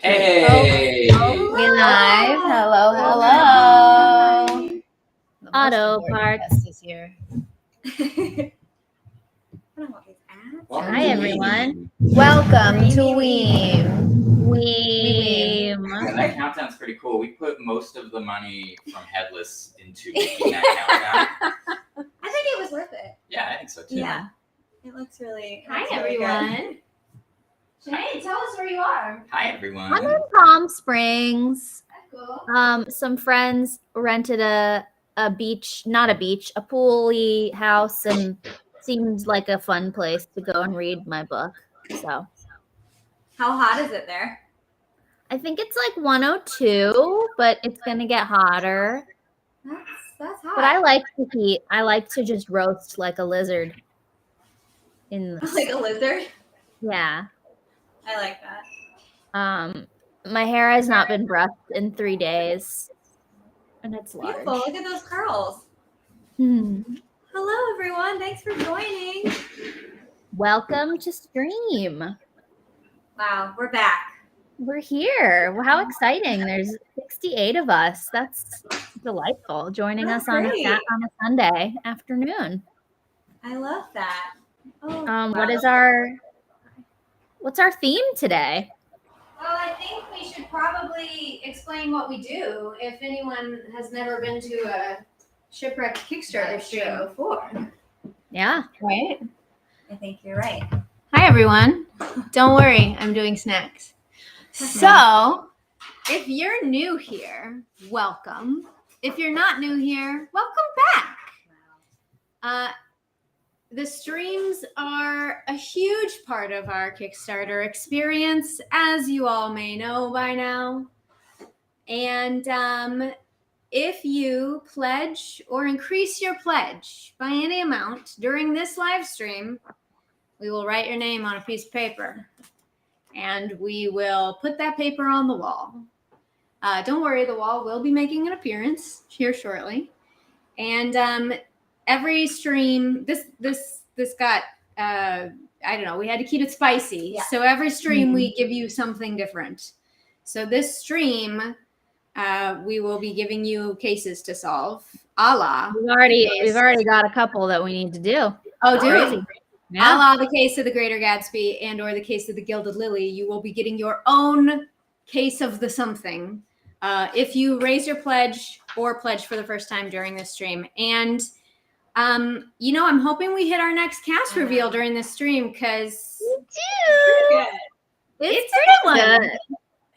Hey! We live. Hello, hello. Auto parts. Is here. Hi, everyone. Welcome to Weem. Yeah, that countdown's pretty cool. We put most of the money from Headless into making that countdown. I think it was worth it. Yeah, I think so too. Yeah. It looks really Hi, really everyone. Sinead, tell us where you are. Hi, everyone. I'm in Palm Springs. That's cool. Some friends rented a pool-y house, and seemed like a fun place to go and read my book. So How hot is it there? I think it's like 102, but it's gonna get hotter. That's hot. But I like the heat. I like to just roast like a lizard. Like a lizard. Yeah. I like that. My hair has not been brushed in 3 days, and it's large. Beautiful. Look at those curls. Hello, everyone. Thanks for joining. Welcome to stream. Wow, we're back. We're here. Well, how exciting! There's 68 of us. That's delightful. Joining That's us on great. a Sunday afternoon. I love that. Oh, What's our theme today? Well, I think we should probably explain what we do if anyone has never been to a Shipwrecked Kickstarter stream before. Yeah. Right? I think you're right. Hi, everyone. Don't worry, I'm doing snacks. So, if you're new here, welcome. If you're not new here, welcome back. The streams are a huge part of our Kickstarter experience, as you all may know by now. And if you pledge or increase your pledge by any amount during this live stream, we will write your name on a piece of paper, and we will put that paper on the wall. Don't worry, the wall will be making an appearance here shortly. And every stream, this got, I don't know, we had to keep it spicy. Yeah. So every stream we give you something different. So this stream, we will be giving you cases to solve, a la. We've already got a couple that we need to do. Oh, do Crazy. we? Yeah. A la the case of the Greater Gatsby and or the case of the Gilded Lily, you will be getting your own case of the something if you raise your pledge or pledge for the first time during this stream. And, I'm hoping we hit our next cast reveal during this stream because it's a good one.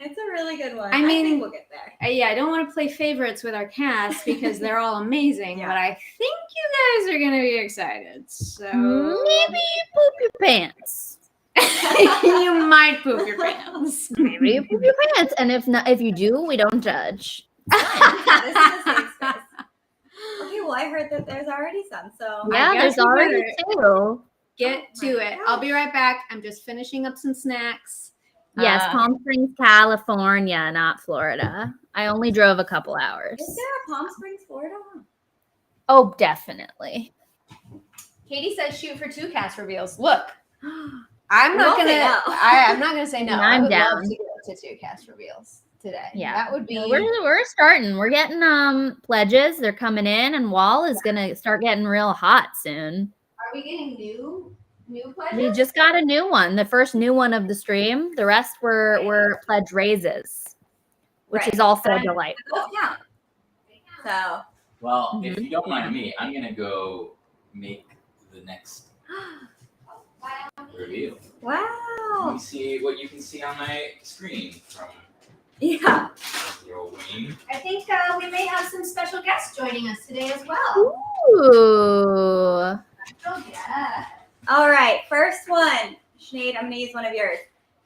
It's a really good one. I mean, think we'll get there. I don't want to play favorites with our cast because they're all amazing, Yeah. but I think you guys are going to be excited. So Maybe you poop your pants. you might poop your pants. Maybe you poop your pants. And if you do, we don't judge. This is a safe space. Okay, well, I heard that there's already some, so Yeah, guess there's we already better. 2. Get to it. I'll be right back. I'm just finishing up some snacks. Yes, Palm Springs, California, not Florida. I only drove a couple hours. Is there a Palm Springs, Florida? Oh, definitely. Katie says shoot for 2 cast reveals. Look, I'm not Don't say gonna. no. I'm not gonna say no. I'm I would down. love to get to 2 cast reveals today. Yeah. that would be. We're starting. We're getting pledges. They're coming in, and Wall is gonna start getting real hot soon. Are we getting new pledges? We just got a new one, the first new one of the stream. The rest were pledge raises, which Right. is also But delightful. those count. So, Well, if you don't mind me, I'm going to go make the next reveal. Let wow. me see what you can see on my screen from Yeah. your wing. I think we may have some special guests joining us today as well. Ooh. Oh yeah. All right, first one. Sinead, I'm going to use one of yours.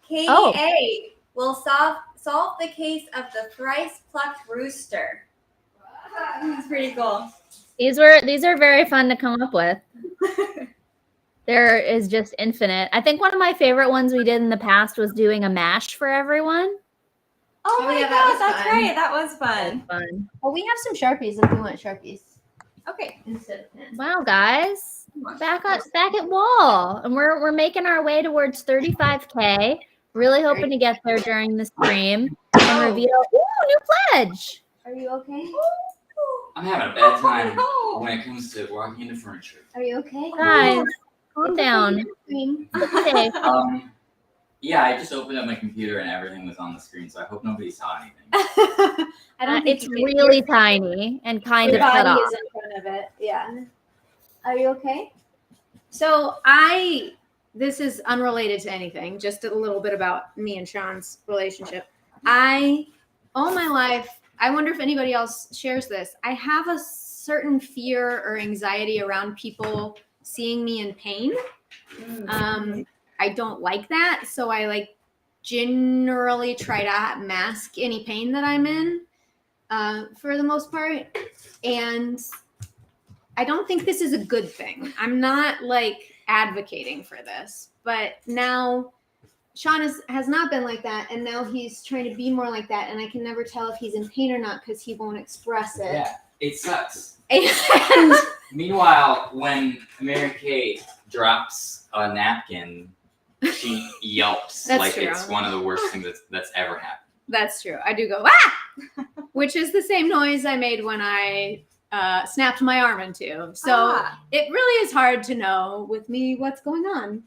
KA will solve the case of the thrice plucked rooster. That's pretty cool. These are very fun to come up with. There is just infinite. I think one of my favorite ones we did in the past was doing a mash for everyone. Oh, Oh, my yeah, that God, was that's fun. right. That was fun. Fun. Well, we have some Sharpies if we want Sharpies Okay. instead of pens. Wow, guys. Back at Wall. And we're making our way towards 35K. Really hoping to get there during the stream and reveal. Ooh, new pledge. Are you okay? I'm having a bad time when it comes to walking into furniture. Are you okay? Guys, calm down. Okay. Yeah, I just opened up my computer and everything was on the screen, so I hope nobody saw anything. I don't think It's really tiny and kind your of cut body off. is in front of it. Yeah. Are you okay? So this is unrelated to anything, just a little bit about me and Sean's relationship. All my life, I wonder if anybody else shares this. I have a certain fear or anxiety around people seeing me in pain. I don't like that. So I generally try to mask any pain that I'm in for the most part. And I don't think this is a good thing. I'm not advocating for this, but now Sean has not been like that. And now he's trying to be more like that. And I can never tell if he's in pain or not because he won't express it. Yeah, it sucks. And Meanwhile, when Mary Kate drops a napkin, she yelps That's like true. it's one of the worst things that's ever happened. that's true. I do go, ah! Which is the same noise I made when I snapped my arm in two. So it really is hard to know with me what's going on.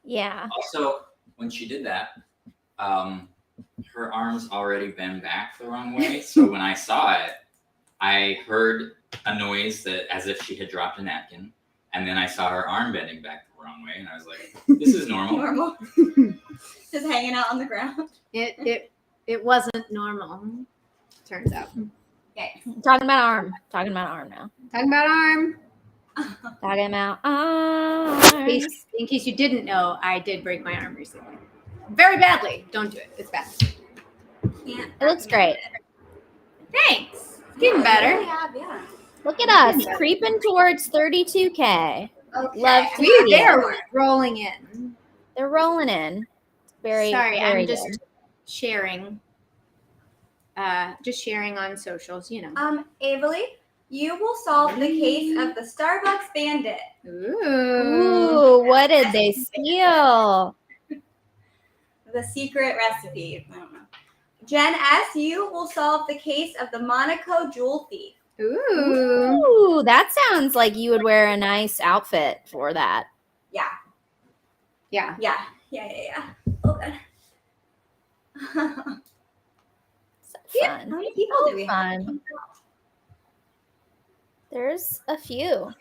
Yeah. Also, when she did that, her arm's already bent back the wrong way. So when I saw it, I heard a noise that as if she had dropped a napkin, and then I saw her arm bending back the wrong way, and I was like, "This is normal." Normal. Just hanging out on the ground. It wasn't normal, turns out. Okay. Talking about arm. Talking about arm now. Talking about arm. Talking about arm. In case you didn't know, I did break my arm recently. Very badly. Don't do it. It's bad. Yeah. It looks great. Thanks. Getting better. Yeah. Look at us creeping towards 32K. Okay. Love to We see they're it. rolling in. They're rolling in. Very, Sorry, very I'm just good. sharing. Just sharing on socials, Averly, you will solve the case of the Starbucks Bandit. Ooh. Ooh, what did they steal? The secret recipe. I don't know. Jen S., you will solve the case of the Monaco jewel thief. Ooh. Ooh, that sounds like you would wear a nice outfit for that. Yeah. Yeah. Oh, good. How Fun. many people do we have? Fun. There's a few.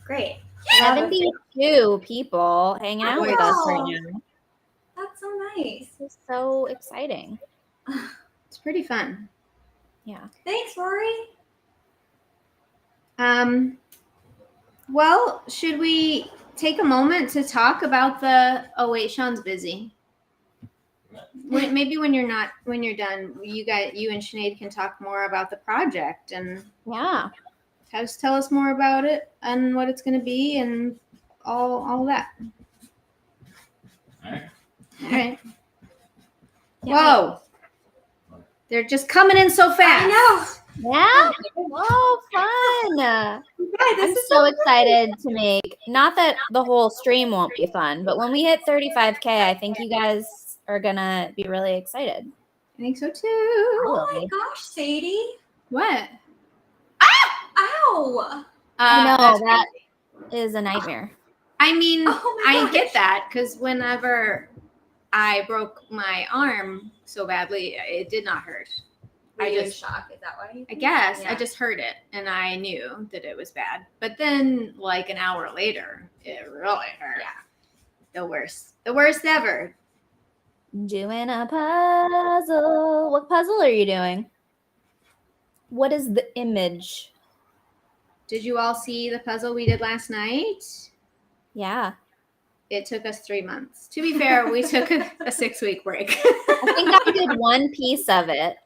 Great. 72 people hanging out with us right Wow. now. That's so nice. It's so exciting. It's pretty fun. Yeah. Thanks, Rory. Well, should we take a moment to talk about the? Oh wait, Sean's busy. Maybe when you're done, you and Sinead can talk more about the project and Yeah. just tell us more about it and what it's going to be and all that. All right. All right. Yeah. Whoa. They're just coming in so fast. I Yeah. Oh, fun. know. I'm so excited to make, not that the whole stream won't be fun, but when we hit 35K, I think you guys are going to be really excited. I think so too. Oh my gosh, Sadie. What? Ow. I know, that's that crazy. is a nightmare. I mean, Oh my I gosh. get that because whenever I broke my arm so badly, it did not hurt. Were I you in just- shock? Is that why? I guess Yeah. I just heard it and I knew that it was bad. But then, like an hour later, it really hurt. Yeah. The worst ever. Doing a puzzle. What puzzle are you doing? What is the image? Did you all see the puzzle we did last night? Yeah. It took us 3 months. To be fair, we took a 6-week break. I think I did one piece of it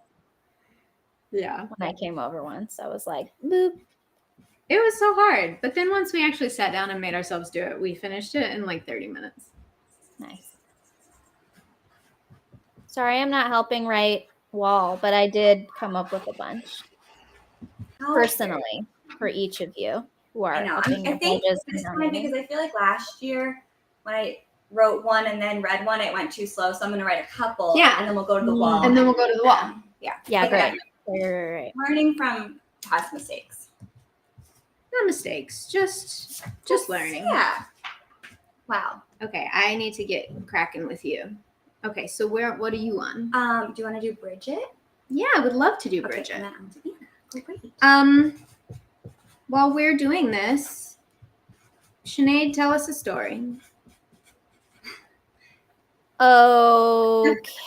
Yeah. when I came over once. I was like, boop. It was so hard. But then once we actually sat down and made ourselves do it, we finished it in like 30 minutes. Nice. Sorry, I'm not helping write wall, but I did come up with a bunch How personally for each of you who are I know. upping I your think pages. this and time donating. because I feel like last year when I wrote one and then read one. It went too slow, so I'm gonna write a couple. Yeah. and then we'll go to the wall. And then we'll go to the wall. Yeah. Yeah, Okay. great. Right. Learning from past mistakes. No mistakes, just learning. Yeah. Wow. Okay, I need to get cracking with you. Okay, so what are you on? Do you want to do Bridget? Yeah, I would love to do Okay, Bridget. and then I'll do Anna. Oh, great. While we're doing this, Sinead, tell us a story. Okay.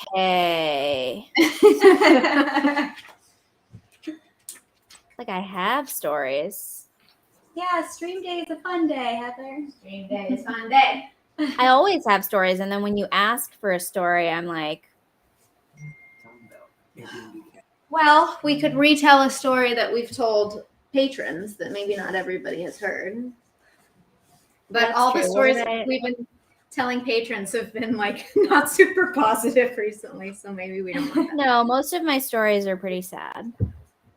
Like I have stories. Yeah, stream day is a fun day, Heather. Stream day is fun day. I always have stories, and then when you ask for a story, I'm like, Well, we could retell a story that we've told patrons that maybe not everybody has heard. But That's all the true. stories What did that we've been telling patrons have been like not super positive recently, so maybe we don't want that. no, most of my stories are pretty sad.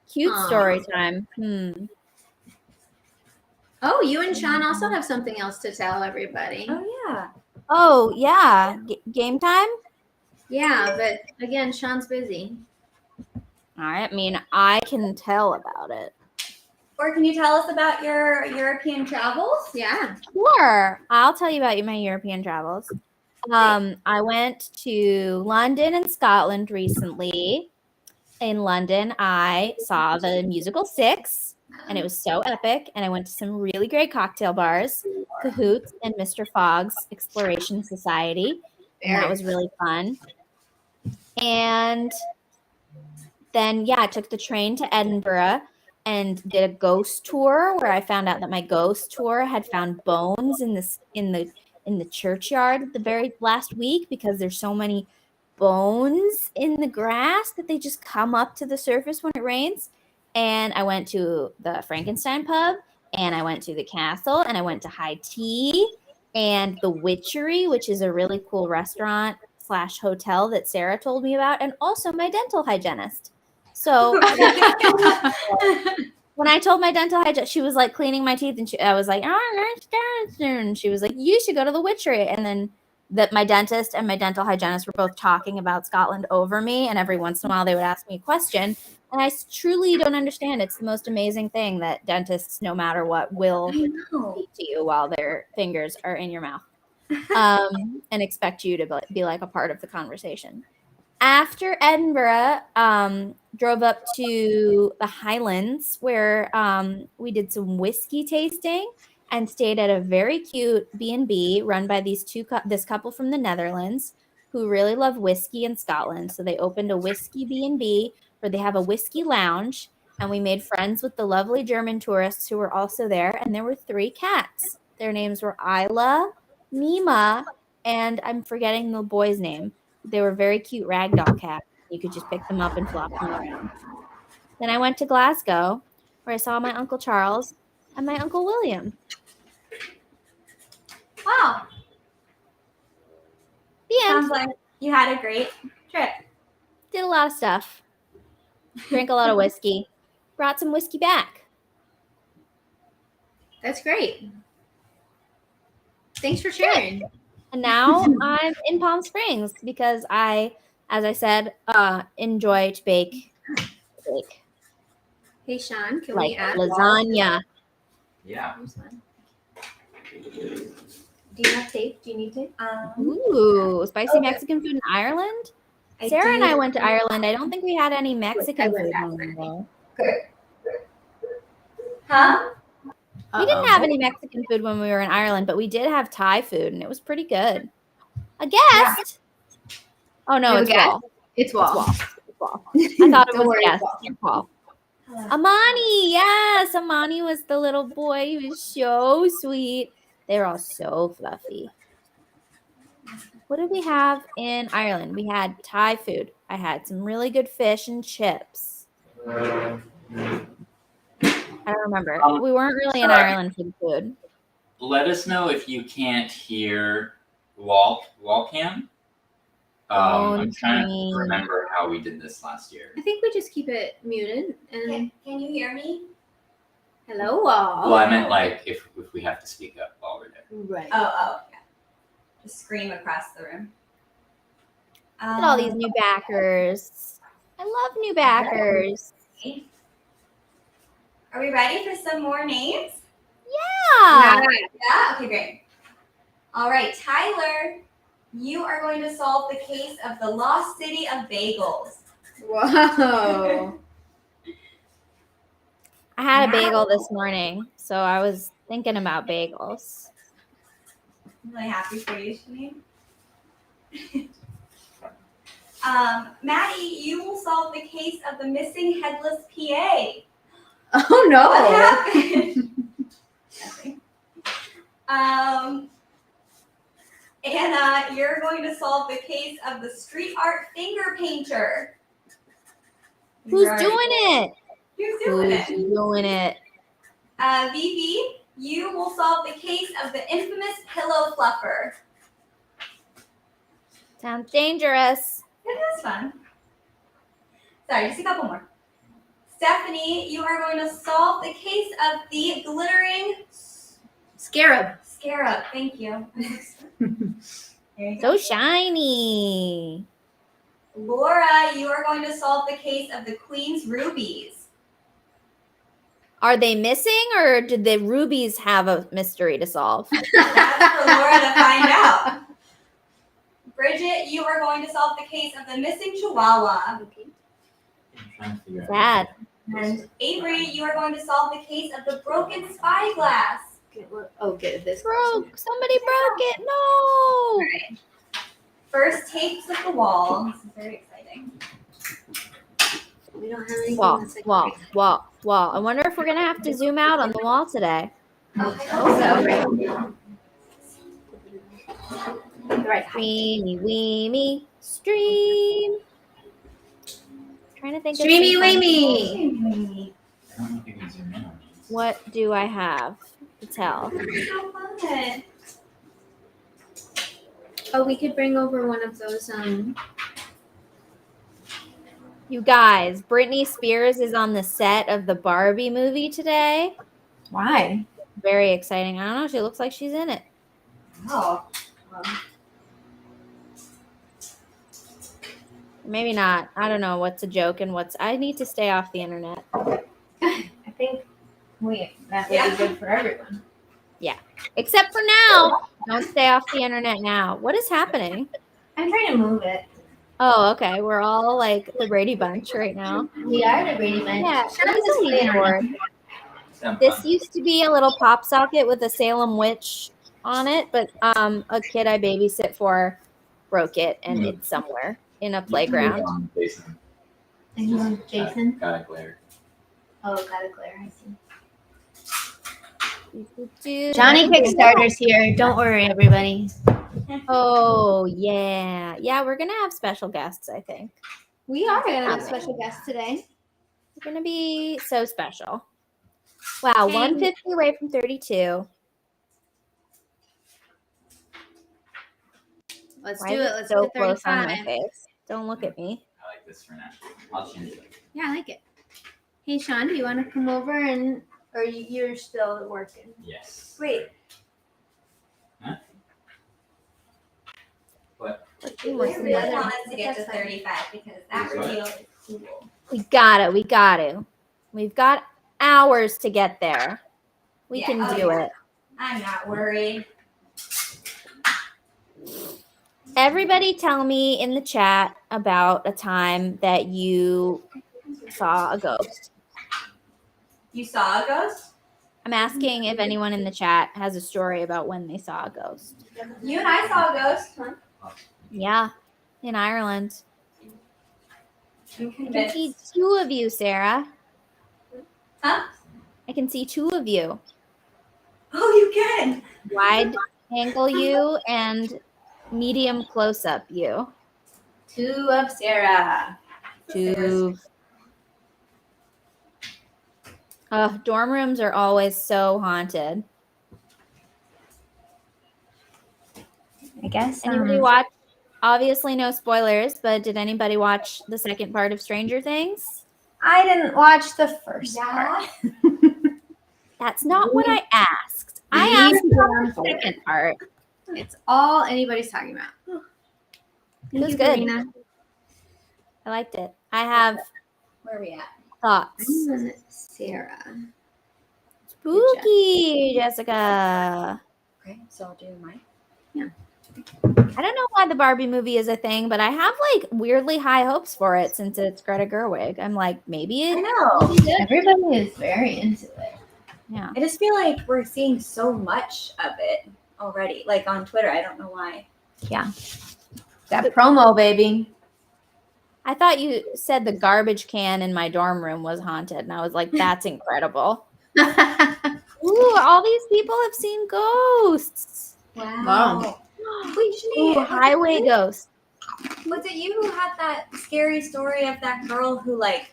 Cute Aw. story time. Oh, you and Sean also have something else to tell everybody. Oh yeah. Oh, yeah. Game time? Yeah, but again, Sean's busy. All right. I mean, I can tell about it. Or can you tell us about your European travels? Yeah. Sure. I'll tell you about my European travels. I went to London and Scotland recently. In London, I saw the musical Six, and it was so epic. And I went to some really great cocktail bars, Cahoots and Mr. Fogg's Exploration Society. And that was really fun. And then, yeah, I took the train to Edinburgh and did a ghost tour where I found out that my ghost tour had found bones in the churchyard the very last week because there's so many bones in the grass that they just come up to the surface when it rains. And I went to the Frankenstein pub, and I went to the castle, and I went to High Tea and the Witchery, which is a really cool restaurant / hotel that Sarah told me about, and also my dental hygienist. So when I told my dental hygienist, she was like cleaning my teeth, and I was like, and she was like, you should go to the Witchery. And then that my dentist and my dental hygienist were both talking about Scotland over me, and every once in a while they would ask me a question, and I truly don't understand. It's the most amazing thing that dentists, no matter what, will speak to you while their fingers are in your mouth, and expect you to be like a part of the conversation. After Edinburgh, drove up to the Highlands where we did some whiskey tasting and stayed at a very cute B&B run by this couple from the Netherlands who really love whiskey in Scotland. So they opened a whiskey B&B where they have a whiskey lounge, and we made friends with the lovely German tourists who were also there. And there were 3 cats. Their names were Isla, Nima, and I'm forgetting the boy's name. They were very cute ragdoll cats. You could just pick them up and flop them around. Then I went to Glasgow where I saw my Uncle Charles and my Uncle William. Wow. The end. Sounds like you had a great trip. Did a lot of stuff. Drank a lot of whiskey. Brought some whiskey back. That's great. Thanks for sharing. And now I'm in Palm Springs because I, as I said, enjoy to bake. Hey, Sean, can Like we add lasagna. Yeah. Do you have tape? Do you need tape? Ooh, spicy Mexican food in Ireland? Sarah and I went to Ireland. I don't think we had any Mexican food when we were there. Huh? We didn't have any Mexican food when we were in Ireland, but we did have Thai food, and it was pretty good. A guest? Oh, no, it's Wall. It's Wall. It's Wall. I thought it Don't was worry, guest. Wall. It's Wall. Amani, yes. Amani was the little boy. He was so sweet. They were all so fluffy. What did we have in Ireland? We had Thai food. I had some really good fish and chips. I don't remember. We weren't really in Ireland for the food. Let us know if you can't hear Wallcam. I'm trying to remember how we did this last year. I think we just keep it muted. And Can you hear me? hello, Wall. Well, I meant like if we have to speak up while we're there. Right. Oh, yeah. scream across the room. Look at all these new backers. I love new backers. Are we ready for some more names? Yeah. Yeah? Okay, great. All right, Tyler, you are going to solve the case of the lost city of bagels. Whoa. I had a bagel this morning, so I was thinking about bagels. I'm really happy for you, Shanae. Maddie, you will solve the case of the missing headless PA. Oh no. What happened? Nothing. Anna, you're going to solve the case of the street art finger painter. Who's doing it? Who's doing Who's it? doing it? Vivi, you will solve the case of the infamous pillow fluffer. Sounds dangerous. It was fun. Sorry, just a couple more. Stephanie, you are going to solve the case of the glittering Scarab. scarab. Thank you. There you go. So shiny. Laura, you are going to solve the case of the Queen's rubies. Are they missing, or did the rubies have a mystery to solve? That's for Laura to find out. Bridget, you are going to solve the case of the missing chihuahua. I'm trying to figure out. Sad. And Avery, you are going to solve the case of the broken spyglass. Okay, this Broke. Somebody broke it. No. First tapes of the wall. This is very exciting. We don't have anything Wall, that's like wall, wall, wall. I wonder if we're going to have to zoom out on the wall today. I hope so. right. Streamy, weemy, stream. Trying to think Streamy of weemy. I don't know if you can zoom in on these. what do I have to tell? So fun. Oh, we could bring over one of those You guys, Britney Spears is on the set of the Barbie movie today. why? Very exciting. I don't know. She looks like she's in it. Oh. Maybe not. I don't know what's a joke and what's. I need to stay off the internet. I think that would be good for everyone. Except for now. Don't stay off the internet now. What is happening? I'm trying to move it. Oh, okay. We're all like the Brady Bunch right now. We are the Brady Bunch. Yeah, Shut up, it is a this leaderboard. Sound This fun. used to be a little pop socket with a Salem witch on it, but a kid I babysit for broke it, and it's somewhere in a playground. Jason. Jason. Got it, Claire. Oh, got it, Claire. I see. Johnny Johnny Kickstarter's here. Don't worry, everybody. Oh yeah, yeah. We're gonna have special guests. I think We are going to have special guests today. it's gonna be so special. Wow, 150 away from 32. Let's Why do is it. Let's so do close on my 35. face? Don't look at me. I like this for now. I'll change it. Yeah, I like it. Hey, Sean, do you want to come over and, or you're still working? Yes. Wait. What? I really want us to get to 35 because that reveal is cool. We got it. We got to. We've got hours to get there. We Yeah, can oh, do yeah. it. I'm not worried. Everybody tell me in the chat about a time that you saw a ghost. You saw a ghost? I'm asking if anyone in the chat has a story about when they saw a ghost. You and I saw a ghost. Huh? Yeah, in Ireland. I'm I can convinced. see two of you, Sarah. Huh? I can see two of you. Oh, you can. Wide angle you and medium close up you. Two of Sarah. Two. Dorm rooms are always so haunted. I guess. Anybody watch? Obviously, no spoilers, but did anybody watch the second part of Stranger Things? I didn't watch the first part. Yeah. That's not what I asked. I asked about the second part. It's all anybody's talking about. It was Thank you, good. Karina. I liked it. I have Where are we at? thoughts. Sarah. Spooky, Jessica. Okay, so I'll do mine. I don't know why the Barbie movie is a thing, but I have like weirdly high hopes for it since it's Greta Gerwig. I'm like, maybe I it. know. Everybody is very into it. Yeah. I just feel like we're seeing so much of it already, like on Twitter. I don't know why. Yeah. That promo, baby. I thought you said the garbage can in my dorm room was haunted, and I was like, that's incredible. Ooh, all these people have seen ghosts. Wow. Wait, Ooh, Sinead, highway ghosts. was it you who had that scary story of that girl who like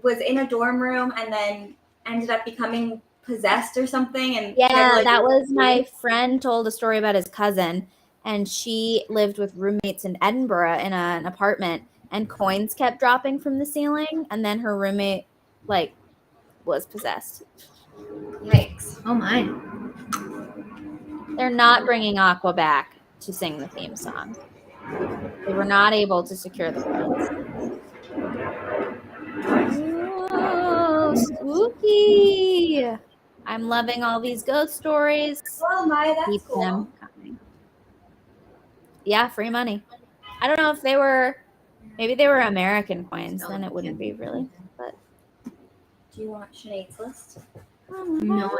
was in a dorm room and then ended up becoming possessed or something? And she had to, Yeah, like, that was my friend told a story about his cousin, and she lived with roommates in Edinburgh in an apartment, and coins kept dropping from the ceiling, and then her roommate like was possessed. Yikes. Oh my. They're not bringing Aqua back to sing the theme song. They were not able to secure the rights. Ooh, spooky. I'm loving all these ghost stories. Well, my, that's Keep cool. them coming. Yeah, free money. I don't know if they were, maybe they were American coins, then it wouldn't be really. But Do you want Sinead's list? No,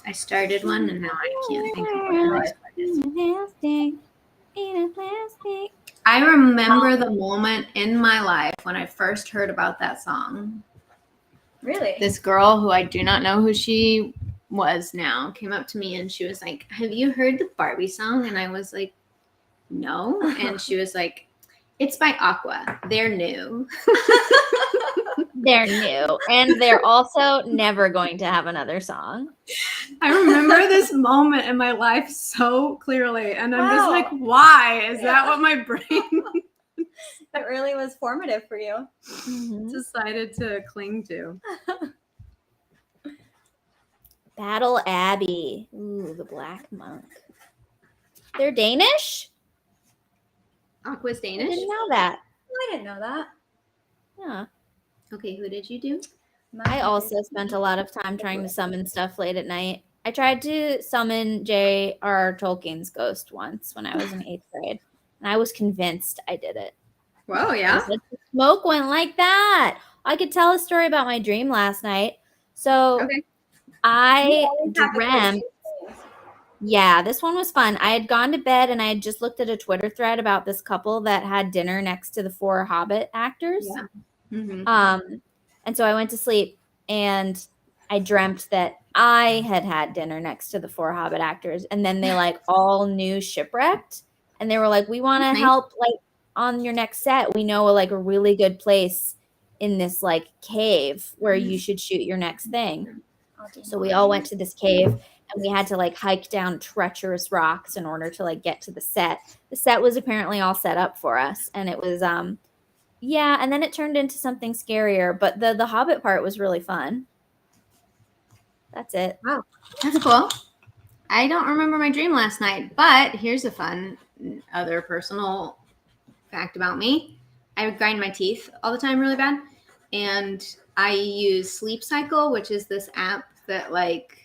I started one and now I can't think of what it is. I remember the moment in my life when I first heard about that song. Really? This girl who I do not know who she was now came up to me and she was like, "Have you heard the Barbie song?" And I was like, "No." And she was like, "It's by Aqua. They're new." they're new, and they're also never going to have another song. I remember this moment in my life so clearly, and I'm just Wow. like, why? Is that what my brain That really was formative for you. decided to cling to? Battle Abbey. Ooh, the Black Monk. They're Danish? Aqua's I Danish? didn't know that. I didn't know that. Yeah. Okay, who did you do? I also spent a lot of time trying to summon stuff late at night. I tried to summon J.R. Tolkien's ghost once when I was in 8th grade, and I was convinced I did it. Whoa, I yeah. said, the smoke went like that. I could tell a story about my dream last night. So Okay. I dreamt. Yeah, this one was fun. I had gone to bed and I had just looked at a Twitter thread about this couple that had dinner next to the 4 Hobbit actors. Yeah. Mm-hmm. And so I went to sleep and I dreamt that I had dinner next to the 4 Hobbit actors, and then they like all knew Shipwrecked, and they were like, "We want to Nice. help like on your next set. We know like a really good place in this like cave where you should shoot your next thing." So we all went to this cave and we had to like hike down treacherous rocks in order to like get to the set. The set was apparently all set up for us, and it was yeah, and then it turned into something scarier, but the Hobbit part was really fun. That's it. Wow, that's cool. I don't remember my dream last night, but here's a fun other personal fact about me. I grind my teeth all the time really bad, and I use Sleep Cycle, which is this app that like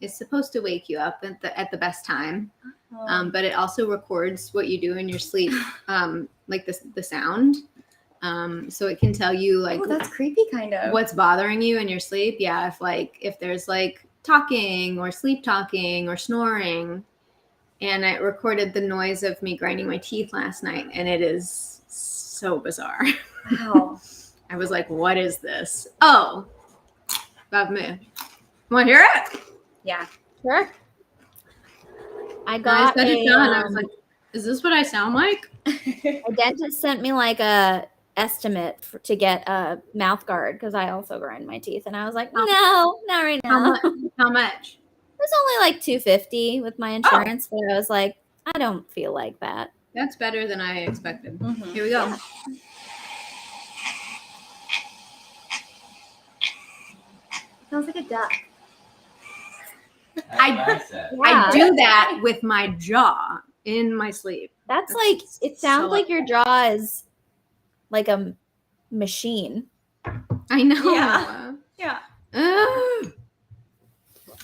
is supposed to wake you up at the best time, but it also records what you do in your sleep, like the sound. So it can tell you like that's creepy kind of. what's bothering you in your sleep. Yeah, if there's like talking or sleep talking or snoring. And I recorded the noise of me grinding my teeth last night, and it is so bizarre. Wow. I was like, what is this? Oh, about me. Want to hear it? Yeah. Sure. I And got I set it a, down. I was like, is this what I sound like? a dentist sent me like a estimate to get a mouth guard because I also grind my teeth, and I was like, no, not right now. How much? It was only like $250 with my insurance, but I was like, I don't feel like that. That's better than I expected. Mhm. Here we go. Yeah. Sounds like a duck. That's what I said. Yeah. I do that with my jaw in my sleep. That's like, it sounds so- like your jaw is like a machine. I know. Yeah. Yeah. Ugh.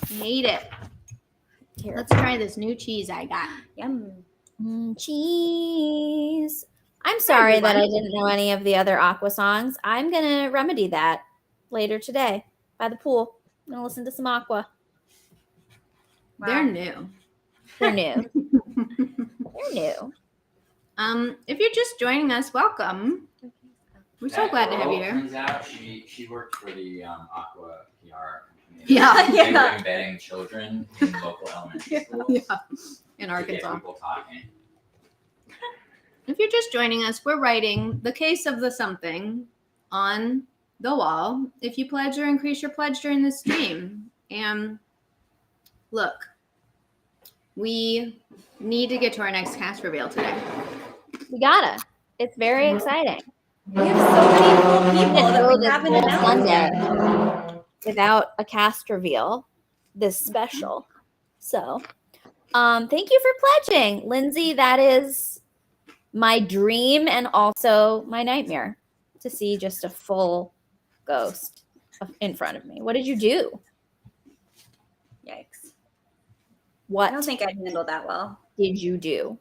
I hate it. Here. Let's try this new cheese I got. Yum. Cheese. I'm sorry that I didn't know any of the other Aqua songs. I'm going to remedy that later today by the pool. I'm going to listen to some Aqua. They're Wow. new. They're new. They're new. If you're just joining us, welcome. We're so That glad to have girl, you here. Turns out she worked for the Aqua PR company. Yeah. They were Yeah. embedding children in local elementary schools Yeah. In to get Arkansas. people talking. If you're just joining us, we're writing The Case of the Something on the wall if you pledge or increase your pledge during this stream. And look, we need to get to our next cast reveal today. We gotta. It's very exciting. We have so many cool people that Go we this haven't whole announced yet. Sunday without a cast reveal this special. So, thank you for pledging, Lindsay. That is my dream and also my nightmare to see just a full ghost in front of me. What did you do? Yikes. What I don't think I'd handle that well. did you do?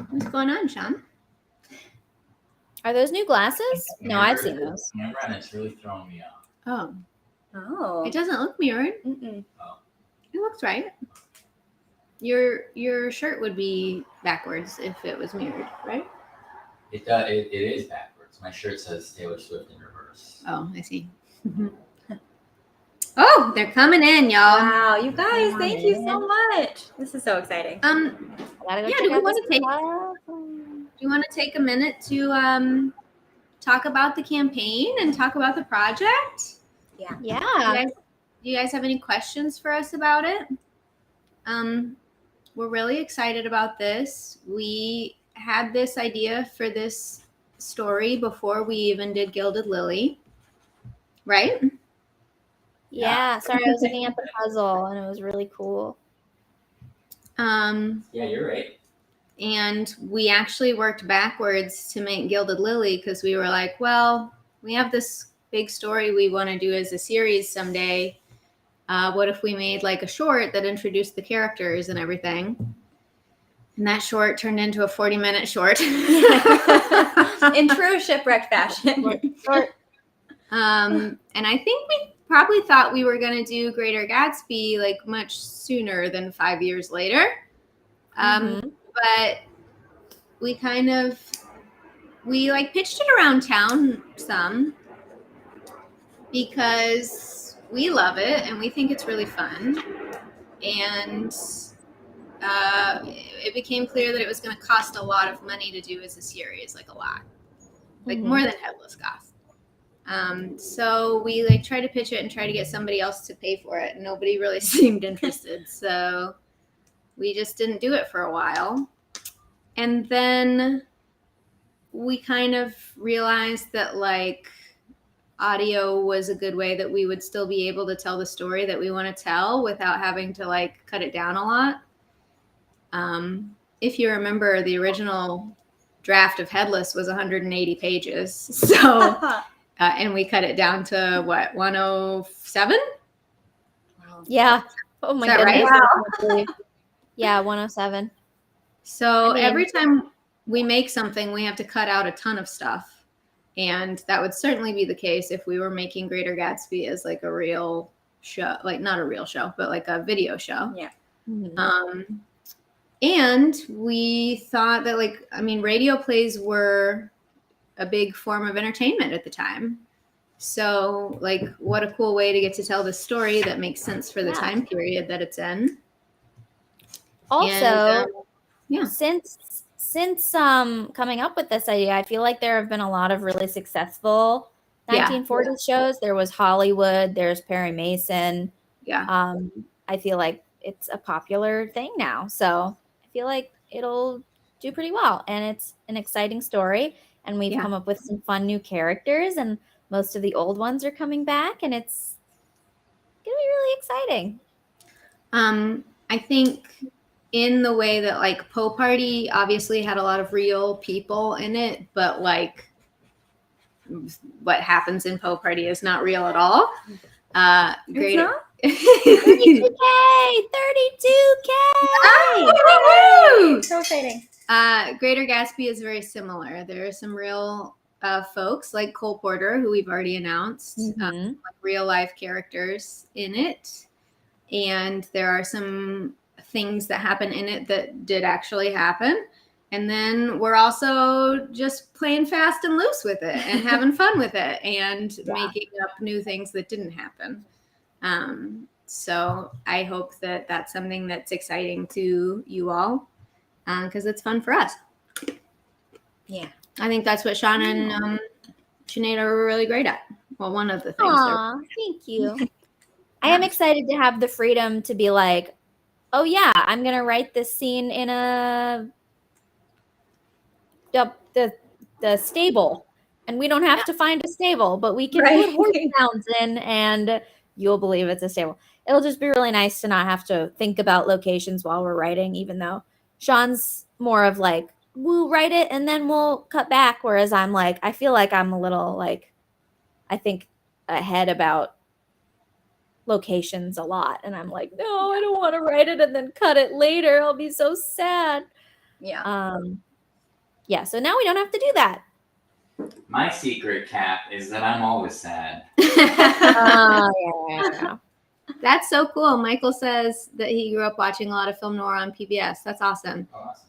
What's going on, Sean? Are those new glasses? No, I've seen those. Remember, and it's really throwing me off. Oh, Oh. it doesn't look mirrored. Mm-mm. It looks right. Your shirt would be backwards if it was mirrored, right? It does. It is backwards. My shirt says Taylor Swift in reverse. Oh, I see. Oh, they're coming in, y'all. Wow, you guys, thank you so much. This is so exciting. I gotta go Yeah, check do we out wanna this take- class. Do you want to take a minute to talk about the campaign and talk about the project? Yeah. Do you guys have any questions for us about it? We're really excited about this. We had this idea for this story before we even did Gilded Lily, right? Yeah. Sorry, I was looking at the puzzle and it was really cool. Yeah, you're right. And we actually worked backwards to make Gilded Lily because we were like, well, we have this big story we want to do as a series someday. What if we made like a short that introduced the characters and everything? And that short turned into a 40-minute short. In true shipwrecked fashion. And I think we probably thought we were going to do Greater Gatsby like much sooner than 5 years later. But we like pitched it around town some because we love it and we think it's really fun. And it became clear that it was going to cost a lot of money to do as a series, like a lot, like more than Headless cost. So we like tried to pitch it and try to get somebody else to pay for it. And nobody really seemed interested. So we just didn't do it for a while. And then we kind of realized that like audio was a good way that we would still be able to tell the story that we want to tell without having to like cut it down a lot. If you remember, the original draft of Headless was 180 pages. So, and we cut it down to what, 107? Yeah. Oh my Is that goodness. right? I can't believe- Yeah, 107. So I mean- every time we make something, we have to cut out a ton of stuff. And that would certainly be the case if we were making Greater Gatsby as like a real show, like not a real show, but like a video show. Yeah. And we thought that like, I mean, radio plays were a big form of entertainment at the time. So like, what a cool way to get to tell this story that makes sense for the Yeah. time period that it's in. Also, And, yeah. since coming up with this idea, I feel like there have been a lot of really successful Yeah. 1940s shows. There was Hollywood, there's Perry Mason. Yeah. I feel like it's a popular thing now. So I feel like it'll do pretty well. And it's an exciting story. And we've Yeah. come up with some fun new characters, and most of the old ones are coming back, and it's gonna be really exciting. I think in the way that like Poe Party obviously had a lot of real people in it, but like what happens in Poe Party is not real at all. Greater. It's not? 32K! Woo! So exciting. Greater Gatsby is very similar. There are some real folks like Cole Porter, who we've already announced, like real life characters in it. And there are some things that happen in it that did actually happen. And then we're also just playing fast and loose with it and having fun with it and making up new things that didn't happen. So I hope that that's something that's exciting to you all because it's fun for us. Yeah. I think that's what Sean and Sinead are really great at. Well, one of the things. Aw, thank you. I am excited to have the freedom to be like, oh yeah, I'm gonna write this scene in the stable, and we don't have to find a stable, but we can put horse sounds in, and you'll believe it's a stable. It'll just be really nice to not have to think about locations while we're writing, even though Sean's more of like, we'll write it and then we'll cut back, whereas I'm like, I feel like I'm a little like, I think ahead about locations a lot, and I'm like, no, I don't want to write it and then cut it later. I'll be so sad. Yeah. Yeah, so now we don't have to do that. My secret, Kat, is that I'm always sad. Yeah. That's so cool. Michael says that he grew up watching a lot of film noir on PBS. That's awesome. Awesome.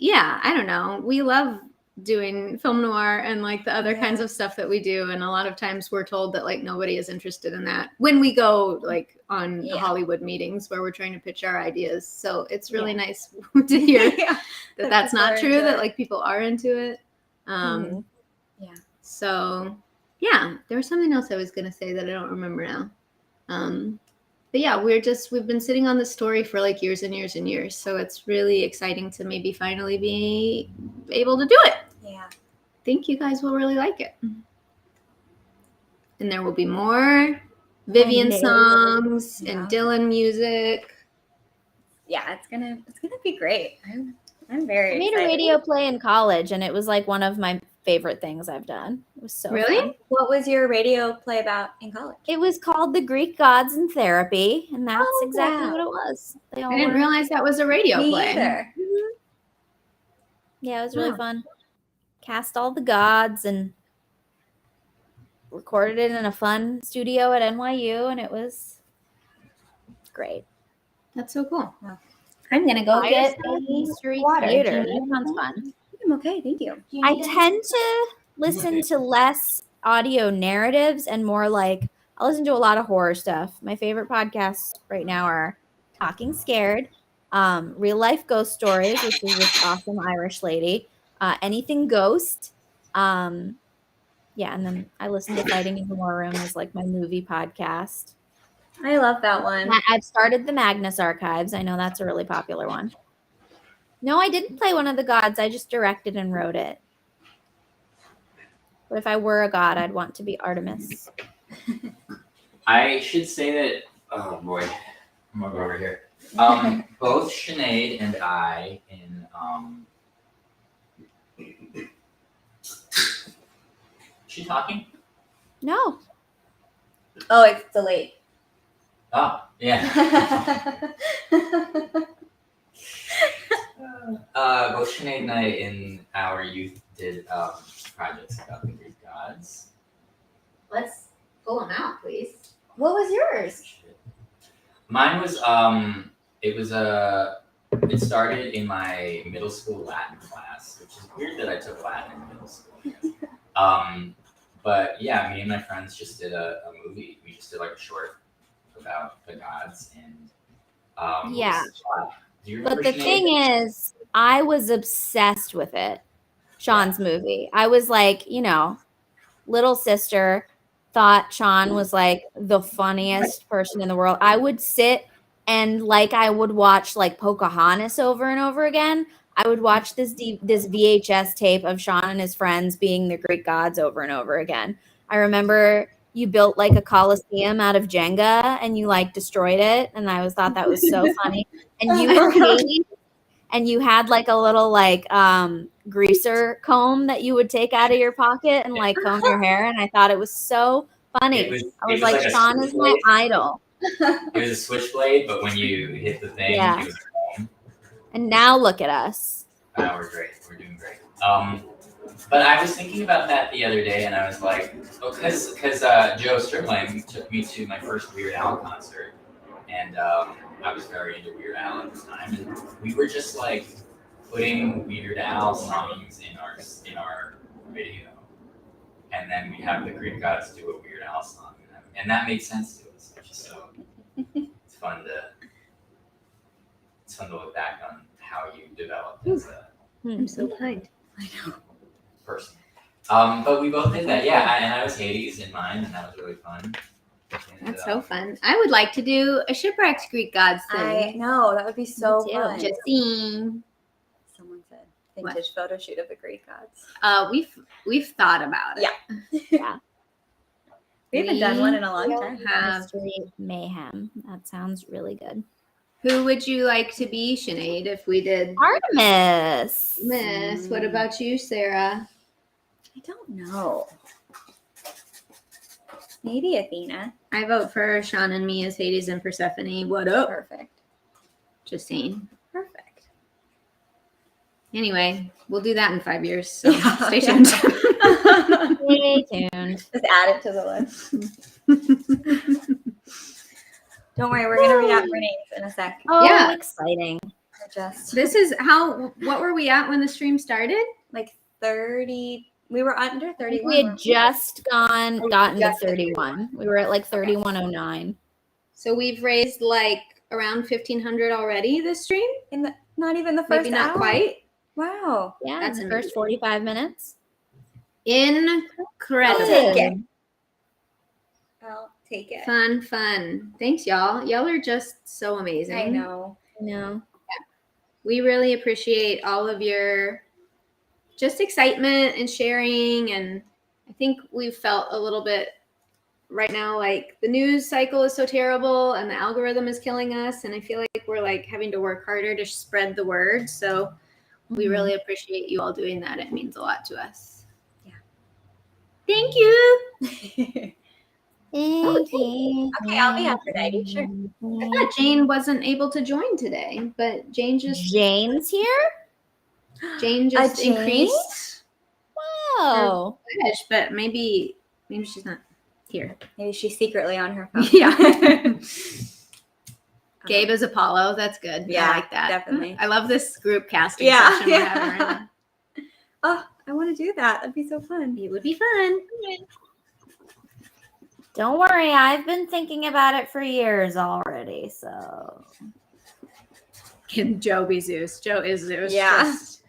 I don't know. We love doing film noir and like the other kinds of stuff that we do. And a lot of times we're told that like nobody is interested in that when we go like on Hollywood meetings where we're trying to pitch our ideas. So it's really nice to hear that that's not true, that like people are into it. So yeah, there was something else I was going to say that I don't remember now. But yeah, we've been sitting on this story for like years and years and years. So it's really exciting to maybe finally be able to do it. Yeah. I think you guys will really like it. And there will be more Vivian songs and Dylan music. Yeah, it's gonna be great. I'm very I made excited. a radio play in college, and it was like one of my favorite things I've done. It was so Really? fun. What was your radio play about in college? It was called The Greek Gods in Therapy, and that's exactly what it was. They all I didn't realize that was a radio Me play. either. Yeah, it was really fun. Cast all the gods and recorded it in a fun studio at NYU, and it was great. That's so cool. I'm gonna go get Mystery water. Theater. Do you That need sounds anything? fun. I'm okay, thank you. I tend to listen to less audio narratives and more like I listen to a lot of horror stuff. My favorite podcasts right now are Talking Scared, Real Life Ghost Stories, which is this awesome Irish lady, Anything Ghost. And then I listen to Fighting in the War Room as like my movie podcast. I love that one. I've started the Magnus Archives. I know that's a really popular one. No, I didn't play one of the gods. I just directed and wrote it. But if I were a god, I'd want to be Artemis. I should say that. Oh boy, I'm gonna go over here. Both Sinead and I in She talking? No. Oh, it's delayed. Oh yeah. Both Sinead and I in our youth did projects about the Greek gods. Let's pull them out, please. What was yours? Mine was it started in my middle school Latin class, which is weird that I took Latin in middle school. But yeah, me and my friends just did a movie. We just did like a short about the gods and Yeah. Do you But remember the Sinead? thing is, I was obsessed with it. Sean's movie. I was like, little sister thought Sean was like the funniest person in the world. I would sit and like I would watch like Pocahontas over and over again. I would watch this VHS tape of Sean and his friends being the Greek gods over and over again. I remember you built like a coliseum out of Jenga and you like destroyed it, and I thought that was so funny. And you were Katie, and you had like a little like greaser comb that you would take out of your pocket and like comb your hair, and I thought it was so funny. I was like, a Sean is my idol. It was a switchblade, but when you hit the thing, Yeah. it was a comb. And now look at us. We're great. We're doing great. But I was thinking about that the other day, and I was like, because Joe Stripling took me to my first Weird Al concert, and I was very into Weird Al at the time, and we were just like putting Weird Al songs in our video, and then we have the Greek gods do a Weird Al song, and that made sense to us. So it's fun to look back on how you developed as a I'm so kind. I know. person. But we both did that, yeah. And I was Hades in mine, and that was really fun. And, That's so fun. I would like to do a Shipwrecked Greek Gods I thing. know, that would be so too. fun. Just seeing. Someone said vintage photo shoot of the Greek gods. We've thought about it. Yeah. We haven't done one in a long time. Have Mystery Mayhem. That sounds really good. Who would you like to be, Sinead, if we did Artemis. Miss? What about you, Sarah? I don't know. Maybe Athena. I vote for Sean and me as Hades and Persephone. What up? Perfect. Just saying. Perfect. Anyway, we'll do that in 5 years. So Yeah, stay yeah. tuned. Stay tuned. Just add it to the list. Don't worry, we're gonna read out your names in a sec. Oh, Yeah. exciting. We're just This is what were we at when the stream started? like 30. We were under I 31. think we had weren't just gotten to Just- 31. We were at like 3109. So we've raised like around 1,500 already this stream. in the not even the first Maybe not hour? quite. Wow. Yeah, That's in the first amazing. 45 minutes. Incredible. Take it. I'll take it. Fun. Thanks, y'all. Y'all are just so amazing. I know. No. We really appreciate all of your just excitement and sharing. And I think we've felt a little bit right now like the news cycle is so terrible and the algorithm is killing us. And I feel like we're like having to work harder to spread the word. So we really appreciate you all doing that. It means a lot to us. Yeah. Thank you. Thank you. Okay, I'll be Aphrodite. Sure. I thought Jane wasn't able to join today, but Jane just Jane's here? Jane just Jane? increased Oh. her wish, but maybe she's not here. Maybe she's secretly on her phone. Yeah. Gabe is Apollo. That's good. Yeah, I like that. definitely. I love this group casting Yeah, session we're having right now. Oh, I want to do that. That'd be so fun. It would be fun. Don't worry, I've been thinking about it for years already, so. Can Joe be Zeus? Joe is Zeus. Yeah. Just-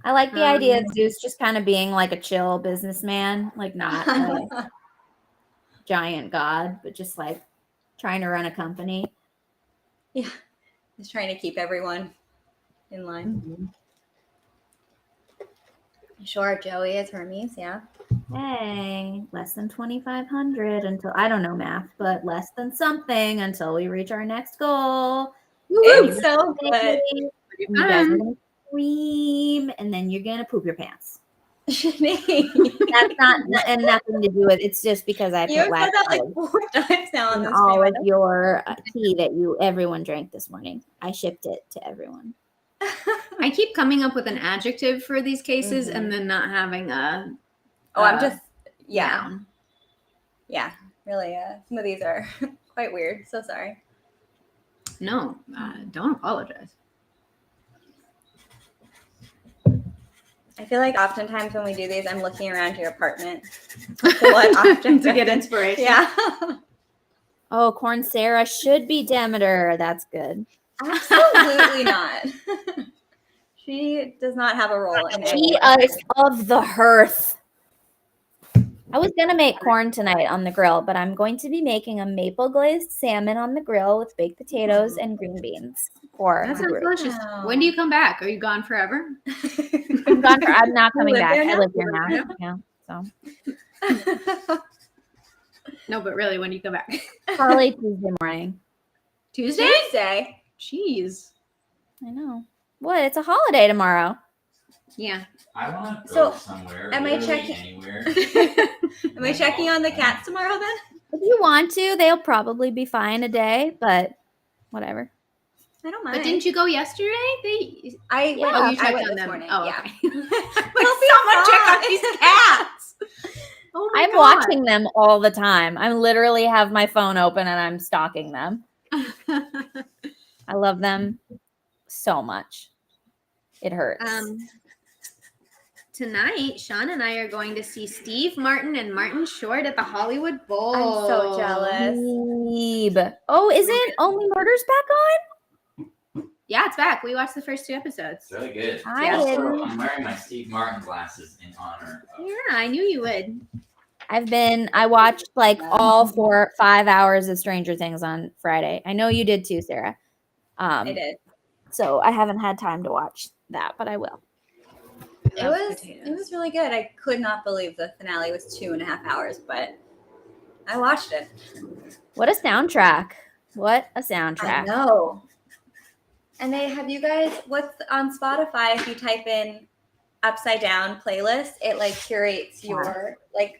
I like the idea of Zeus just kind of being like a chill businessman, like not a giant god, but just like trying to run a company. Yeah. Just trying to keep everyone in line. Sure, Joey is Hermes, yeah. Hey, less than 2,500 until, I don't know math, but less than something until we reach our next goal. It's so good. And you guys are going to scream, and then you're going to poop your pants. That's not and nothing to do with it's just because I You've put said that lactose like 4 times now on in this all video. of your tea that everyone drank this morning. I shipped it to everyone. I keep coming up with an adjective for these cases Mhm. and then not having a I'm just, yeah. noun. Yeah, really, some of these are quite weird. So sorry. No, don't apologize. I feel like oftentimes when we do these, I'm looking around your apartment. What often to get inspiration. Yeah. Oh, Corn Sarah should be Demeter. That's good. Absolutely not. She does not have a role in She any is of the hearth. I was gonna make corn tonight on the grill, but I'm going to be making a maple glazed salmon on the grill with baked potatoes and green beans. for That the sounds group. delicious. Wow. When do you come back? Are you gone forever? I'm not coming live back. there I now? live here You now. live Yeah. So No, but really, when do you come back? probably Tuesday morning. Tuesday? Tuesday. Jeez. I know. What? It's a holiday tomorrow. Yeah. I want to So, go somewhere. am I literally checking- anywhere. Am I checking on the cats tomorrow then? If you want to, they'll probably be fine a day, but whatever. I don't mind. But didn't you go yesterday? I Yeah. went, Oh, you I checked went on this them. morning. Oh, yeah. okay. We'll be Someone check on fine. these cats. Oh my I'm God. watching them all the time. I literally have my phone open and I'm stalking them. I love them so much. It hurts. Tonight, Sean and I are going to see Steve Martin and Martin Short at the Hollywood Bowl. I'm so jealous. Weeb. Oh, isn't Only Murders back on? Yeah, it's back. We watched the first 2 episodes. It's really good. I Yeah. Also, didn't. I'm wearing my Steve Martin glasses in honor of. Yeah, I knew you would. I watched like all 5 hours of Stranger Things on Friday. I know you did too, Sarah. I did. So I haven't had time to watch that, but I will. It was really good. I could not believe the finale was 2.5 hours, but I watched it. What a soundtrack. What a I soundtrack. know. And they have you guys, what's on Spotify, if you type in upside down playlist, it like curates your like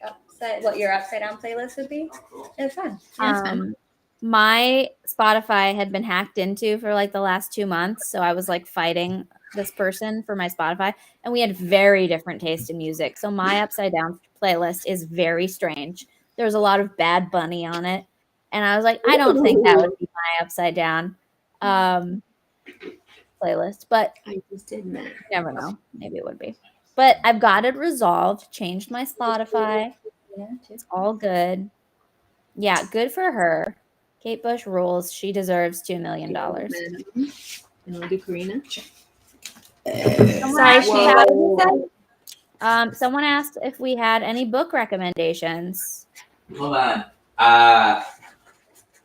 what your upside down playlist would be. Oh, cool. It was fun. Yeah, it's fun. My Spotify had been hacked into for like the last 2 months. So I was like fighting this person for my Spotify, and we had very different taste in music. So my upside down playlist is very strange. There's a lot of Bad Bunny on it. And I was like, I don't think that would be my upside down playlist, but I just did that. you never know. Maybe it would be. But I've got it resolved, changed my Spotify. It's all good. Yeah, good for her. Kate Bush rules. She deserves $2 million. And we'll do Karina. Sorry, Whoa. someone asked if we had any book recommendations. Hold on.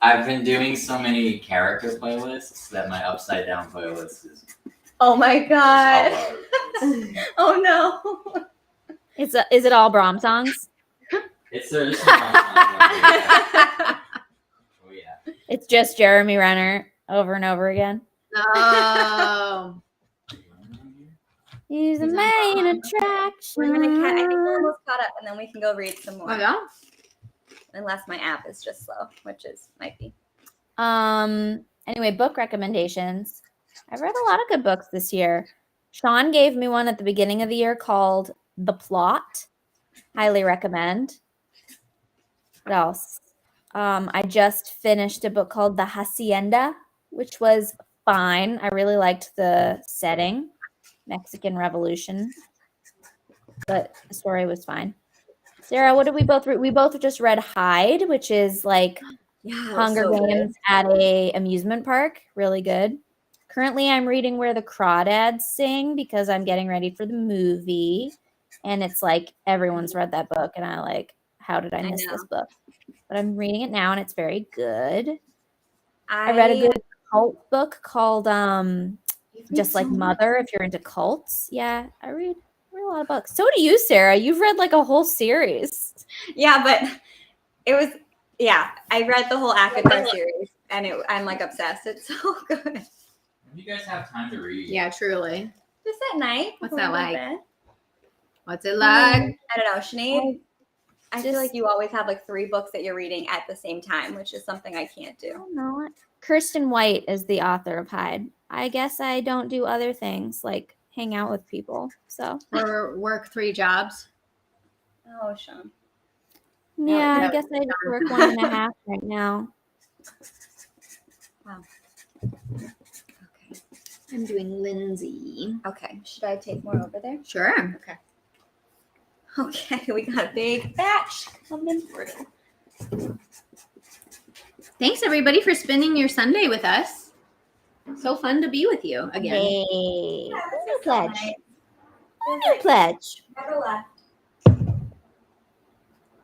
I've been doing so many character playlists that my upside down playlist is Oh my god. all over. Oh no. Is it all Brahm songs? It's there's some fun songs. Oh yeah. It's just Jeremy Renner over and over again. Oh. He's the He's on main Brahm. attraction. We're gonna I think we're almost caught up and then we can go read some more. Oh, yeah? Unless my app is just slow, which is might be. Anyway, book recommendations. I've read a lot of good books this year. Sean gave me one at the beginning of the year called The Plot. Highly recommend. What else? I just finished a book called The Hacienda, which was fine. I really liked the setting, Mexican Revolution, but the story was fine. Sarah, what did we both read? We both just read Hyde, which is like Hunger Games at a amusement park. Really good. Currently, I'm reading Where the Crawdads Sing because I'm getting ready for the movie. And it's like everyone's read that book. And I like, how did I miss know. this book? But I'm reading it now and it's very good. I read a good cult book called Just Like Mother, if you're into cults. Yeah, I read a lot of books. So do you, Sarah. You've read like a whole series. Yeah, but it was I read the whole Akatar series and I'm like obsessed. It's so good. You guys have time to read. Yeah, truly. Just at night. What's before that we go to like? bed. What's it like? I don't know, Sinead. I feel Just- like you always have like 3 books that you're reading at the same time, which is something I can't I do. don't know. Kirsten White is the author of Hyde. I guess I don't do other things like hang out with people. So Or work 3 jobs? Oh, Sean. yeah, Yeah. I guess I just work 1.5 right now. Wow. I'm doing Lindsay. Okay. Should I take more over there? Sure. Okay, we got a big batch coming through. Thanks, everybody, for spending your Sunday with us. So fun to be with you again. Hey, Yeah, new this is so pledge. nice. New pledge. Never left.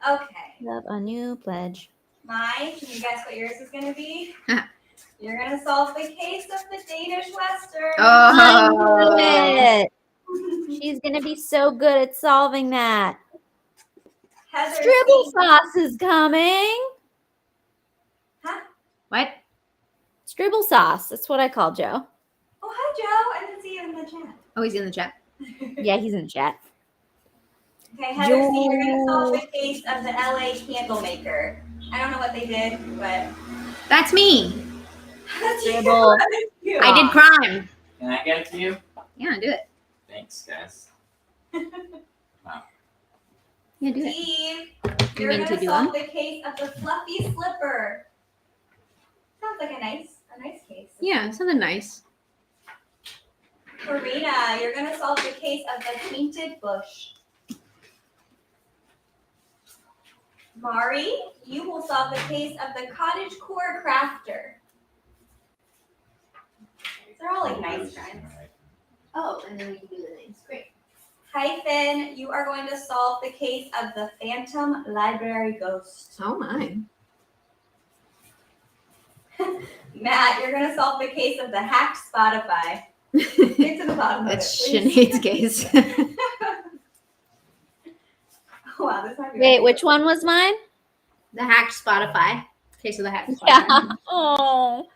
Okay. Love a new pledge. Mine, can you guess what yours is going to be? You're going to solve the case of the Danish Western. I Oh. knew it. She's gonna be so good at solving that. Heather Stribble C. sauce is coming. Huh? What? Stribble sauce. That's what I call Joe. Oh, hi, Joe. I didn't see you in the chat. Oh, he's in the chat. Yeah, he's in the chat. Okay, Heather C., you're going to solve the case of the LA candle maker. I don't know what they did, but That's me. that's Dribble. you. I did crime. Can I get it to you? Yeah, do it. Thanks, guys. Yeah, do it. Steve, You you're mean going to to do solve the case of the fluffy slipper. Sounds like a nice case. Yeah, something nice. Karina, you're going to solve the case of the painted bush. Mari, you will solve the case of the cottagecore crafter. They're all like nice friends. Oh, and then we can do the names. Great. Hyphen, you are going to solve the case of the phantom library ghost. Oh my. Matt, you're going to solve the case of the hacked Spotify. Get to the bottom That's of it, please. Sinead's case. Oh, wow, this might be Wait, my which one was mine? The hacked Spotify. Case of the hacked Spotify. Yeah. Oh.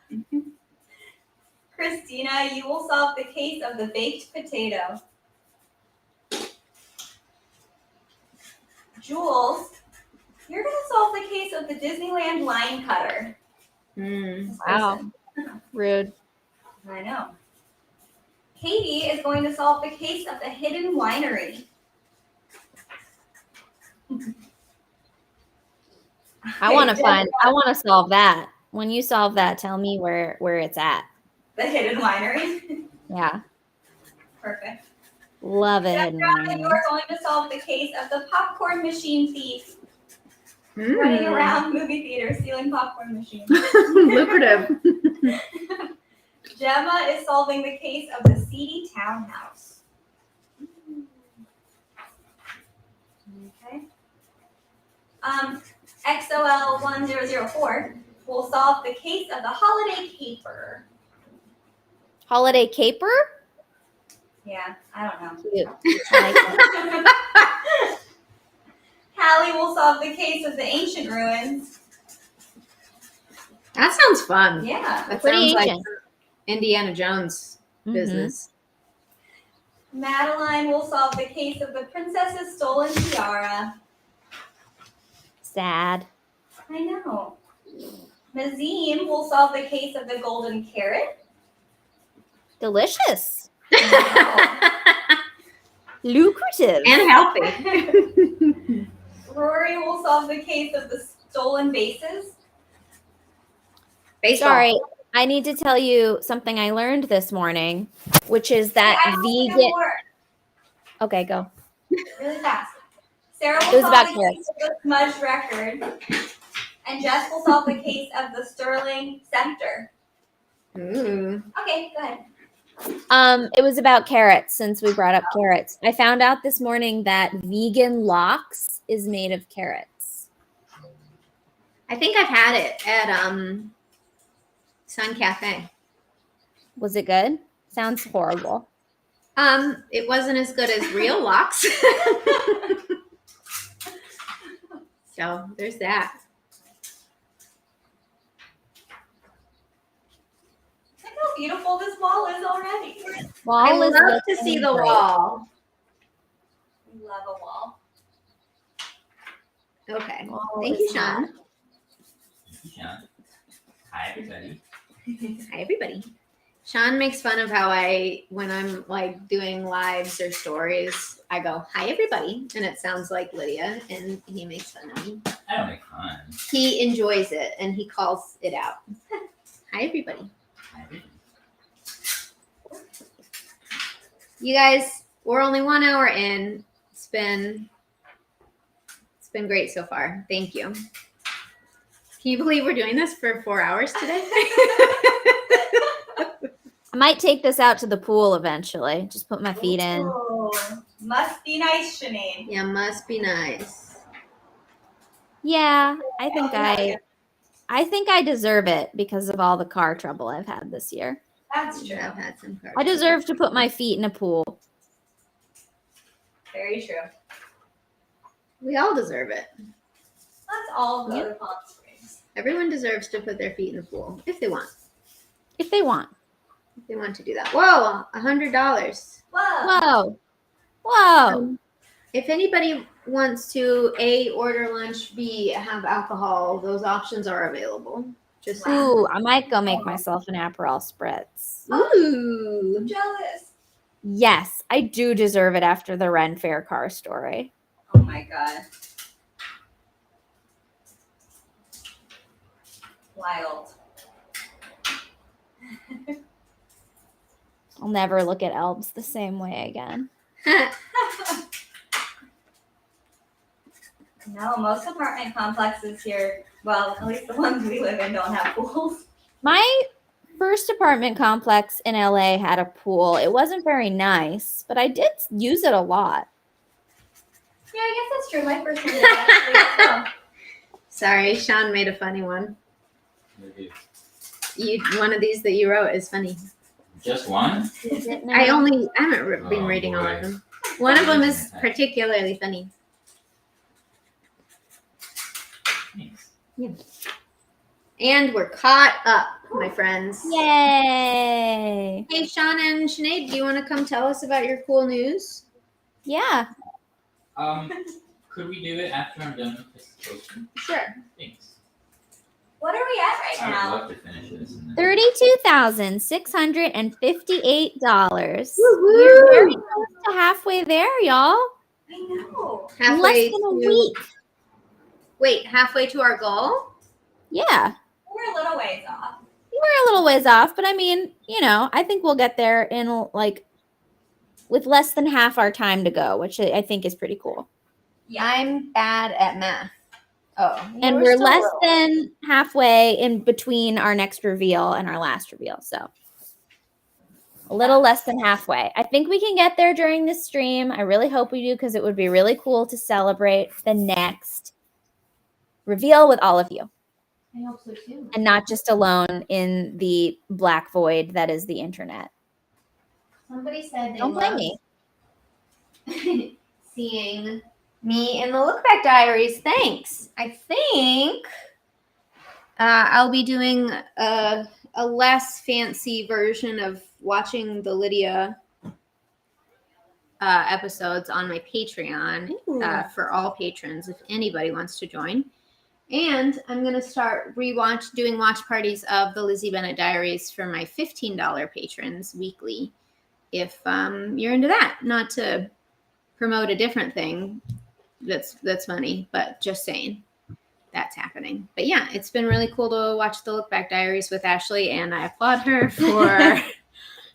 Christina, you will solve the case of the baked potato. Jules, you're going to solve the case of the Disneyland line cutter. Mm. Wow. Rude. I know. Katie is going to solve the case of the hidden winery. I want to solve that. When you solve that, tell me where it's at. The hidden winery. Yeah. Perfect. Love it. Deborah, you are going to solve the case of the popcorn machine thief running Mm. around movie theaters stealing popcorn machines. Lucrative. Gemma is solving the case of the seedy townhouse. Okay. XOL1004 will solve the case of the holiday caper. Holiday caper? Yeah, I don't know. Cute. I like that. Hallie will solve the case of the ancient ruins. That sounds fun. Yeah. That Pretty sounds like ancient. Indiana Jones Mhm. business. Madeline will solve the case of the princess's stolen tiara. Sad. I know. Mazim will solve the case of the golden carrot. Delicious. Wow. Lucrative. And healthy. Rory will solve the case of the stolen vases. Baseball. Sorry, I need to tell you something I learned this morning, which is that I have to do vegan. more. Okay, go. Really fast. Sarah It will was solve about the carrots. case of the smudged record. And Jess will solve the case of the sterling scepter. Ooh. Okay, go ahead. It was about carrots since we brought up carrots. I found out this morning that vegan lox is made of carrots. I think I've had it at Sun Cafe. Was it good? Sounds horrible. It wasn't as good as real lox. So there's that. Look how beautiful this wall is already. Wall I is love to looking see the great. wall. We love a wall. Okay. Wall Thank is you, Sean. hot. Yeah. Hi, everybody. Hi, everybody. Sean makes fun of how when I'm like doing lives or stories, I go, hi, everybody. And it sounds like Lydia, and he makes fun of me. I don't make fun. He enjoys it, and he calls it out. Hi, everybody. Hi, everybody. You guys, we're only 1 hour in. It's been great so far. Thank you. Can you believe we're doing this for 4 hours today? I might take this out to the pool eventually. Just put my feet in. Ooh, must be nice, Sinead. Yeah, must be nice. Yeah, I think I deserve it because of all the car trouble I've had this year. That's We true. have had some car I deserve to put my feet in a pool. Very true. We all deserve it. Let's all go Yep. to Palm Springs. Everyone deserves to put their feet in the pool if they want. If they want. If they want to do that. Whoa, $100. Whoa. Whoa. If anybody wants to A, order lunch, B, have alcohol, those options are available. Just Ooh, I might go make myself an Aperol spritz. Ooh. I'm jealous. Yes, I do deserve it after the Ren Fair car story. Oh my god. Wild. I'll never look at Elves the same way again. No, most apartment complexes here, well, at least the ones we live in, don't have pools. My first apartment complex in LA had a pool. It wasn't very nice, but I did use it a lot. Yeah, I guess that's true. My first one did actually. So. Sorry, Sean made a funny one. Maybe One of these that you wrote is funny. just one? Is it now? I haven't been Oh, reading all boy. of them. One of them is particularly funny. Thanks. And we're caught up, my friends. Yay! Hey, Sean and Sinead, do you want to come tell us about your cool news? Yeah. Could we do it after I'm done with this posting? Sure. Thanks. What are we at right I would now? love to finish this. And then... $32,658. Woo-woo! We're very close to halfway there, y'all. I know. Halfway Less than a to- week. Wait, halfway to our goal? Yeah. We're a little ways off. We're a little ways off, but I mean, I think we'll get there in with less than half our time to go, which I think is pretty cool. Yeah. I'm bad at math. Oh. And we're less than halfway in between our next reveal and our last reveal. So a little less than halfway. I think we can get there during this stream. I really hope we do because it would be really cool to celebrate the next reveal with all of you. I hope so too. And not just alone in the black void that is the internet. Somebody said they Don't blame loved me. seeing me in the Look Back Diaries. Thanks. I think I'll be doing a less fancy version of watching the Lydia episodes on my Patreon for all patrons if anybody wants to join. And I'm going to start doing watch parties of the Lizzie Bennett Diaries for my $15 patrons weekly. If you're into that, not to promote a different thing that's funny, but just saying that's happening. But yeah, it's been really cool to watch the Look Back Diaries with Ashley, and I applaud her for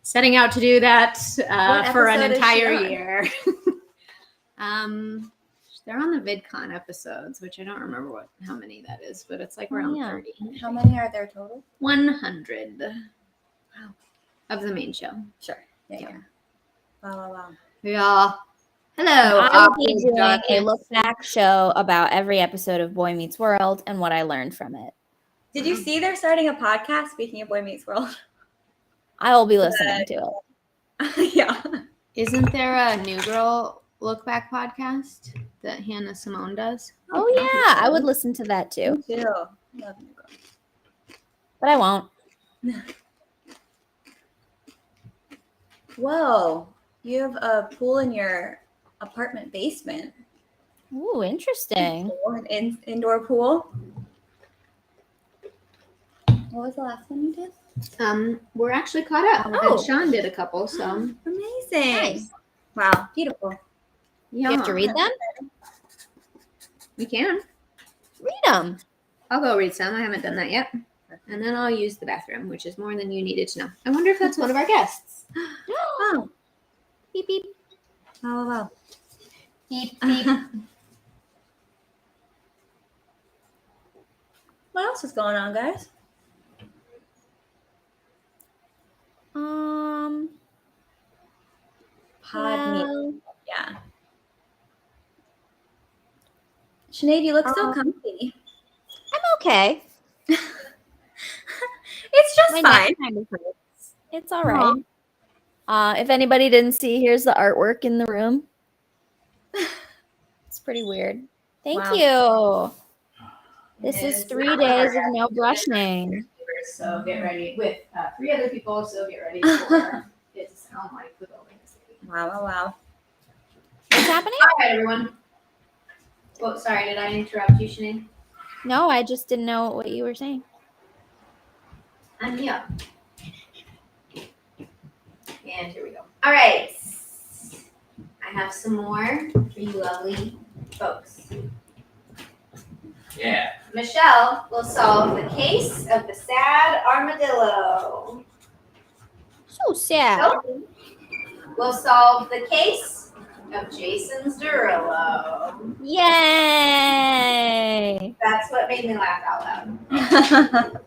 setting out to do that for an episode is she entire on? year. They're on the VidCon episodes, which I don't remember how many that is, but it's like around yeah. 30. How many are there total? 100 Wow. of the main show. Sure. Yeah. Wow. Yeah. Hello. I will be awkward doing a darkness. look back show about every episode of Boy Meets World and what I learned from it. Did you see they're starting a podcast? Speaking of Boy Meets World. I will be listening to it. Yeah. Isn't there a New Girl Look Back podcast that Hannah Simone does? Oh yeah, I would listen to that too, Me too. Love New Girl. but I won't. Whoa. You have a pool in your apartment basement. Ooh, interesting. An indoor pool. What was the last one you did? We're actually caught up. Oh. And Sean did a couple, so Amazing. Nice. Wow. Beautiful. yeah. You have to read them? We can. Read them. I'll go read some. I haven't done that yet. And then I'll use the bathroom, which is more than you needed to know. I wonder if that's one of our guests. Oh. Beep beep. Wow. Beep, beep. What else is going on, guys? Pod meet. Well, Yeah. Sinead, you look so comfy. I'm okay. It's just My fine. neck kind of hurts. It's all right. If anybody didn't see, here's the artwork in the room. It's pretty weird. Thank you. This is 3 days of no brushing. So get ready with 3 other people. So get ready for it to sound like the building is leaving. Wow. What's happening? All right, everyone. Oh, sorry. Did I interrupt you, Sinead? No, I just didn't know what you were saying. I'm Mia. And here we go. All right. I have some more for you lovely folks. Yeah. Michelle will solve the case of the sad armadillo. So sad. Sheldon will solve the case of Jason's Derulo. Yay! That's what made me laugh out loud.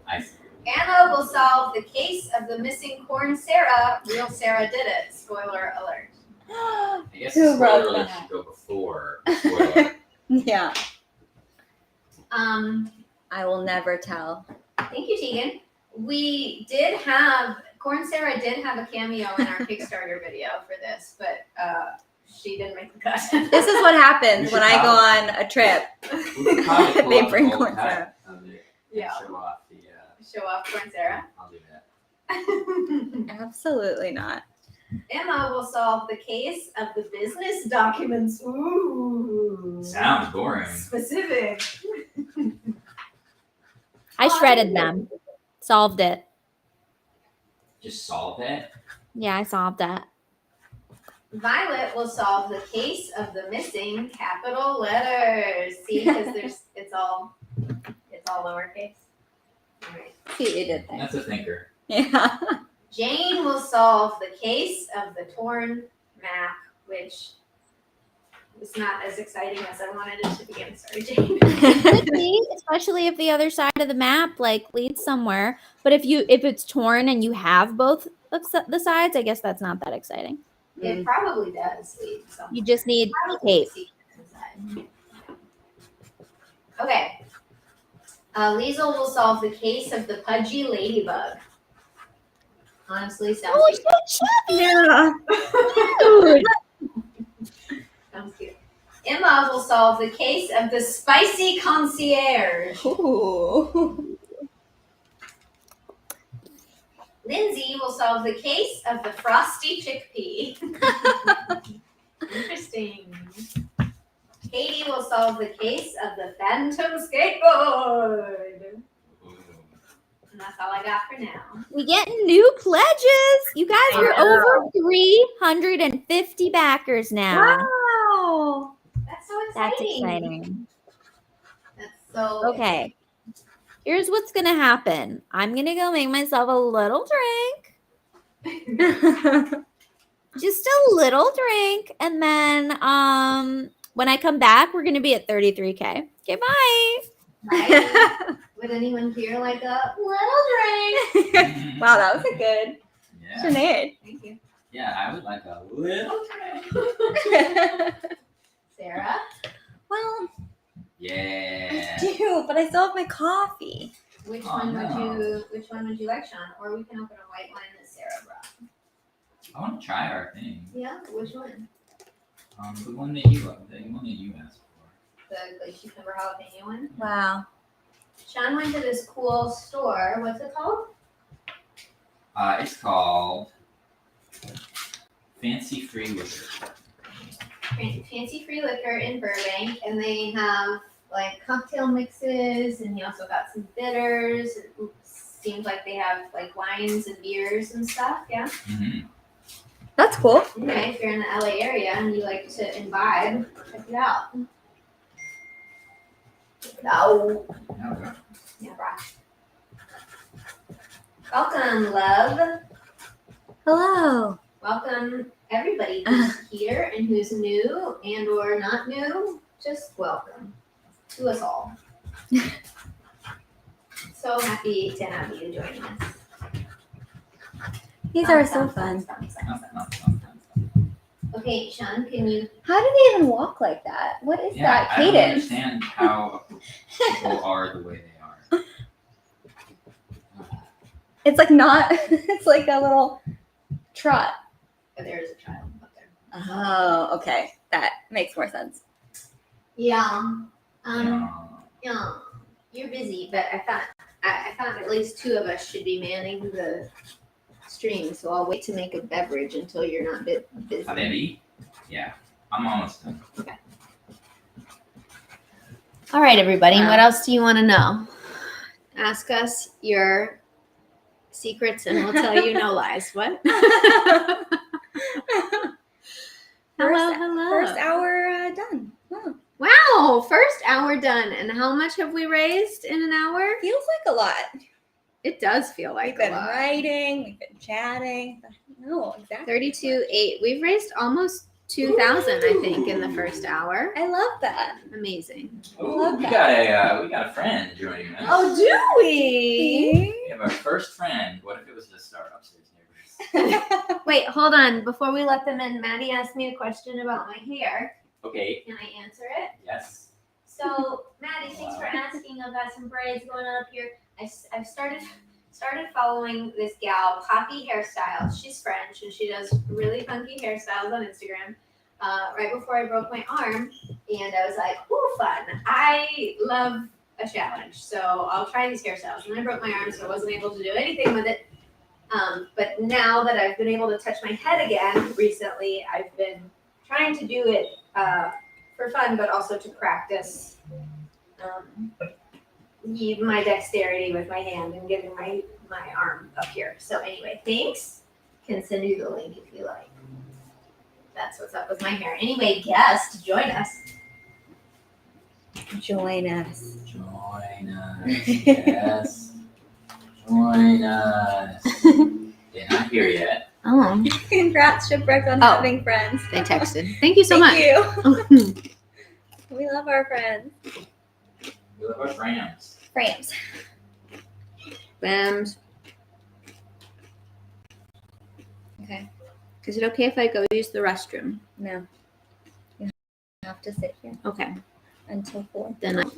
Nice. Anna will solve the case of the missing corn Sarah. Real Sarah did it. Spoiler alert. I guess Who the spoiler wrote alert that? should go before. Spoiler. Yeah. I will never tell. Thank you, Tegan. We did have Corn Sarah did have a cameo in our Kickstarter video for this, but she didn't make the cut. This is what happens when I go on a trip. We could probably pull They up bring an old corn cut syrup. of it and Yeah. show off the. Show off Corn Sarah. I'll do that. Absolutely not. Emma will solve the case of the business documents. Ooh. Sounds boring. Specific. I shredded them. Solved it. Just solve it. Yeah, I solved that. Violet will solve the case of the missing capital letters. See, because it's all lowercase. All right. See what you did there. That's a thinker. Yeah. Jane will solve the case of the torn map, which was not as exciting as I wanted it to begin. Sorry, Jane. Could be, especially if the other side of the map leads somewhere. But if it's torn and you have both of the sides, I guess that's not that exciting. It probably does lead somewhere. You just need Probably tape. secrets inside. Okay. Liesel will solve the case of the pudgy ladybug. Honestly, sounds cute. Yeah. Dude. Sounds cute. Emma will solve the case of the spicy concierge. Ooh. Lindsay will solve the case of the frosty chickpea. Interesting. Katie will solve the case of the phantom skateboard. Ooh. And that's all I got for now. We get new pledges. You guys, we're over 350 backers now. Wow. That's so That's exciting. exciting. That's so Okay. Here's what's gonna happen. I'm gonna go make myself a little drink. Just a little drink. And then when I come back, we're gonna be at 33K. Okay, bye. Right? Would anyone here like a little drink? Wow, that was a good Yeah. Sinead. Thank you. Yeah, I would like a little. Sarah? Well, Yeah. I do, but I still have my coffee. Which Oh, one no. would you like, Sean? Or we can open a white wine that Sarah brought. I want to try our thing. Yeah, which one? The one that you asked for. The cucumber jalapeno one? Wow. Sean went to this cool store. What's it called? It's called Fancy Free Liquor. Fancy Free Liquor in Burbank, and they have like cocktail mixes, and he also got some bitters. It seems like they have like wines and beers and stuff. Yeah. Mm-hmm. That's cool. Anyway, if you're in the LA area and you like to imbibe, check it out. Check it out. Okay. Yeah, right. Welcome, love. Hello. Welcome, everybody who's here and who's new and or not new. Just welcome to us all. So happy to have you joining us. These are so fun. Okay, Sean, can you? How do they even walk like that? What is Yeah, that I don't cadence? understand how people are the way they are. It's like not. It's like a little trot. There's a child up there. Oh, okay. That makes more sense. Yeah. Yeah. Yeah. You're busy, but I thought at least two of us should be manning the stream, so I'll wait to make a beverage until you're not busy. A baby? Yeah. I'm almost done. All right, everybody. Wow. What else do you want to know? Ask us your secrets and we'll tell you no lies. What? Hello. First hour done. Wow. Wow, first hour done. And how much have we raised in an hour? Feels like a lot. It does feel like We've been a lot. writing, we've been chatting. No, exactly. 32.8. We've raised almost 2,000, I think, in the first hour. I love that. Amazing. Ooh, we got a friend joining us. Oh, do we? We have our first friend. What if it was just our upstairs neighbors? Wait, hold on. Before we let them in, Maddie asked me a question about my hair. Okay. Can I answer it? Yes. So, Maddie, thanks for asking. I've got some braids going on up here. I've started following this gal, Poppy Hairstyles. She's French and she does really funky hairstyles on Instagram. Right before I broke my arm, and I was like, "Ooh, fun! I love a challenge, so I'll try these hairstyles." And I broke my arm, so I wasn't able to do anything with it. But now that I've been able to touch my head again recently, I've been trying to do it for fun, but also to practice my dexterity with my hand and getting my arm up here. So anyway, thanks. Can send you the link if you like. That's what's up with my hair. Anyway, guest, join us. Join us. Join us. Yes. Join us. They're not here yet. Oh, Congrats, Shipwrecked, on having friends. they texted. Thank you so much. Thank you. We love our friends. We love our friends. Frames. Bams. Okay. Is it okay if I go use the restroom? No. You have to sit here Okay. until 4. Then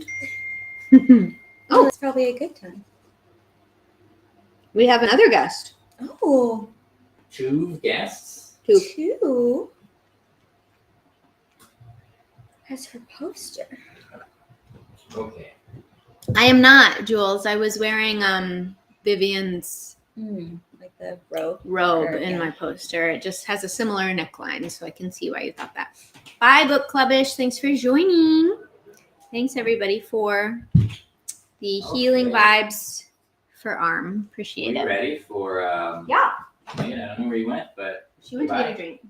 Oh, it's probably a good time. we have another guest. Oh, 2 guests. 2. That's her poster. Okay. I am not, Jules. I was wearing Vivian's Like the robe. robe in my poster. It just has a similar neckline, so I can see why you thought that. Bye, Book Clubbish. Thanks for joining. Thanks, everybody, for the healing vibes for arm. Appreciate Are you it. ready for? Yeah. I don't know where you went, but She went to get a drink.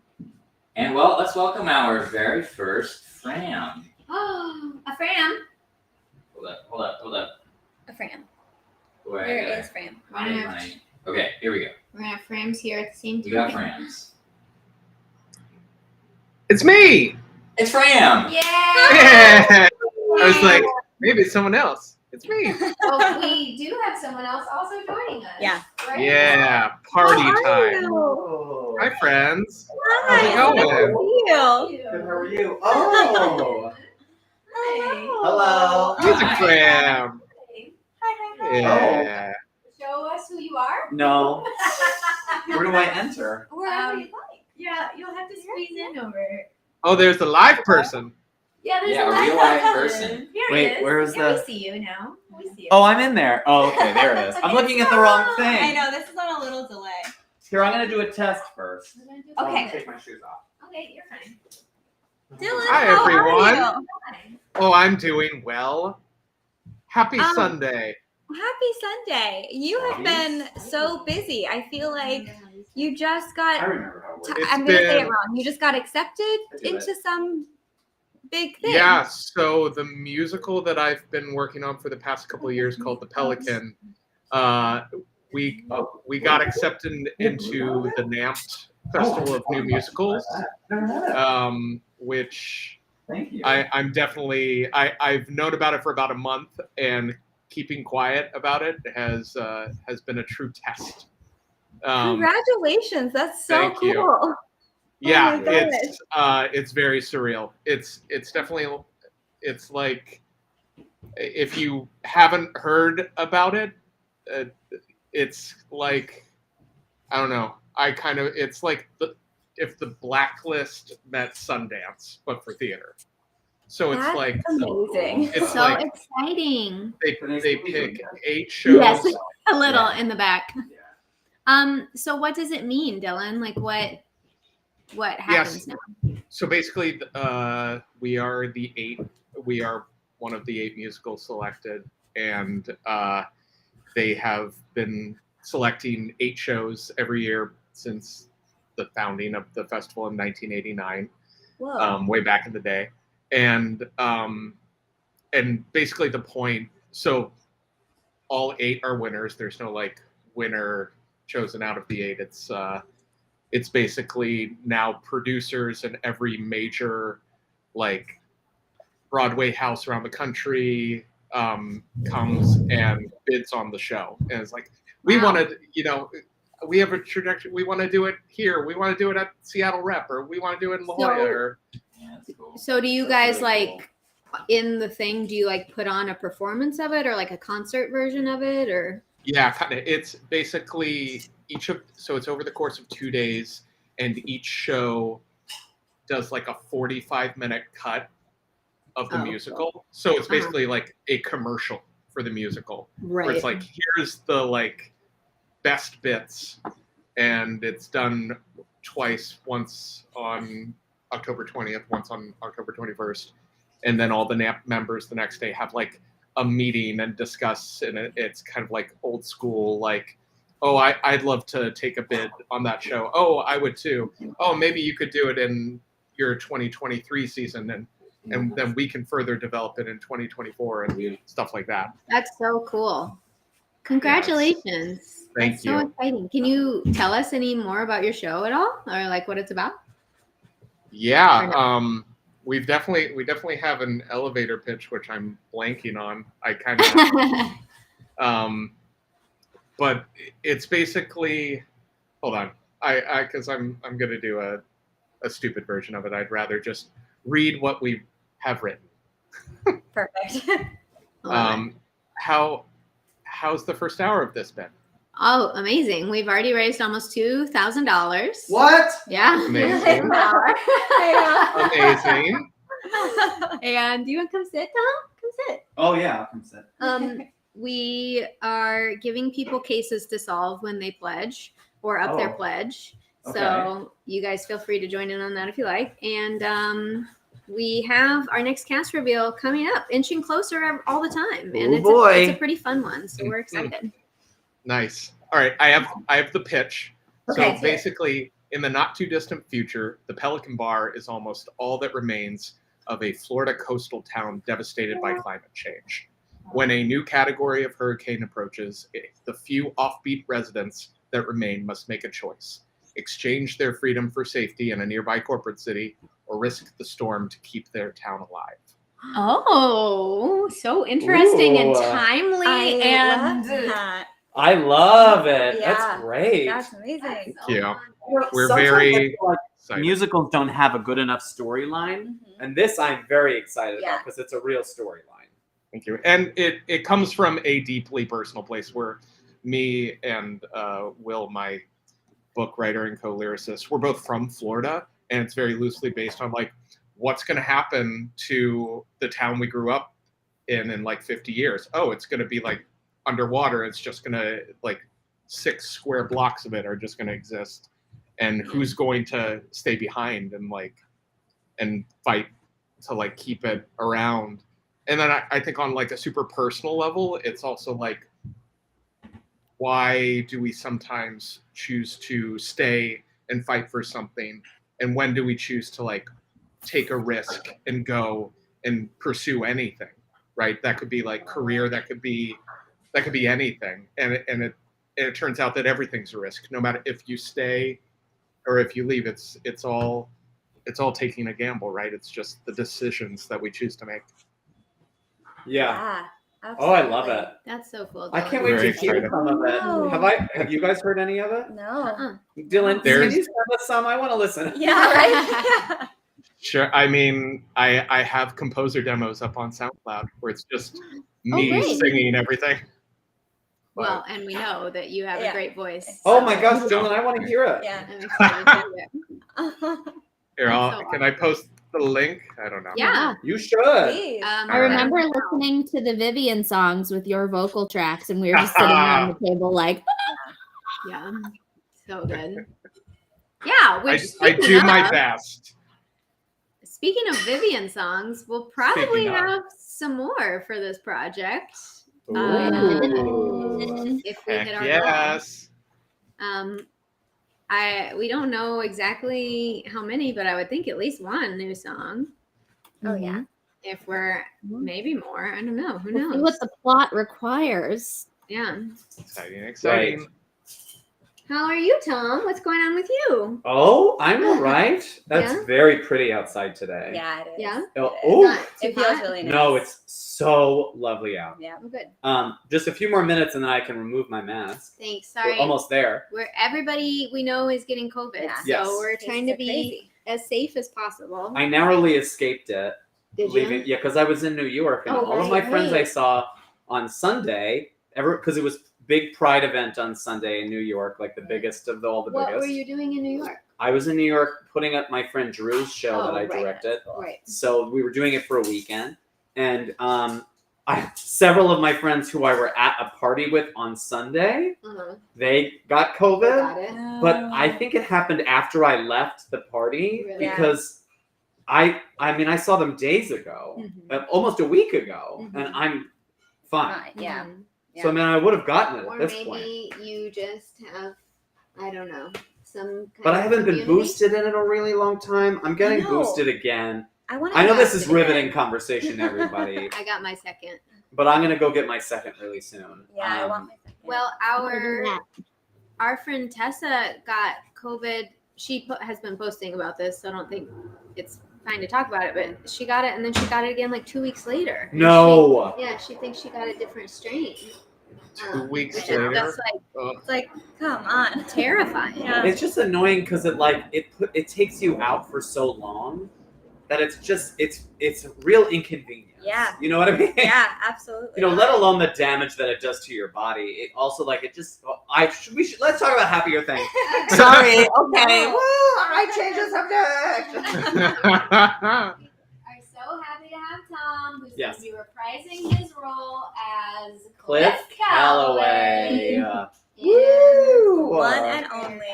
and well, let's welcome our very first Fram. Oh, a Fram. Hold up. A Fram. Where Where is Fram? Okay, here we go. We're gonna have Frams here at the same time. We got Frams. It's me! It's Fram. Yeah. I was like, maybe it's someone else. It's me. Oh, we do have someone else also joining us. Yeah. Right? Yeah, party time. Oh. Hi, friends. Hi. How's it going? How are you? Good, how are you? Oh. Hello. Music Fram. Hi. Yeah. Show us who you are. No. Where do I enter? Wherever you like. Yeah, you'll have to squeeze in over. Oh, there's the live person. Yeah, there's Yeah, a a real live live person. Here Wait, it is. where's Yeah, the- we see you now. We see you. Oh, I'm in there. Oh, okay, there it is. I'm looking at the wrong I thing. know, this is on a little delay. Here, I'm gonna do a test first. We're gonna do So I'm gonna Okay. take my shoes off. Okay, you're fine. Dylan, Hi, how everyone. are you? Fine. Oh, I'm doing well. Happy Sunday. Happy Sunday. You have been so busy. I feel like you just got, I remember how it works. It's I'm going to say it been- wrong. You just got accepted do it. into some big thing. Yeah, so the musical that I've been working on for the past couple of years called The Pelican, we got accepted into the NAMT Festival of New Musicals, which Thank you. I'm definitely I've known about it for about a month, and keeping quiet about it has been a true test. Congratulations. That's so thank cool. you. Yeah, my gosh. it's very surreal. It's definitely, it's like, if you haven't heard about it, it's like, I don't know. It's like if the Blacklist met Sundance, but for theater. So it's That's like amazing. It's So like exciting. they pick 8 shows. Yes, a little Yeah. in the back. So what does it mean, Dylan? Like what happens now? So basically, we are one of the 8 musicals selected, and they have been selecting 8 shows every year since the founding of the festival in 1989, way back in the day. And basically the point, so all 8 are winners. There's no like winner chosen out of the 8. It's basically now producers in every major like Broadway house around the country comes and bids on the show, and it's like, we Wow. want to, we have a trajectory. We want to do it here. We want to do it at Seattle Rep, or we want to do it in La Jolla. Or Yeah, that's cool. So do you That's guys really like in the thing? Do you like put on a performance of it, or like a concert version of it, or? yeah, kind of. It's basically so it's over the course of 2 days, and each show does like a 45-minute cut of the Oh. musical. So it's basically like a commercial for the musical. Right. Where it's like, here's the like best bits, and it's done twice, once on October 20th, once on October 21st, and then all the NAMP members the next day have like a meeting and discuss, and it's kind of like old school, like, oh, I'd love to take a bid on that show. Oh, I would too. Oh, maybe you could do it in your 2023 season, and then we can further develop it in 2024 and stuff like that. That's so cool. Congratulations. Thank That's you. so exciting. Can you tell us any more about your show at all, or like what it's about? Yeah, we definitely have an elevator pitch, which I'm blanking on. I kind of, but it's basically, hold on, because I'm gonna do a stupid version of it. I'd rather just read what we have written. Perfect. How's the first hour of this been? Oh, amazing. We've already raised almost $2,000. What? Yeah. Amazing. Amazing. And do you want to come sit, Tom? Come sit. Oh yeah, I'll come sit. We are giving people cases to solve when they pledge or up their Oh. pledge. Okay. So you guys feel free to join in on that if you like. And we have our next cast reveal coming up, inching closer all the time. And it's a pretty fun one. So we're excited. Nice. All right, I have the pitch. Okay. So basically, in the not too distant future, the Pelican Bar is almost all that remains of a Florida coastal town devastated by climate change. When a new category of hurricane approaches, the few offbeat residents that remain must make a choice: exchange their freedom for safety in a nearby corporate city, or risk the storm to keep their town alive. Oh, so interesting and Ooh. timely. I love it. Yeah, That's great. That's amazing. Thank you. We're Sometimes very I feel like excited. musicals don't have a good enough storyline, and this I'm very excited about because it's a real storyline. Thank you. And it comes from a deeply personal place where me and Will, my book writer and co-lyricist, we're both from Florida, and it's very loosely based on like what's going to happen to the town we grew up in like 50 years. Oh, it's going to be like underwater. It's just going to like 6 square blocks of it are just going to exist, and who's going to stay behind and fight to like keep it around. And then I think on like a super personal level, it's also like, why do we sometimes choose to stay and fight for something? And when do we choose to like take a risk and go and pursue anything, right? That could be like career, that could be anything. And it turns out that everything's a risk. No matter if you stay or if you leave, it's all taking a gamble, right? It's just the decisions that we choose to make. Yeah. Yeah. Oh, I love it. That's so cool. I can't Dylan. wait Very to hear excited. some of it. Wow. Have you guys heard any of it? No. Dylan, There's- can you send us some? I want to listen. Yeah, right? Sure. I mean, I have composer demos up on SoundCloud where it's just me great. singing everything. Well, and we know that you have a Yeah. great voice. Oh my gosh, Dylan, I want to hear it. Yeah. I'm excited to hear it. Here, So can I post the link? I don't know. Yeah. You should. Please. I remember listening to the Vivian songs with your vocal tracks, and we were just sitting around the table like, Yeah. So good. Yeah. Which, I do my best. Speaking of Vivian songs, we'll probably Speaking of. have some more for this project. Ooh. If we Heck hit our yes. goal. We don't know exactly how many, but I would think at least one new song. Oh yeah. If we're maybe more, I don't know. Who we'll see knows? what the plot requires. Yeah. Exciting. Right. How are you, Tom? What's going on with you? Oh, I'm all right. That's Yeah? very pretty outside today. Yeah, it is. Yeah? Oh, Not too It feels hot? really nice. no, it's so lovely out. Yeah. Oh, good. Just a few more minutes and then I can remove my mask. Thanks. We're Sorry. almost there. Where everybody we know is getting COVID, Yeah. so Yes. we're trying to Cases are be crazy. as safe as possible. I narrowly escaped it. Did leaving, you? yeah, because I was in New York and Oh, all of my right, friends right. I saw on Sunday, because it was big Pride event on Sunday in New York, like the biggest of all the What biggest. were you doing in New York? I was in New York putting up my friend Drew's show that I right. directed. Right. So we were doing it for a weekend, and several of my friends who I were at a party with on Sunday, Uh-huh. they got COVID. Got it. But I think it happened after I left the party Really? because I mean I saw them days ago, Mhm. almost a week ago, Mhm. and I'm fine. Fine. Yeah. Mhm. So I mean I would have gotten it Or at this maybe point. you just have, I don't know, some kind But I of haven't been immunity? boosted in a really long time. I'm getting know. boosted again. I want. I know this is riveting conversation, everybody, I got my second. but I'm gonna go get my second really soon. Yeah, I want my second. Well, our friend Tessa got COVID. She has been posting about this, so I don't think it's fine to talk about it. But she got it, and then she got it again like 2 weeks later. And No. she thinks she got a different strain. 2 weeks Which is later. just like It's like, come on. terrifying. Yeah. It's just annoying because it takes you out for so long that it's real inconvenience. Yeah. You know what I mean? Yeah, absolutely. You know, let alone the damage that it does to your body. It also let's talk about happier things. Sorry. Okay. No. Woo, all right, change the subject. Are so happy to have Tom, who's Yes. going to be reprising his role as Cliff Calloway. Woo! One and only.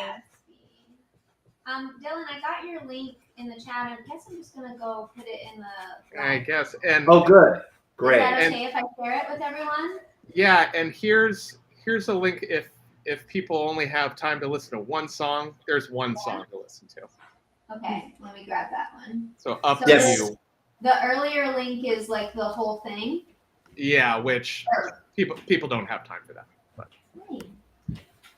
Dylan, I got your link in the chat. I guess I'm just gonna go put it in the. I guess. And Oh, good. Great. Is that And- okay if I share it with everyone? yeah, and here's a link if people only have time to listen to one song, there's one song to listen to. Okay, let me grab that one. So up So to Yes. you. The earlier link is like the whole thing. Yeah, which people don't have time for that. But Hey.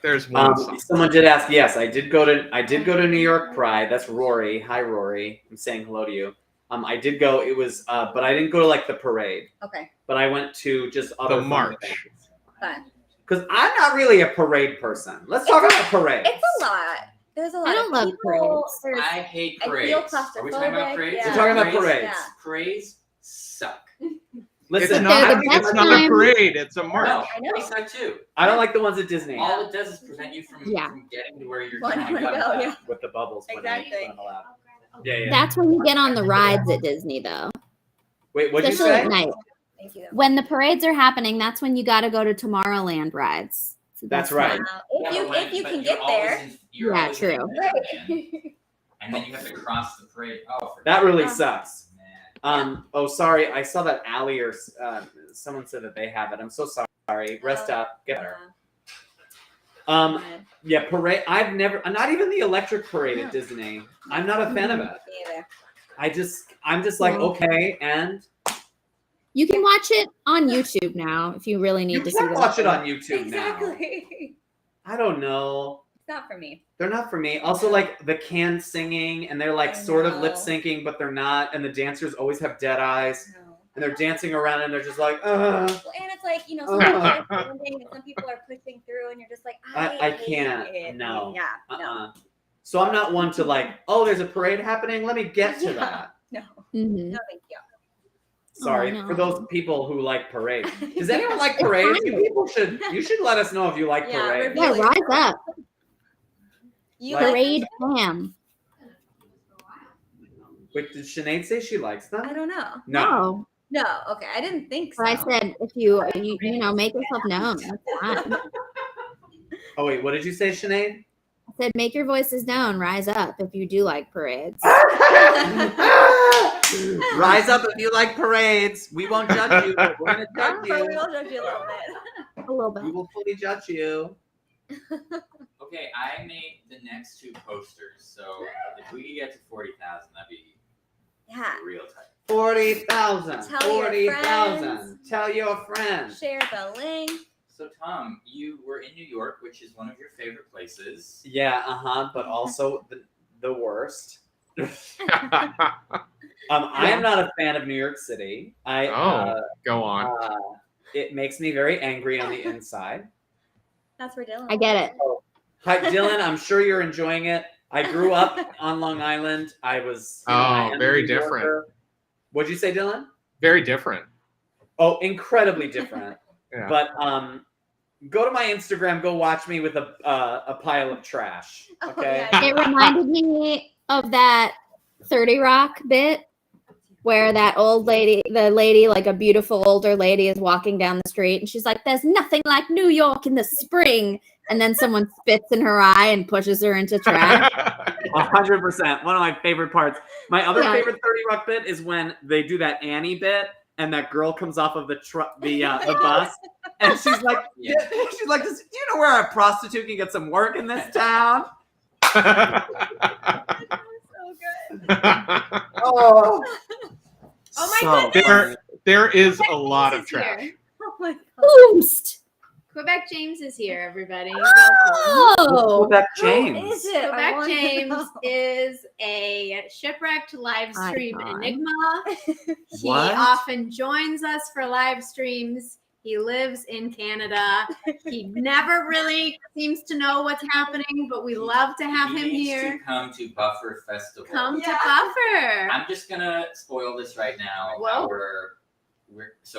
there's one song. Someone did ask. Yes, I did go to New York Pride. That's Rory. Hi, Rory. I'm saying hello to you. I did go. It was, but I didn't go to like the parade. Okay. But I went to just other The fun march. events. Fun. Because I'm not really a parade person. Let's talk about parades. It's a lot. There's a lot. I don't of love people. parades. There's- I hate I feel parades. Are we talking about claustrophobic, parades? yeah. We're talking about parades. Yeah. Parades suck. Listen, It's not, they're the I, best it's not a time. parade, it's a march. No, I know. they suck too. I don't like the ones at Disney All it does is prevent you from Yeah. getting to where you're Wanna trying to go, go. yeah. with the bubbles. Exactly. When I'm allowed. Yeah. That's when you get on the rides at Disney, though. Wait, what'd you Especially say? at night. Thank you. When the parades are happening, that's when you got to go to Tomorrowland rides. It's the That's best right. time. If you but can you're get always there. you're Yeah, always in true. attention, and then you have to cross the parade. Oh, for That really Yeah. sucks. man. Oh, sorry. I saw that Allie or someone said that they have it. I'm so sorry. Rest up. Get better. Yeah, parade. I've never, not even the electric parade at Disney. I'm not a fan of it. Me either. I'm just like, okay, and You can watch it on YouTube now if you really need you to see can the watch it on YouTube now. Exactly. I don't know. It's not for me. They're not for me. Also, like the canned singing, and they're like I sort of know. lip syncing, but they're not. And the dancers always have dead eyes, No. and they're dancing around, and they're just like, Well, and it's like, some people are standing and some people are pushing through, and you're just like, I hate can't. it. No. Yeah. No. So I'm not one to like, oh, there's a parade happening. Let me get to Yeah. that. No. Mhm. No, thank you. Sorry no. for those people who like parades. Does anyone like parades? You should let us know if you like Yeah, parades. Yeah, rise up. You Like- Parade ham. Wait, did Sinead say she likes them? I don't know. No. No, okay, I didn't think so. But I said if you make yourself known, that's fine. Oh wait, what did you say, Sinead? I said make your voices known, rise up if you do like parades. Rise up if you like parades. We won't judge you, but we're gonna judge we you. will judge you a little bit. A little bit. We will fully judge you. Okay, I made the next 2 posters, so if we could get to 40,000, that'd be Yeah. real tight. 40,000. Tell your 40,000. Tell your friends. Share the link. So Tom, you were in New York, which is one of your favorite places. Yeah, but also the worst. I am not a fan of New York City. Go on. It makes me very angry on the inside. That's where Dylan. I get it. Hi, Dylan. I'm sure you're enjoying it. I grew up on Long Island. I was. I am very a New Yorker. different. What'd you say, Dylan? Very different. Oh, incredibly different. Yeah. But go to my Instagram. Go watch me with a pile of trash. Oh, Okay. yeah. It reminded me of that 30 Rock bit where that old lady, like a beautiful older lady, is walking down the street and she's like, "There's nothing like New York in the spring." And then someone spits in her eye and pushes her into trash. 100%. One of my favorite parts. My other Yeah. favorite 30 Rock bit is when they do that Annie bit and that girl comes off of the bus and she's like, Yeah. she's like, do you know where a prostitute can get some work in this town? So good. Oh, Oh my so goodness. funny. there is Quebec a lot James of is trash. here. Oh my god. Boomst. Quebec James is here, everybody. Oh. Quebec Who James. is it? I Quebec wanna James know. is a shipwrecked live stream Icon. enigma. He What? often joins us for live streams. He lives in Canada. He never really seems to know what's happening, but we love to have He him needs here. to come to Buffer Festival. Come to Yeah. Buffer. I'm just gonna spoil this right now. Whoa.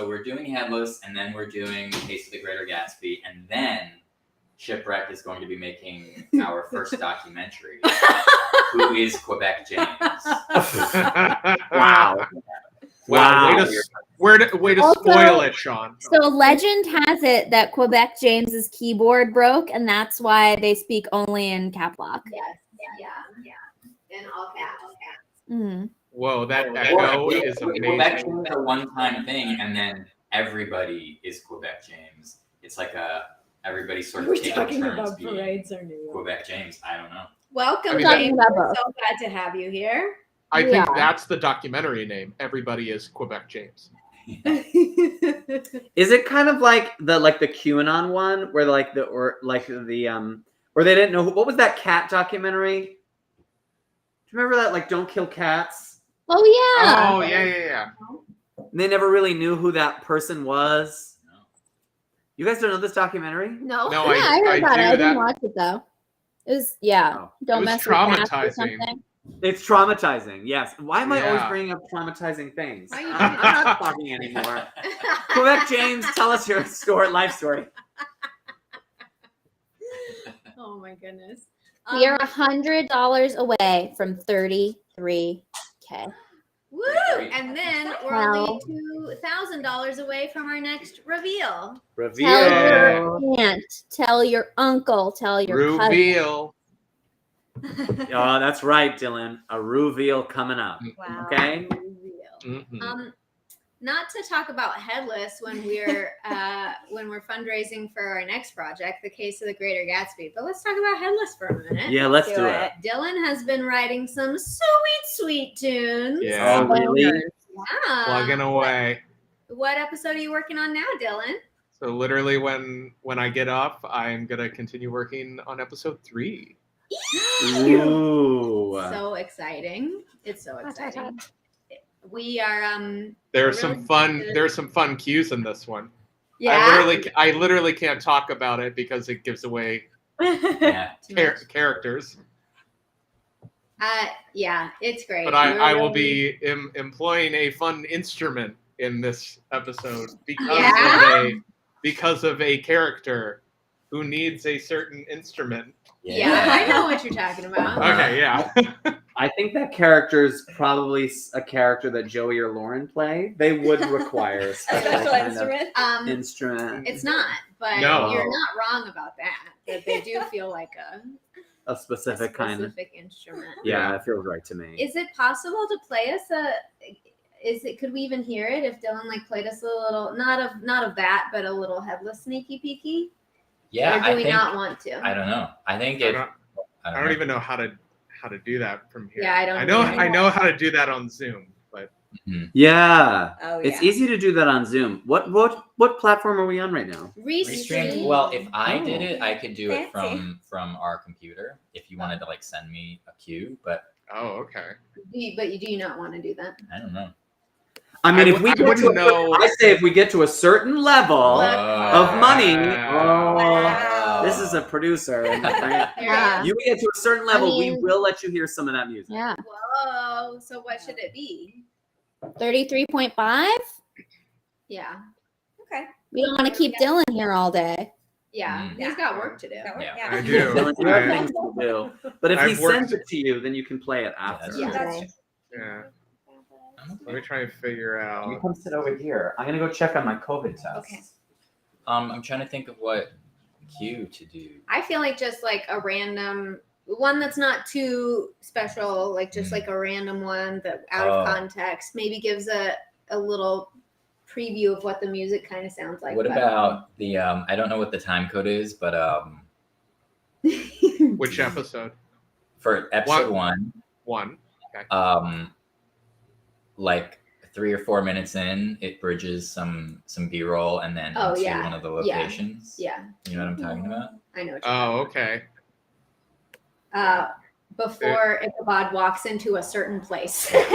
We're doing Headless, and then we're doing Case of the Greater Gatsby, and then Shipwreck is going to be making our first documentary. Who is Quebec James? Wow. Wow. Way to Also- spoil it, Sean. So legend has it that Quebec James's keyboard broke, and that's why they speak only in cap lock. Yes. Yeah. In all caps. Mhm. Whoa, that echo is Quebec amazing. James is a one-time thing, and then everybody is Quebec James. It's like everybody sort of taking turns being or New Quebec James. I don't know. Welcome, I mean, James. that's- We're so glad to have you here. I think Yeah. that's the documentary name. Everybody is Quebec James. Is it kind of like the QAnon one where where they didn't know what was that cat documentary? Do you remember that, like, Don't Kill Cats? Oh yeah. Oh yeah. They never really knew who that person was. No. You guys don't know this documentary? No. No, Yeah, I heard about it. do I that. didn't watch it though. It was Oh. Don't It was mess with cats or traumatizing. something. It's traumatizing. Yes. Why am I always Yeah. bringing up traumatizing things? Why are you I'm doing not talking anymore. Quebec James, tell us your life story. Oh my goodness. We are $100 away from 33K. Woo! Great. And then we're Wow. only $2,000 away from our next reveal. Reveal. Tell your aunt, tell your uncle, tell your cousin. Reveal. Oh, that's right, Dylan. A reveal coming up. Wow. Okay. Reveal. Mhm. Not to talk about Headless when we're fundraising for our next project, the Case of the Greater Gatsby. But let's talk about Headless for a minute. Yeah, let's do it. Dylan has been writing some sweet tunes. Yeah. Oh, really? Yeah. Plugging away. What episode are you working on now, Dylan? So literally, when I get up, I'm gonna continue working on episode 3. Ooh. So exciting! It's so exciting. We are There's Really? some fun. There's some fun cues in this one. yeah. I literally can't talk about it because it gives away Yeah. Too much. characters. Yeah, it's great. But We're I will really- be employing a fun instrument in this episode Yeah. because of a character who needs a certain instrument. Yeah, I know what you're talking about. Okay, yeah. I think that character's probably a character that Joey or Lauren play. They would require a special kind of instrument. It's not, but No. you're not wrong about that. That they do feel like A specific kind of. instrument. Yeah, that feels right to me. Is it possible to play us could we even hear it if Dylan like played us a little not of that, but a little Headless sneaky peeky? Yeah, Or do we not want to? I don't know. I think I don't even know how to do that from here. Yeah, I don't I know how to do that on Zoom, but Yeah. Oh, It's easy to do that on Zoom. What platform are we on right now? Restream. Well, if I did it, I could do it Fancy. from our computer. If you wanted to like send me a cue, but okay. Do you not want to do that? I don't know. I mean, I wouldn't know. I say if we get to a certain level of money, Wow. this is a producer. Yeah. You get to a certain level, I mean- we will let you hear some of that music. Yeah. Whoa! So what should it be? 33.5? Yeah, Okay. We don't want to keep Dylan here all day. yeah. He's got work to do. That works? Yeah. I do. Dylan, you have things to do. But if he I've worked- sends it to you, then you can play it after. Yeah. That's true. Yeah. Let me try and figure You out. come sit over here. I'm gonna go check on my COVID test. Okay. I'm trying to think of what cue to do. I feel like just like a random one that's not too special, like just like a random one that out of context maybe gives a little preview of what the music kind of sounds like. What about the I don't know what the time code is, but Which episode? for episode one, like 3 or 4 minutes in, it bridges some B-roll and then into one of the locations. Yeah, You know what I'm talking about? I know. What Oh, okay. Before Ichabod walks into a certain place. He's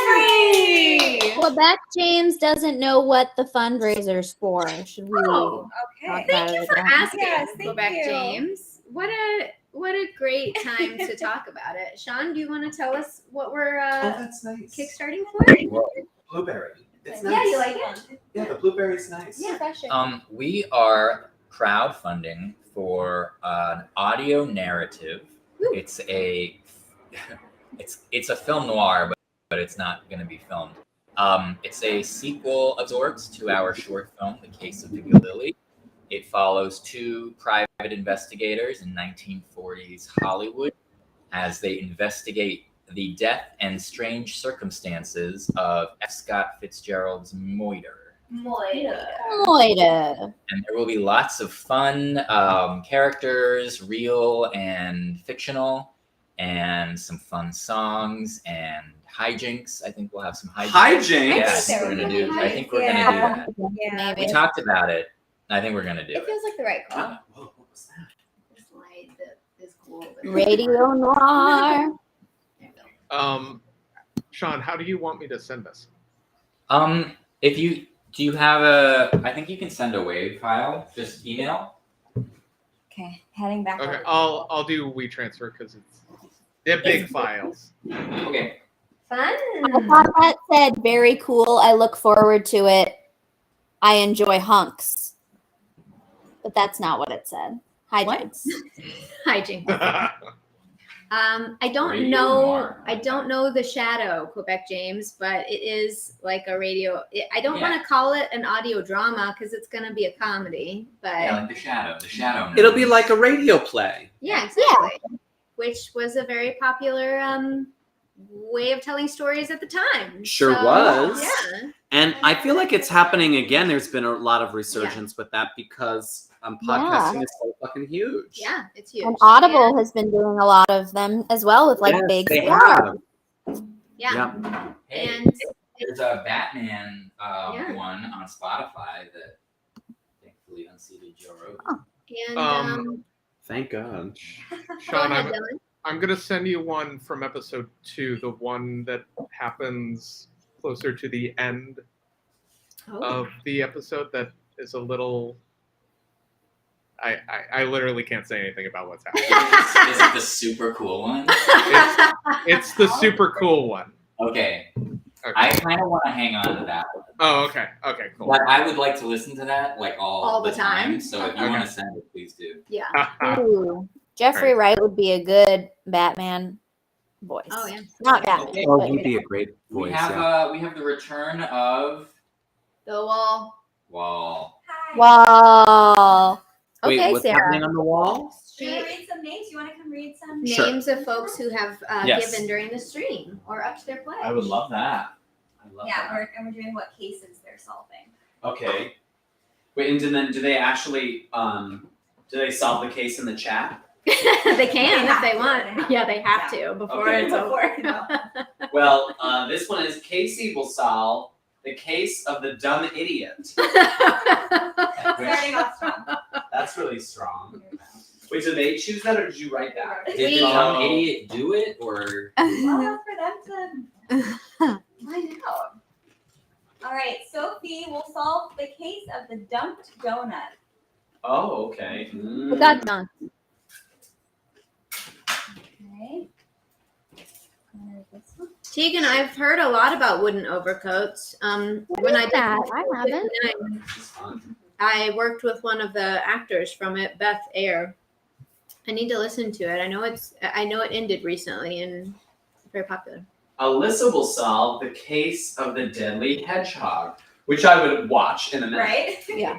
free. Quebec James doesn't know what the fundraiser's for. Should we? Oh, Okay. Thank you for asking, Yes, thank Quebec you. James. What a great time to talk about it. Sean, do you want to tell us what we're that's nice. kickstarting for? Blueberry. It's Yeah, you like it? Yeah, the blueberry's nice. Yeah. We are crowdfunding for an audio narrative. Woo. It's a film noir, but it's not going to be filmed. It's a sequel of sorts to our short film, The Case of Gilded Lily. It follows two private investigators in 1940s Hollywood as they investigate the death and strange circumstances of F. Scott Fitzgerald's murder. Moida. And there will be lots of fun characters, real and fictional, and some fun songs and hijinks. I think we'll have some hijinks. Hijinks? Yes, There we're we gonna go. do. I think we're Yeah. gonna do Yeah. that. We Maybe. talked about it. I think we're gonna do It it. feels like the right call. Whoa, what was that? The slide that is cool. Radio Noir. Sean, how do you want me to send this? If you do, you have I think you can send a WAV file. Just email. Okay, heading back. Okay, over. I'll do WeTransfer because they're big files. Okay. Fun. I thought that said very cool. I look forward to it. I enjoy hunks. But that's not what it said. Hijinks. Hijinks. I don't Radio know. noir. I don't know the shadow, Quebec James, but it is like a radio. I don't Yeah. want to call it an audio drama because it's going to be a comedy. But Yeah, like the shadow. The shadow. It'll be like a radio play. yeah, exactly. Which was a very popular way of telling stories at the time. Sure was. Yeah. And I feel like it's happening again. There's been a lot of resurgence with that because podcasting is so fucking huge. Yeah, it's huge. And Audible has been doing a lot of them as well with like Yes, big they stars. have. Yeah. Hey, And there's a Batman Yeah. one on Spotify that thankfully unseated Joe Rogan. and Thank God. go Sean, ahead, Dylan. I'm gonna send you one from episode 2, the one that happens closer to the end Oh. of the episode. That is a little. I literally can't say anything about what's happening. Is it the super cool one? It's the super cool one. Okay. Okay. I kind of want to hang on to that one. Oh, okay. Okay, cool. But I would like to listen to that like all the the time? time. So if you Okay. want to send it, please do. Yeah. Ooh, Jeffrey Great. Wright would be a good Batman voice. Oh yeah. Not Batman. Okay. Oh, but, he'd you be know. a great We voice. have Yeah. we have the return of The wall. Wall. Hi. Wall. Wait, Okay, what's Sarah. happening on the wall? Do you want to read some names? You want to come read some? Sure. Names of folks who have Yes. given during the stream or up to their pledge. I would love that. I love Yeah, that. we're doing what cases they're solving. Okay. Wait, and then do they actually do they solve the case in the chat? They can They if they have want. to. Yeah, they have to before Okay. it's over. Well, this one is Casey will solve the case of the dumb idiot. Starting off strong. That's really strong. Wait, so they choose that or did you write that? Did the dumb idiot do it or? Well, for them to find out. All right, Sophie will solve the case of the dumped donut. Oh, okay. Who got dunked? Okay. This one. Tegan, I've heard a lot about wooden overcoats. When I did that? I haven't. This is fun. I worked with one of the actors from it, Beth Ayer. I need to listen to it. I know it ended recently and it's very popular. Alyssa will solve the case of the deadly hedgehog, which I would watch in a minute. Right? Yeah.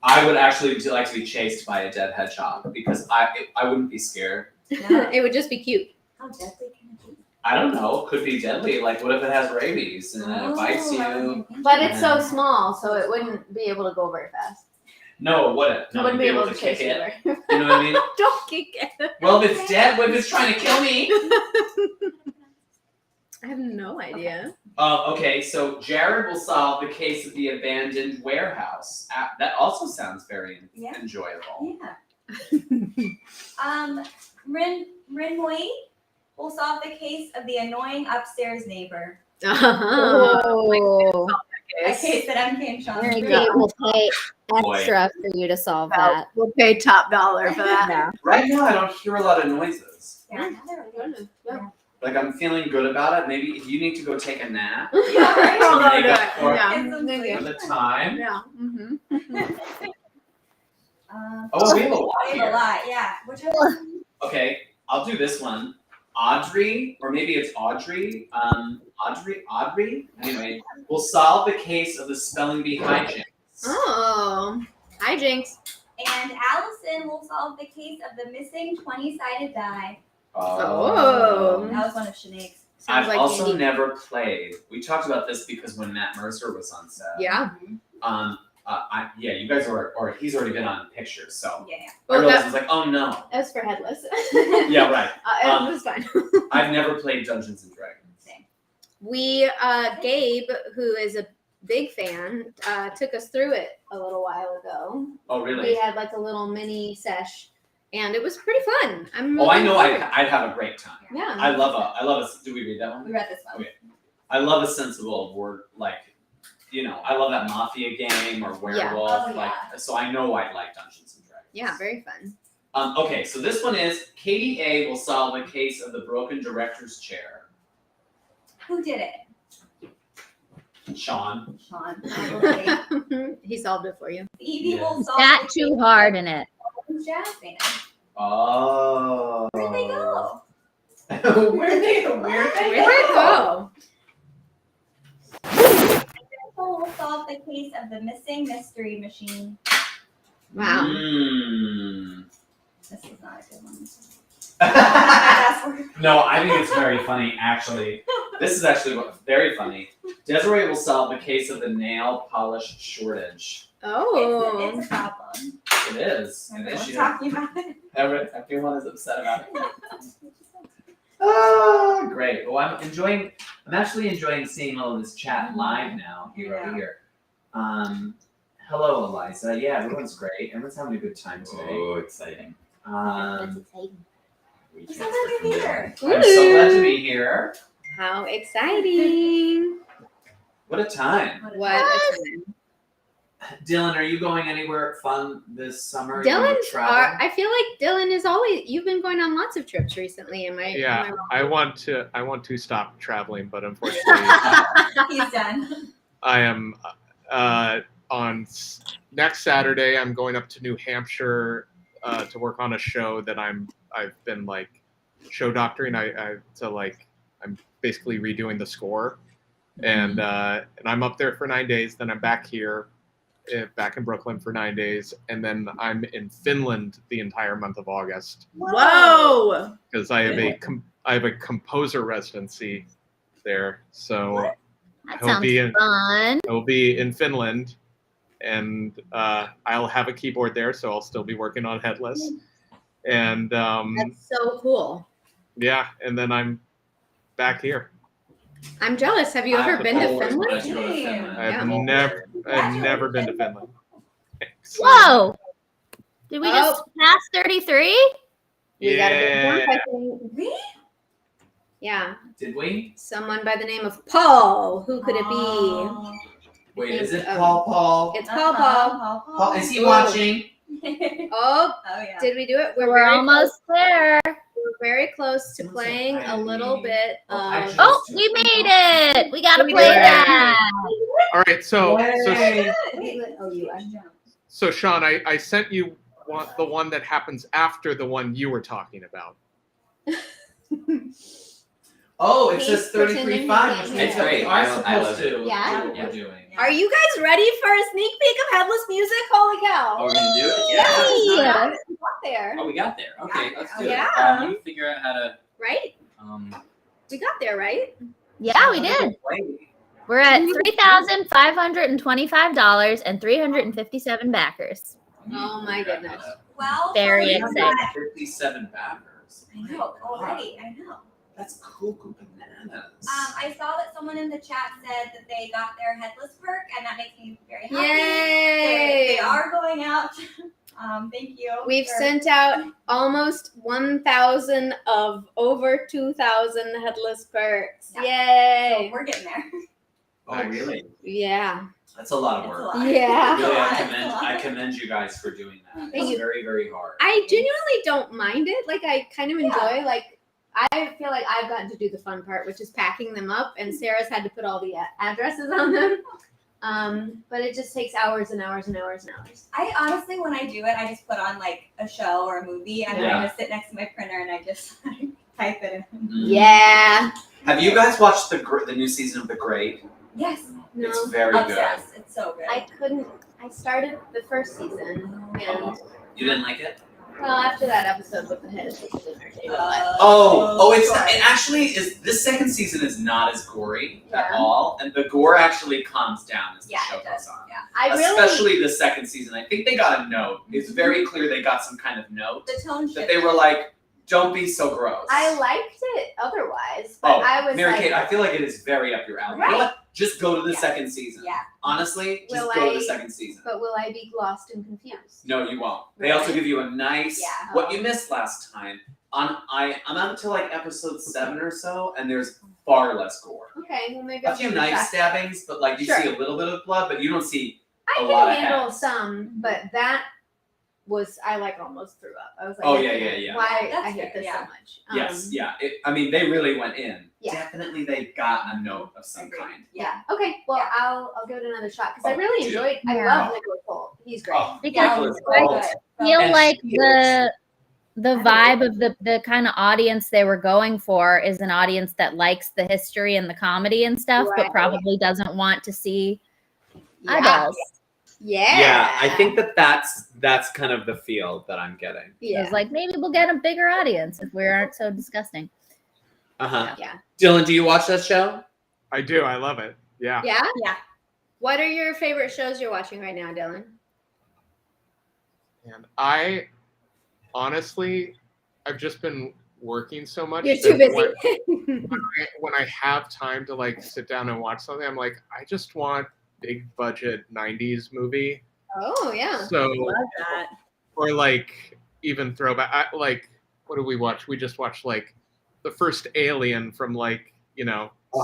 I would actually like to be chased by a dead hedgehog because I wouldn't be scared. Yeah. It would just be cute. How deadly can it be? I don't know. Could be deadly. Like, what if it has rabies and then it bites Oh, I you? wasn't thinking. But it's so small, so it wouldn't be able to go very fast. No, it wouldn't. No, It wouldn't be you'd able to chase kick you it. very You know what I mean? Don't kick it. Well, if it's dead, what if it's trying to kill me? I have no idea. Okay, so Jared will solve the case of the abandoned warehouse. That also sounds very Yeah. enjoyable. Yeah. Rinmoy will solve the case of the annoying upstairs neighbor. Oh, A case that MK and Sean. very drew. good. We'll pay Boy. extra for you to solve that. We'll pay top dollar for that. Yeah. Right now, I don't hear a lot of noises. Yeah, they're okay. Like, I'm feeling good about it. Maybe if you need to go take a nap Yeah, right? I'll go make do up it. for- Yeah. Get some sleep. for the time. Yeah. Mm-hmm. Oh, we have a lot I have a here. lot, yeah. Which one? Okay, I'll do this one. Audrey, or maybe it's Audrey. Audrey. Anyway, will solve the case of the spelling bee hijinks. Oh. Hi, Jinx. And Allison will solve the case of the missing 20-sided die. Oh. That was one of Sinead's. Sounds I've like also Andy. never played. We talked about this because when Matt Mercer was on set. Yeah. You guys or he's already been on pictures, so Yeah. I Well, realized I that, was like, oh no. that's for Headless. Yeah, right. It was fine. I've never played Dungeons and Dragons. Same. We, Gabe, who is a big fan, took us through it a little while ago. Oh We really? had like a little mini sesh, and it was pretty fun. I'm Oh, I really know. looking I'd have a great time. forward- Yeah. I love a. Do we read that one? We read this one. Okay. I love a sensible word like, I love that mafia game or werewolf. Oh, like, so I know I'd like Dungeons and Dragons. Yeah, very fun. Okay, so this one is Katie A will solve the case of the broken director's chair. Who did it? Sean. Sean. Probably. He solved it for you. Evie Yeah. will solve Not the too case hard in it. of jazz band. Oh. Where'd they go? Where'd they go? Where'd it go? Nicole will solve the case of the missing mystery machine. Wow. Mm. This is not a good one. No, I think it's very funny, actually. This is actually very funny. Desiree will solve the case of the nail polish shortage. Oh. It's a problem. It is an Everyone's issue. talking about it. Everyone is upset about it. Oh, great. Well, I'm actually enjoying seeing all of this chat live now, here. Hello, Eliza. Yeah, everyone's great. Everyone's having a good time today. Oh, exciting. You sound like you're here. I'm so glad to be here. How exciting. What a time. What a time. Dylan, are you going anywhere fun this summer? I feel like Dylan is always. You've been going on lots of trips recently. Am I? Yeah, Am I want to stop traveling, but unfortunately, He's done. I am next Saturday. I'm going up to New Hampshire to work on a show that I've been like show doctoring. I'm basically redoing the score, and I'm up there for 9 days. Then I'm back here, back in Brooklyn for 9 days, and then I'm in Finland the entire month of August. Whoa! Because I have a composer residency there, so That I'll sounds be in fun. I'll be in Finland, and I'll have a keyboard there, so I'll still be working on Headless, and That's so cool. yeah, and then I'm back here. I'm jealous. Have you ever been to Finland? I've never been to Finland. Whoa! Did we Oh. just pass 33? We got a bit Yeah. drunk, I think. Really? Yeah. Did we? Someone by the name of Paul. Who could it be? Oh. Wait, think, is it um, Paul? It's Paul Paul. Paul, is he Ooh. watching? Oh, yeah. did we do it? We're very almost there. Close. We're very close to playing a little bit of. Oh, we made it. We got to We play did it. that. All right, so Yay. so Sean, I sent you the one that happens after the one you were talking about. Oh, it He's says 33.5, which pretending means It's that great. we are I supposed love to. Yeah? do what we're doing. Are you guys ready for a sneak peek of Headless music? Holy cow! Oh, we're gonna do it? Yay! Yeah, we got there. Oh, we got there. Okay, let's do Yeah. it. Let me figure out how to. Right? We got there, right? Yeah, we did. We're at $3,525 and 357 backers. Oh my goodness. Well, Very for excited. that- 57 backers. I know already. I know. That's cool bananas. I saw that someone in the chat said that they got their Headless perk, and that makes me very happy. Yay! They are going out. Thank you. We've for- sent out almost 1,000 of over 2,000 Headless perks. Yeah. Yay! So we're getting there. Oh, really? Yeah. That's a lot of It's a work. lot. Yeah. Really, It's a lot. I commend you guys for doing that. Thank It's you. very, very hard. I genuinely don't mind it. Like, I kind of enjoy, like, I feel like I've gotten to do the fun part, which is packing them up, and Sarah's had to put all the addresses on them. But it just takes hours and hours and hours and hours. I honestly, when I do it, I just put on like a show or a movie, and then Yeah. I just sit next to my printer and I just type it in. Yeah. Have you guys watched the new season of The Great? Yes. No, It's very good. Obsessed. It's so good. I couldn't. I started the first season, and You didn't like it? well, after that episode with the heads, it was entertaining. It's sorry. it actually is. This second season is not as gory at Yeah. all, and the gore actually calms down as the Yeah, show it goes does. on. Yeah. I really, Especially the second season. I think they got a note. It's very clear they got some kind of note The tone shift. that they were like, "Don't be so gross." I liked it otherwise, but I was Mary like, Kate, I feel like it is very up your alley. You know Right. what? Just go to the Yeah. second season. Yeah. Honestly, just Will go to I- the second season. but will I be lost and confused? No, you won't. They also Really? give you a nice Yeah. what you missed last time. I'm up to like episode 7 or so, and there's far less gore. Okay, well maybe A I'll few give it a knife shot. stabbings, but like you Sure. see a little bit of blood, but you don't see I a can lot of handle heads. some, but that was I like almost threw up. I was like, Oh, I yeah, can't- yeah. Why That's I hate fair, this yeah. so much? yes, yeah. I mean, they really went in. Yeah. Definitely, they got a note of some Agreed. kind. Yeah. Okay. Well, Yeah. I'll give it another shot because I Oh, really do. enjoyed. I Yeah. love Nicholas Hoult. He's great. Oh, Because Nicholas I Hoult. feel And like she is- the vibe of the kind of audience they were going for is an audience that likes the history and the comedy and stuff, Right. but probably doesn't want to see Yeah. eyeballs. Yeah. Yeah, I think that's kind of the feel that I'm getting. It Yeah. was like maybe we'll get a bigger audience if we aren't so disgusting. Uh-huh. Yeah. Dylan, do you watch that show? I do. I love it. Yeah. Yeah. Yeah. What are your favorite shows you're watching right now, Dylan? And I honestly, I've just been working so much. You're that too busy. when I have time to like sit down and watch something, I'm like, I just want big budget 90s movie. Oh yeah. So Love that. or like even throwback. Like what did we watch? We just watched like the first Alien from like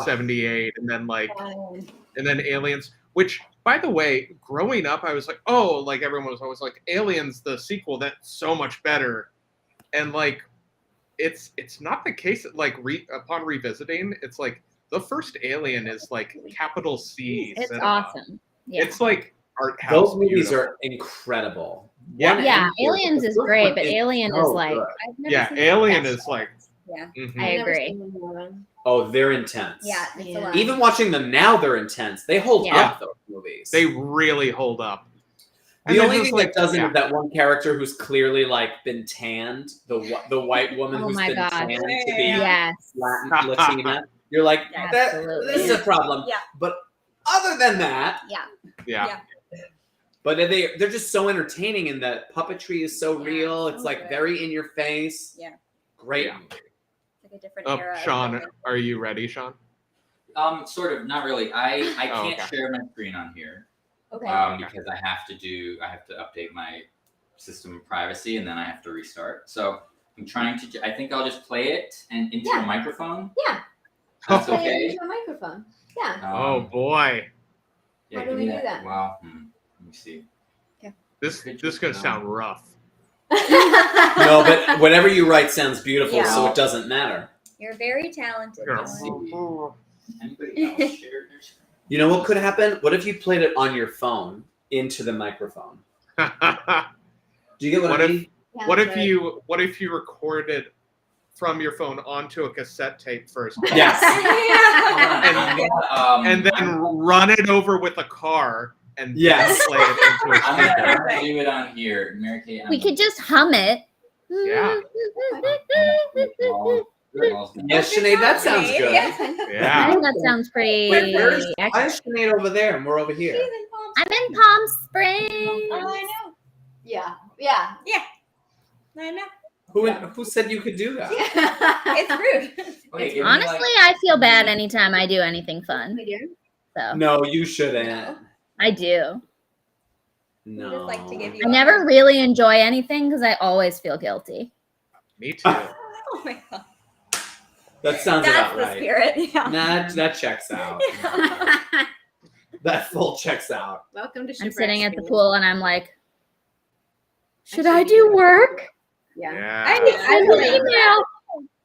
78, and then like and then Aliens, Which, by the way, growing up, I was like, oh, like everyone was always like, Aliens, the sequel, that's so much better. And like, it's not the case. Like upon revisiting, it's like the first Alien is like capital C. It's cinema. awesome. Yeah. It's like art house. Those movies beautiful. are incredible. Yeah. One Yeah, and two. Aliens The is first great, one but Alien so is like good. I've never Yeah, seen Alien that. is like. Yeah. Mhm. I agree. Oh, they're intense. Yeah, it's Yeah. a lot. Even watching them now, they're intense. They hold Yeah. up, those movies. They really hold up. The And then only just, thing like, that doesn't yeah. is that one character who's clearly like been tanned, the white woman Oh who's my been gosh. tanned to be Yes. Latina. You're like, Absolutely. this is a problem. Yeah. But other than that, Yeah. Yeah. but they're just so entertaining, and the puppetry is so Yeah, real. so It's like good. very in your face. Yeah. Great. Yeah. movie. It's like a different era. of Sean, Alien. are you ready, Sean? Sort of, not really. I Oh, can't okay. share my screen on here Okay. because I have to update my system of privacy and then I have to restart. So I'm trying to. I think I'll just play it and into a microphone. Yeah. That's Play it okay. into a microphone. Yeah. Oh boy, yeah, How do give we me do that? Well, let me see. this is gonna sound rough. No, but whatever you write sounds beautiful, Yeah. so it doesn't matter. You're very talented. You're Let's Dylan. see. Anybody else share their screen? You know what could happen? What if you played it on your phone into the microphone? Do you get what What I if- mean? Yeah, what that's if right. what if you recorded from your phone onto a cassette tape first, Yes. and then run it over with a car and Yes. then play it into a I'm speaker? gonna do it on here, Mary Kay. We could just hum it. Yeah. Yes, Sinead, that sounds good. I Yeah. think that sounds pretty. Wait, why is accurate. Sinead over there and we're over here? She's in Palm I'm in Palm Springs. Oh, I know. Yeah. Yeah. I know. Who said you could do that? It's rude. Okay, give me, Honestly, I feel bad anytime I do anything fun. So No, you shouldn't. I do. No. Just like to give you I never really enjoy anything because I always feel guilty. Me too. Oh my god. That sounds That's about the right. spirit. Yeah. Nah, that checks out. That full checks out. Welcome to I'm Shipwrecked sitting at the Comedy. pool and I'm like, should I I should do do it. work? Yeah. Yeah. Send an email.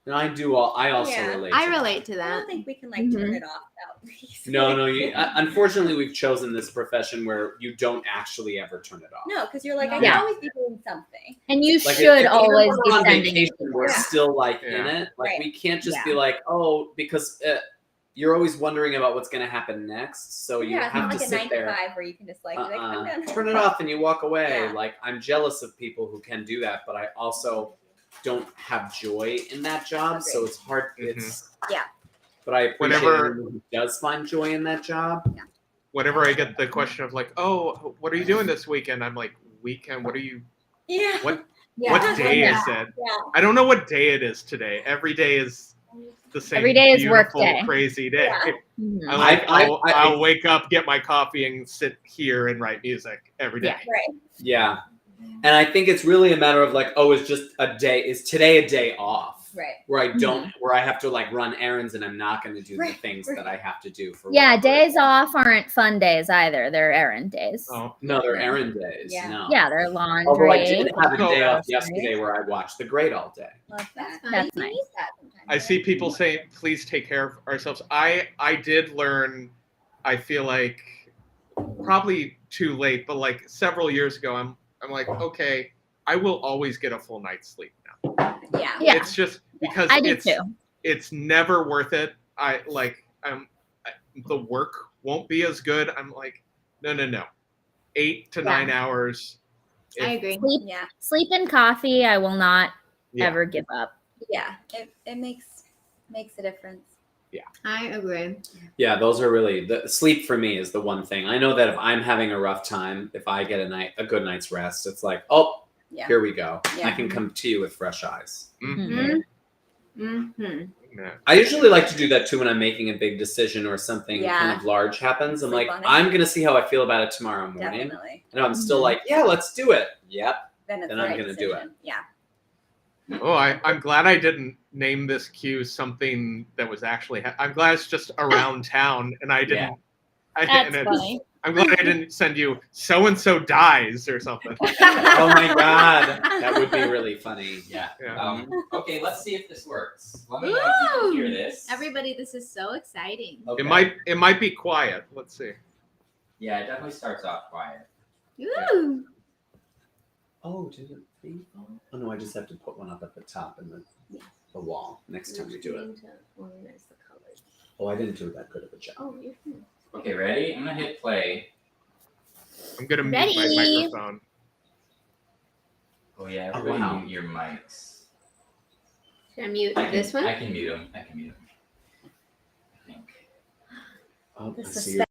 And I also Yeah. relate. I to relate to I that. don't think we can like turn it off without that. No, unfortunately, we've chosen this profession where you don't actually ever turn it off. No, because you're like, I Yeah. can always be doing something. And you Like, should if always we're be on sending vacation, it. we're Yeah. still like in Yeah. it. Like Right. we can't just Yeah. be like, oh, because you're always wondering about what's going to happen next. So you Yeah, it's have not to like a sit 9 there. to 5 where you can just like, be like I'm done. Turn it off and you walk away. Yeah. Like I'm jealous of people who can do that, but I also don't have joy in that job, so Agreed. it's hard. Mhm. It's Yeah. But I appreciate Whenever- anyone who does find joy in that job. Whenever I get the question of like, oh, what are you doing this weekend? I'm like, weekend? What are you? Yeah. What Yeah. what day Yeah. is it? Yeah. I don't know what day it is today. Every day is the same. Every day is work beautiful, day. crazy day. Yeah. Mhm. I'm like, I- I'll wake up, get my coffee, and sit here and write music every day. Yeah. Right. Yeah. And I think it's really a matter of like, oh, it's just a day. Is today a day off? Right. Where I don't, where I have to like run errands and I'm not going to do the Right, things right. that I have to do for Yeah, work. days off aren't fun days either. They're errand days. Oh, No, they're errand days. Yeah. No. Yeah, they're laundry. Although I did have a day off That's yesterday where I watched The Great all day. Love that. That's nice. Use that sometimes, I see right? people saying, "Please take care of ourselves." I did learn. I feel like probably too late, but like several years ago, I'm like, okay, I will always get a full night's sleep now. Yeah. Yeah. It's just because I do it's too. it's never worth it. The work won't be as good. I'm like, no, 8 to 9 hours. I If- agree. Yeah. Sleep and coffee, I will not Yeah. ever give up. Yeah. It makes a difference. I agree. Yeah, those are really the sleep for me is the one thing. I know that if I'm having a rough time, if I get a good night's rest, it's like, oh, Yeah. here we go. Yeah. I can come to you with fresh eyes. Mhm. Mm-hmm. Yeah. I usually like to do that too when I'm making a big decision or something Yeah. kind of large happens. I'm Sleep like, on it. I'm gonna see how I feel about it tomorrow morning. Definitely. And I'm still like, yeah, let's do it. Yep. Then it's Then the I'm right gonna do it. decision. Yeah. Oh, I'm glad I didn't name this queue something that was actually. I'm glad it's just around town, and I didn't. That's funny. I'm glad I didn't send you so and so dies or something. Oh my god, that would be really funny. Yeah. Yeah. Okay, let's see if this works. Let me know if you can hear this. Everybody, this is so exciting. Okay. It might be quiet. Let's see. Yeah, it definitely starts off quiet. Ooh. Oh, did it be? Oh no, I just have to put one up at the top in the wall next time we do it. Organize the colors. Oh, I didn't do that good of a job. Oh, you're fine. Okay, ready? I'm gonna hit play. I'm gonna mute my Ready? microphone. Oh yeah, Oh, everybody wow. mute your mics. Should I mute I can, this one? I can mute them. I think. Oh, I The see your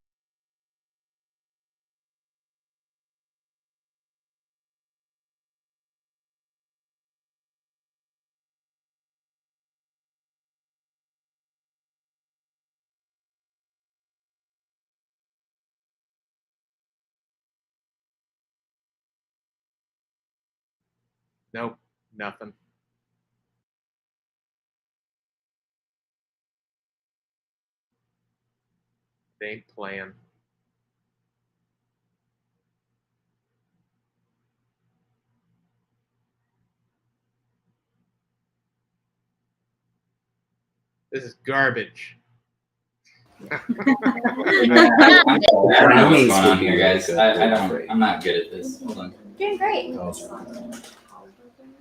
Nope, nothing. They ain't playing. This is garbage. I don't know what's going on here, guys. I'm not good at this. Hold on. Doing great.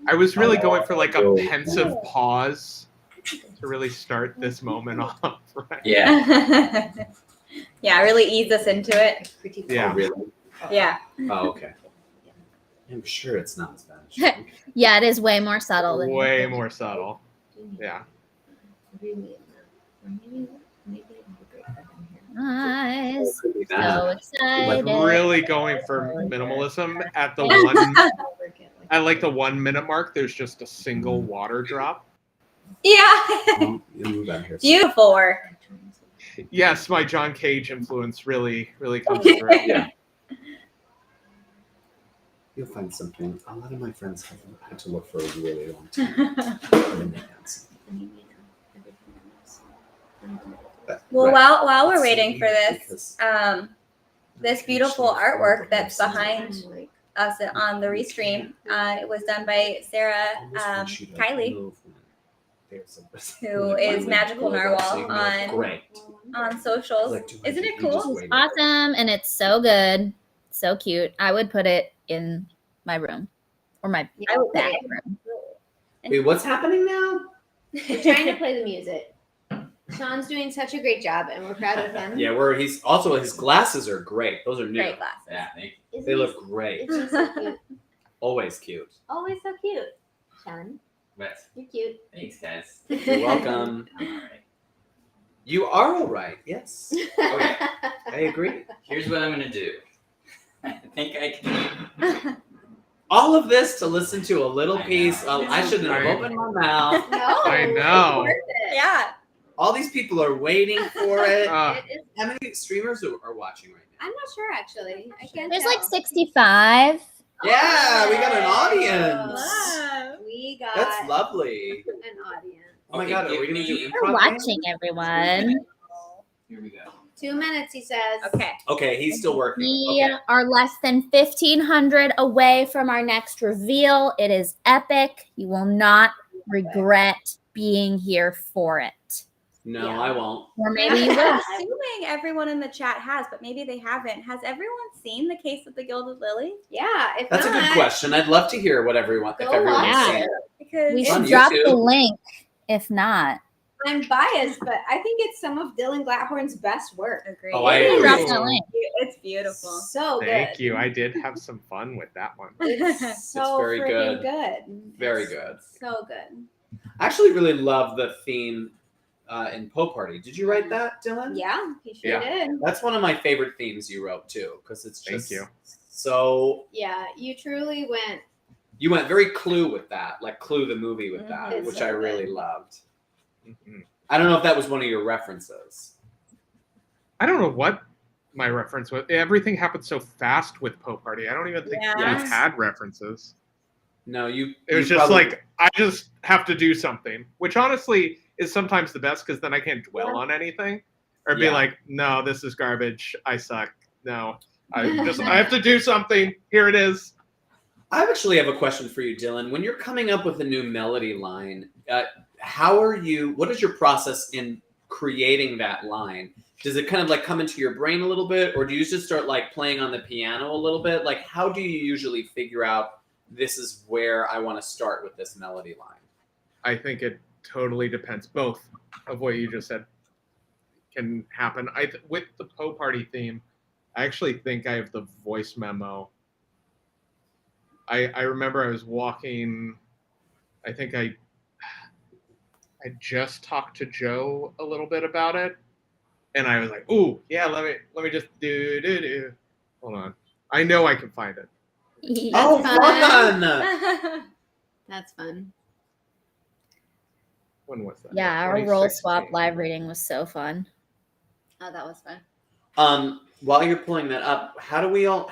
I was really going for like a pensive pause to really start this moment off. Right? Yeah. Yeah, really ease us into it. Yeah. Oh, really? Yeah. Oh, okay. I'm sure it's not as bad. Yeah, it is way more subtle than Way more subtle. Yeah. Nice. Could be So that. excited. Like really going for minimalism at the one at like the 1 minute mark. There's just a single water drop. Yeah. Oh, you move out here. Beautiful work. Yes, my John Cage influence really comes through. Yeah. You'll find something. A lot of my friends have had to look for a really long time. And then they found something. But, Well, right. while we're It's waiting for neat this, because- this beautiful artwork that's behind us on the restream, it was done by Sarah Almost when she doesn't Kylie, move when there's a- who when is we Magical go over, so Narwhal you can be like, on Great. socials. Like, do I Isn't think it you just cool? waited? Awesome, and it's so good, so cute. I would put it in my room or my I would put it- bathroom. Wait, what's happening now? We're trying to play the music. Sean's doing such a great job, and we're proud of him. Yeah, he's also his glasses are great. Those are new. Great glasses. Yeah, thank you. Isn't They he- look great. Isn't he so cute? Always cute. Always so cute. Sean, But you're cute. thanks, guys. You're welcome. I'm all right. You are all right. Yes, Okay. I agree. Here's what I'm gonna do. I think I can. All of this to listen to a little I piece. know. I shouldn't have Right. opened my mouth. No, I know. it's worth it. Yeah. All these people are waiting for it. Uh, It is. How many streamers are watching right now? I'm not sure actually. I can't. There's tell. like 65. Yeah, we got an audience. Wow. We got That's lovely. an audience. Oh my Okay, god, are give we gonna do me- We're improv? watching everyone. Here we go. 2 minutes, he says. Okay. Okay, he's still working. We Okay. are less than 1,500 away from our next reveal. It is epic. You will not regret being here for it. No, Yeah. I won't. Or maybe you will. I'm assuming everyone in the chat has, but maybe they haven't. Has everyone seen the case of the Gilded Lily? Yeah. If That's a not, good question. I'd love to hear what everyone's Go seen watch it. Because We On should drop YouTube. the link if not. I'm biased, but I think it's some of Dylan Glathorn's best work. agreed. Oh, I We agree. drop the link. It's beautiful. So good. Thank you. I did have some fun with that one. It's so very freaking good. good. Very It's good. So good. I actually really love the theme in Poe Party. Did you write that, Dylan? Yeah, he sure Yeah. did. That's one of my favorite themes you wrote too, because it's Thank just you. so. Yeah, you truly went. You went very Clue with that, like Clue the movie with that, It's which so I good. really loved. Mhm. I don't know if that was one of your references. I don't know what my reference was. Everything happened so fast with Poe Party. I don't even think Yeah. we had references. No, you. It was you just probably- like I just have to do something, which honestly is sometimes the best because then I can't dwell on anything or be Yeah. like, no, this is garbage. I suck. no. I have to do something. Here it is. I actually have a question for you, Dylan. When you're coming up with a new melody line, what is your process in creating that line? Does it kind of like come into your brain a little bit, or do you just start like playing on the piano a little bit? Like, how do you usually figure out this is where I want to start with this melody line? I think it totally depends. Both of what you just said can happen. With the Poe Party theme, I actually think I have the voice memo. I remember I was walking. I think I just talked to Joe a little bit about it, and I was like, "Ooh, yeah, let me just do. Hold on, I know I can find it." Fun! That's fun. When was that? Yeah, our role 2016. swap live reading was so fun. Oh, that was fun. While you're pulling that up, how do we all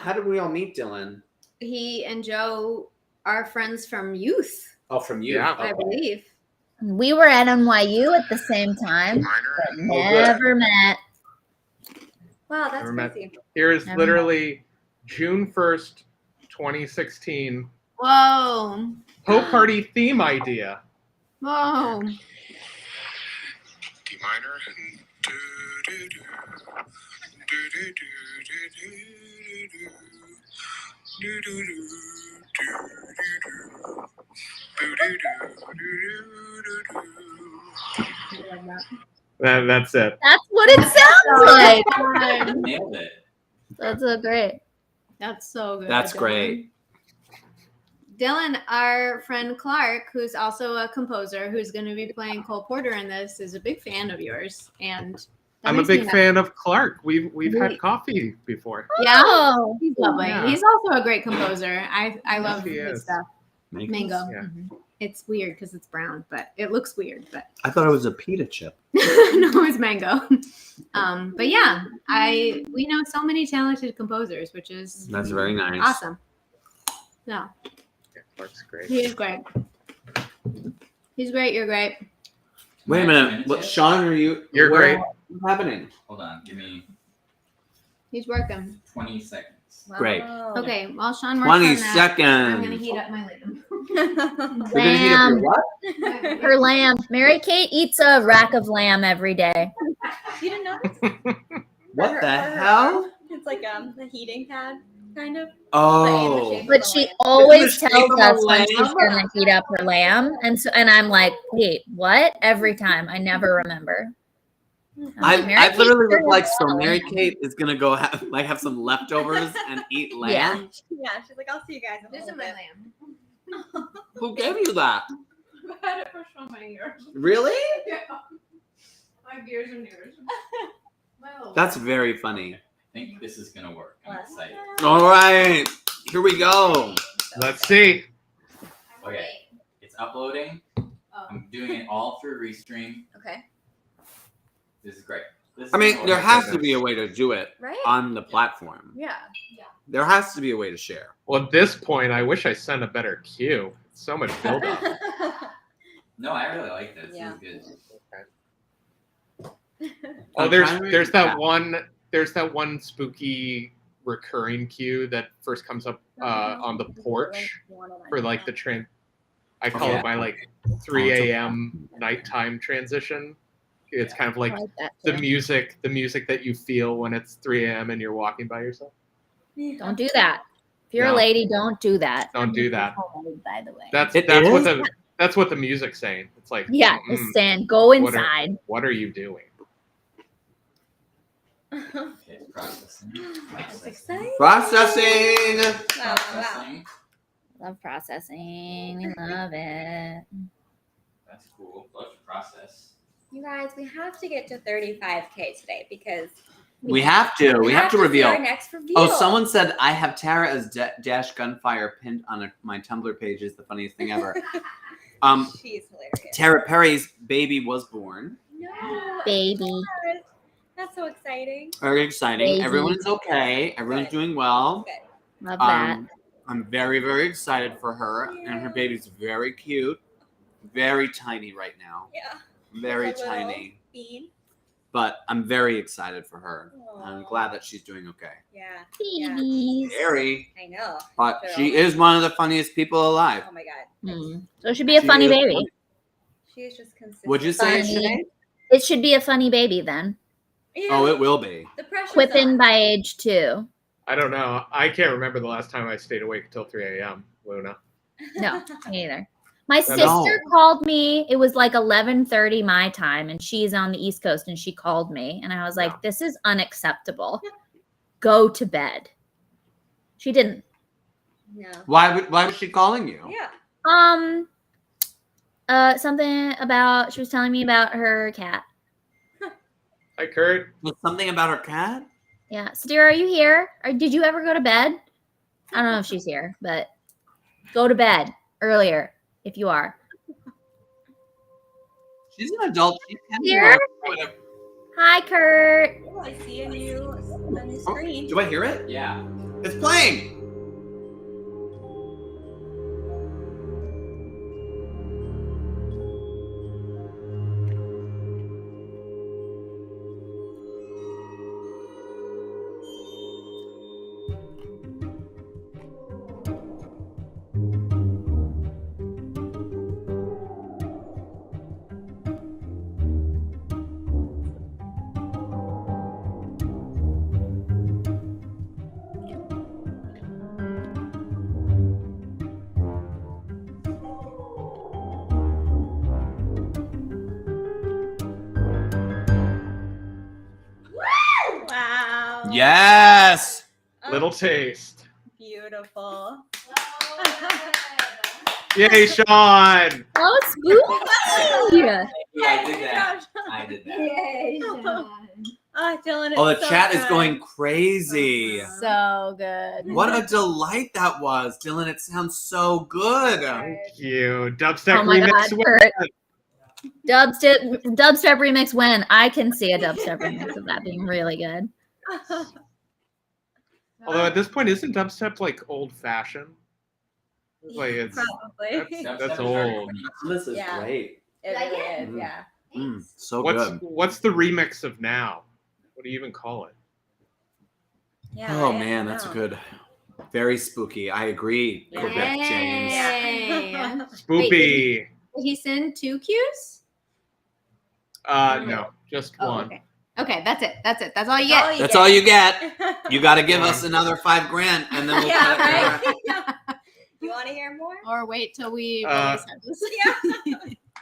meet Dylan? He and Joe are friends from youth, Oh, from you. Yeah. I believe. We were at NYU at the same time, but never met. Wow, that's Never met. crazy. Here is Never literally June 1st, 2016. Whoa. Poe Party theme idea. Whoa. D minor. That's it. That's what it sounds like. Nailed it. That's so great. That's so good. That's Dylan. great. Dylan, our friend Clark, who's also a composer, who's going to be playing Cole Porter in this, is a big fan of yours, and that I'm a makes me big happy. fan of Clark. We've had Really? coffee before. Yeah, Oh, he's lovely. Yeah. He's also a great composer. I love he his is. stuff. Mango. Yeah. It's weird because it's brown, but it looks weird. But I thought it was a pita chip. no, it's mango. But yeah, we know so many talented composers, which is That's very nice. awesome. Yeah, Yeah, Clark's great. he's great. He's great. You're great. Wait a minute. What, Sean, are you? You're great. What's happening? Hold on. Give me He's working. 20 seconds. Great. Wow. Okay, while Sean works 20 on that, I'm gonna seconds. heat up my lamb. You're gonna heat up your what? Her lamb. Mary Kate eats a rack of lamb every day. You didn't know this? What For the her hell? arm, it's like a heating pad, kind of. Oh. But she always shape tells of a us when she's lamb? gonna heat up her lamb, and I'm like, wait, what? Every time, I never remember. I Mary literally Kate was like, sure so has Mary lamb. Kate is gonna go have some leftovers and eat lamb. Yeah. Yeah, she's like, I'll see you guys in a This is little my bit. lamb. Who gave you that? I had it for so many years. Really? Yeah. My years and years. That's very funny. I think this is gonna work. I'm excited. All right, here we go. Let's see. Okay, it's uploading. I'm doing it all through Restream. Okay. This is great. I mean, there has to be a way to do it Right? on the platform. Yeah. There has to be a way to share. Well, at this point, I wish I sent a better cue. So much build up. No, I really like this. Yeah. This is good. Oh, I'm there's trying to there's read that one spooky recurring cue that first comes up on the porch for like the train. I call Okay. it my like 3 a.m. nighttime transition. It's kind of like I like that the too. music that you feel when it's 3 a.m. and you're walking by yourself. Don't do that. If you're No. a lady, don't do that. Don't do that. By the way. That's It that's what the music's saying. It's like, Yeah, mm, it's saying go What are- inside. what are you doing? Okay, processing. That's exciting. Processing. Wow. Processing. Love processing. We love it. That's cool. Love to process. You guys, we have to get to 35K today because We have to. We have to see reveal. our next reveal. Oh, someone said I have Tara as Dash Gunfire pinned on my Tumblr page. Is the funniest thing ever. She's hilarious. Tara Perry's baby was born. No. Baby. That's so exciting. Very exciting. Baby. Everyone's okay. Everyone's doing well. Good. Love that. I'm very, very excited for her, and her baby's very cute, very tiny right now. Yeah. Very Like a little tiny. Bean. but I'm very excited for her. I'm Aw. glad that she's doing okay. Yeah. Babies. Scary, I know. but They're she all- is one of the funniest people alive. Oh my god. So it should be a She funny is baby. funny. She is just consistent. Would you say it Funny. should? It should be a funny baby then. Yeah, Oh, it will be. the pressure's Quipping on. by age 2. I don't know. I can't remember the last time I stayed awake until 3 a.m. Luna. No, me either. My No. sister called me. It was like 11:30 my time, and she's on the East Coast, and she called me, and I was like, No. "This is unacceptable. Go to bed." She didn't. No. Why was she calling you? Yeah. Something about she was telling me about her cat. Hi, Kurt. Was something about her cat? Yeah, Sadira, are you here? Or did you ever go to bed? I don't know if she's here, but go to bed earlier if you are. She's an adult. She can Here? whatever. Hi, Kurt. Oh, I see a new screen. Do I hear it? Yeah. It's playing. Wow. Yes. Oh, Little taste. beautiful. Yay, Sean. Oh, spooky. I did that. I did that. Yay, Oh, Dylan, Oh, the it's so chat is good. going crazy. so good. What a delight that was, Dylan. It sounds so good. Thank you. Dubstep Oh my remix. God, Kurt. Dubstep remix when? I can see a dubstep remix of that being really good. Although at this point, isn't dubstep like old fashioned? Like it's Probably. that's old. This is Yeah. great. It Like really it? is, yeah. So What's good. what's the remix of now? What do you even call it? Yeah. Oh right? man, I that's know. good. Very spooky. I agree, Yeah. Quebec James. Yay. Spoopy. Did he send 2 cues? No, just Oh, one. okay. Okay, that's it. That's it. That's all you That's get. That's all you get. You got to give us another $5,000, and then we'll Yeah, cut it. right? You want to hear more? Or wait till we Uh, release this. Yeah.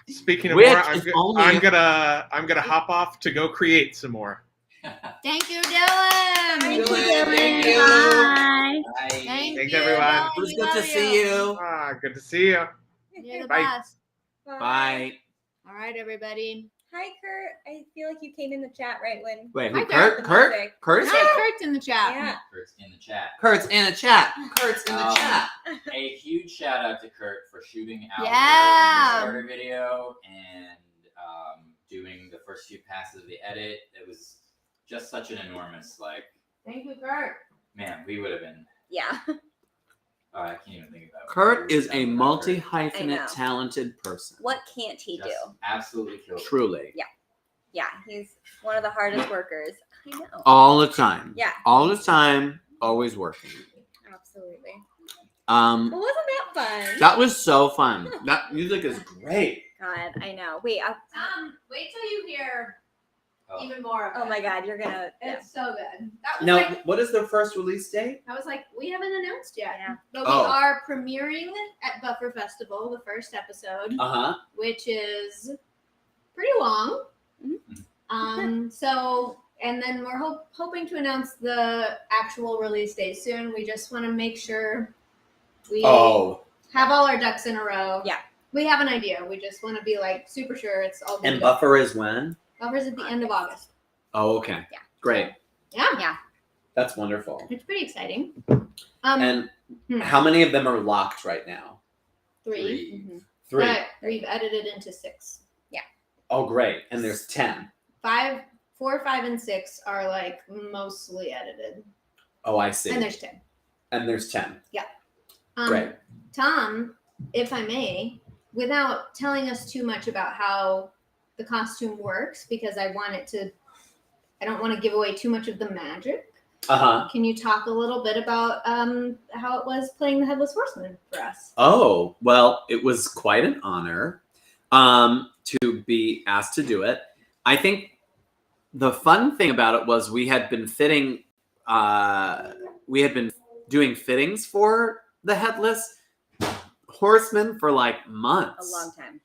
Speaking of Which more, is only I'm gonna hop off to go create some more. Thank you, Dylan. Thank you, Dylan. Bye. Thank Thanks, you, everyone. Dylan. It was We good to love see you. Good to see you. You're the Bye. best. Bye. All right, everybody. Hi, Kurt. I feel like you came in the chat right when. Wait, Hi, who? Kurt. Kurt? Music. Kurt? Hi, Kurt's in the chat. Yeah. Kurt's in the chat. Kurt's in the chat. Kurt's in the Um, chat. A huge shout out to Kurt for shooting our Yeah. Kickstarter video and doing the first few passes of the edit. It was just such an enormous, Thank you, Kurt. man, we would have been. Yeah. Oh, I can't even think about it. Kurt is a I know. multi-hyphenate talented person. What can't he do? Just absolutely killed it. Truly. Yeah, he's one of the hardest workers. I know. All the time. Yeah, All the time. Always working. absolutely. Um, Well, wasn't that fun? that was so fun. That music is great. God, I know. Wait. Wait till you hear Oh. even more of Oh it. my God, you're gonna. It's so good. That was Now, like, what is their first release date? I was like, we haven't announced yet. Yeah. But Oh. we are premiering at Buffer Festival, the first episode, Uh huh. which is pretty long. So, and then we're hoping to announce the actual release date soon. We just want to make sure we Oh, have all our ducks in a row. Yeah. We have an idea. We just want to be like super sure it's all good. and to go. Buffer is when? Buffer's at the end of August. Oh, okay. Yeah. Great. Yeah. That's wonderful. It's pretty exciting. And Hmm. how many of them are locked right now? 3. Mhm. 3. But we've edited into 6. Oh, great. And there's 10. 5, 4, 5, and 6 are like mostly edited. Oh, I see. And there's 10. And there's 10. Um, Great. Tom, if I may, without telling us too much about how the costume works, because I want it to I don't want to give away too much of the magic. Uh-huh. Can you talk a little bit about how it was playing the Headless Horseman for us? Oh, well, it was quite an honor to be asked to do it. I think the fun thing about it was we had been doing fittings for the Headless Horseman for like months. A long time.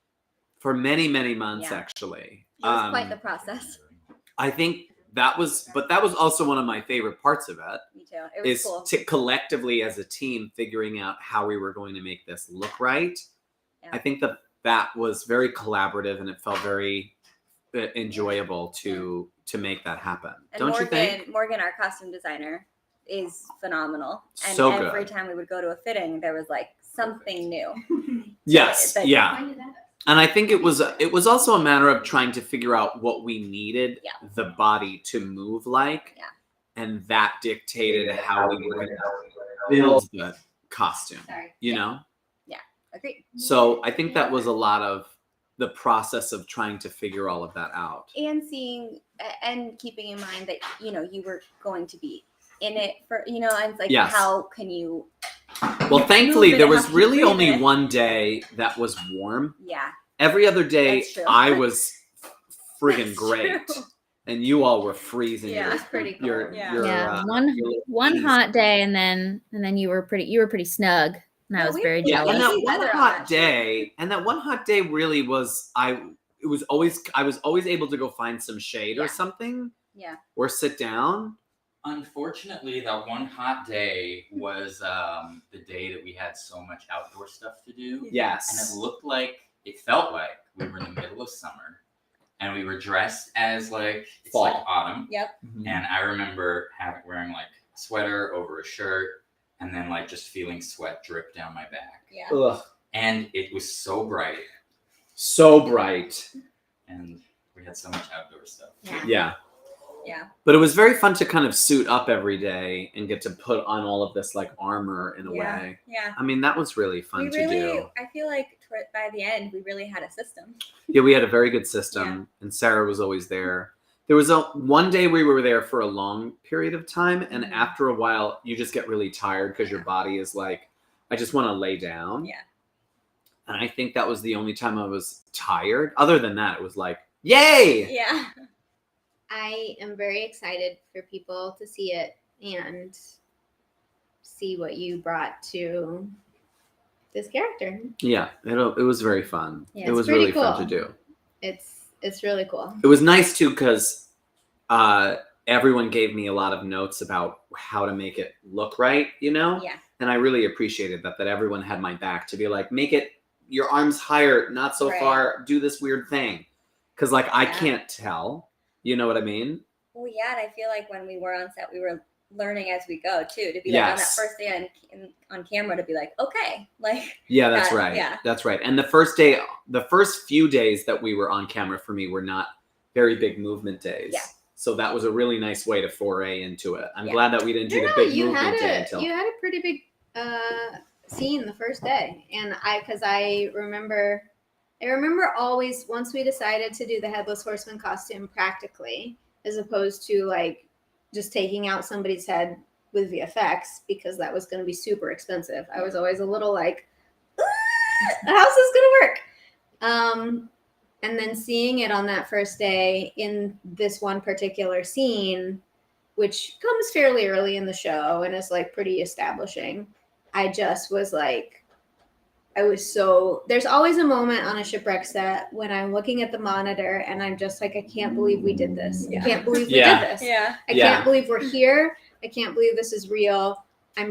For many, many months, Yeah. actually. It was quite the process. I think that was also one of my favorite parts of it. Me too. It was Is cool. to collectively as a team figuring out how we were going to make this look right. Yeah. I think that was very collaborative and it felt very enjoyable to make that happen. And Don't Morgan, you think? Morgan, our costume designer, is phenomenal. And So every good. time we would go to a fitting, there was like something new. Yes, Like, yeah. And I think it was also a matter of trying to figure out what we needed Yeah. the body to move like. Yeah. And that dictated how we were going to build the costume, Sorry. you know? Agreed. So I think that was a lot of the process of trying to figure all of that out. And seeing and keeping in mind that, you know, you were going to be in it for, you know, and it's like, Yes. how can you? Well, thankfully, Move it there and was have to really breathe only it. one day that was warm. Yeah. Every other day, That's true. I was friggin' That's great. true. And you all were freezing. Yeah. your- It's pretty cold. Your, Yeah. your, Yeah, your one little hot day, and then you were pretty snug, and I No, was we- very yeah, Yeah, jealous. and that Easy one weather on hot that day, really was I was always able to go find some shade Yeah. or something Yeah. or sit down. Unfortunately, that one hot day was the day that we had so much outdoor stuff to do. And Yes. it felt like we were in the middle of summer and we were dressed as like, it's Fall. like autumn. Yep. And I remember wearing like a sweater over a shirt and then like just feeling sweat drip down my back. Yeah. Ugh. And it was so bright So bright. and we had so much outdoor stuff. Yeah. Yeah. But it was very fun to kind of suit up every day and get to put on all of this like armor in a Yeah. way. Yeah. I mean, that was really fun We to really, do. I feel like by the end, we really had a system. Yeah, we had a very good system, and Sarah was always there. There was one day we were there for a long period of time, and Mhm. after a while, you just get really tired because your body is like, I just want to lay down. Yeah. And I think that was the only time I was tired. Other than that, it was like, yay! Yeah. I am very excited for people to see it and see what you brought to this character. Yeah, it was very fun. Yeah, it it's was pretty really fun cool. to do. It's really cool. It was nice too because everyone gave me a lot of notes about how to make it look right, you know? Yeah. And I really appreciated that everyone had my back to be like, make it your arms higher, not so Right. far, do this weird thing. Because like I Yeah. can't tell. You know what I mean? Well, yeah, and I feel like when we were on set, we were learning as we go too. To be like on that Yes. first day on camera, to be like, okay, like Yeah, that's That- right. yeah. That's right. And the first few days that we were on camera for me were not very big movement days. Yeah. So that was a really nice way to foray into it. I'm Yeah. glad that we didn't do the No, big you movement day had until. you had a pretty big scene the first day, and I remember always once we decided to do the Headless Horseman costume practically, as opposed to like just taking out somebody's head with VFX because that was going to be super expensive. I was always a little like, how's this going to work? And then seeing it on that first day in this one particular scene, which comes fairly early in the show and is like pretty establishing, I just was like, there's always a moment on a shipwreck set when I'm looking at the monitor and I'm just like, I can't believe we did this. Yeah. I can't believe we Yeah. did this. yeah, I Yeah. can't believe we're here. I can't believe this is real. I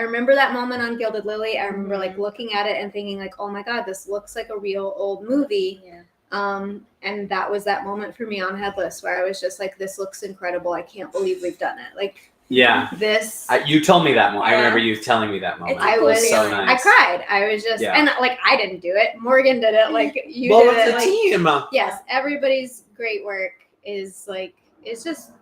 remember that moment on Gilded Lily. I remember like looking at it and thinking like, oh my God, this looks like a real old movie. yeah. And that was that moment for me on Headless where I was just like, this looks incredible. I can't believe we've done it. Like Yeah. this. You told me that moment. I Yeah. remember you telling me that moment. It's a I It cool was so feeling. I nice. cried. I was just, Yeah. and like, I didn't do it. Morgan did it. Like you Well, did it's it. a Like, team. yes, everybody's great work is like, it's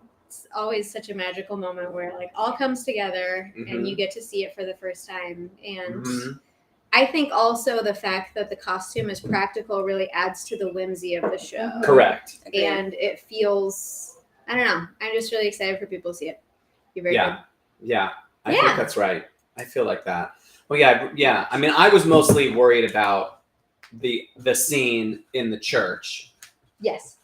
always such a magical moment where like all comes together Mhm. and you get to see it for the first time. And Mhm. I think also the fact that the costume is practical really adds to the whimsy of the show. Correct. Agreed. And it feels I don't know. I'm just really excited for people to see it. You're very Yeah. Yeah. I Yeah. think that's right. I feel like that. Well, yeah. I mean, I was mostly worried about the scene in the church. good. Yes.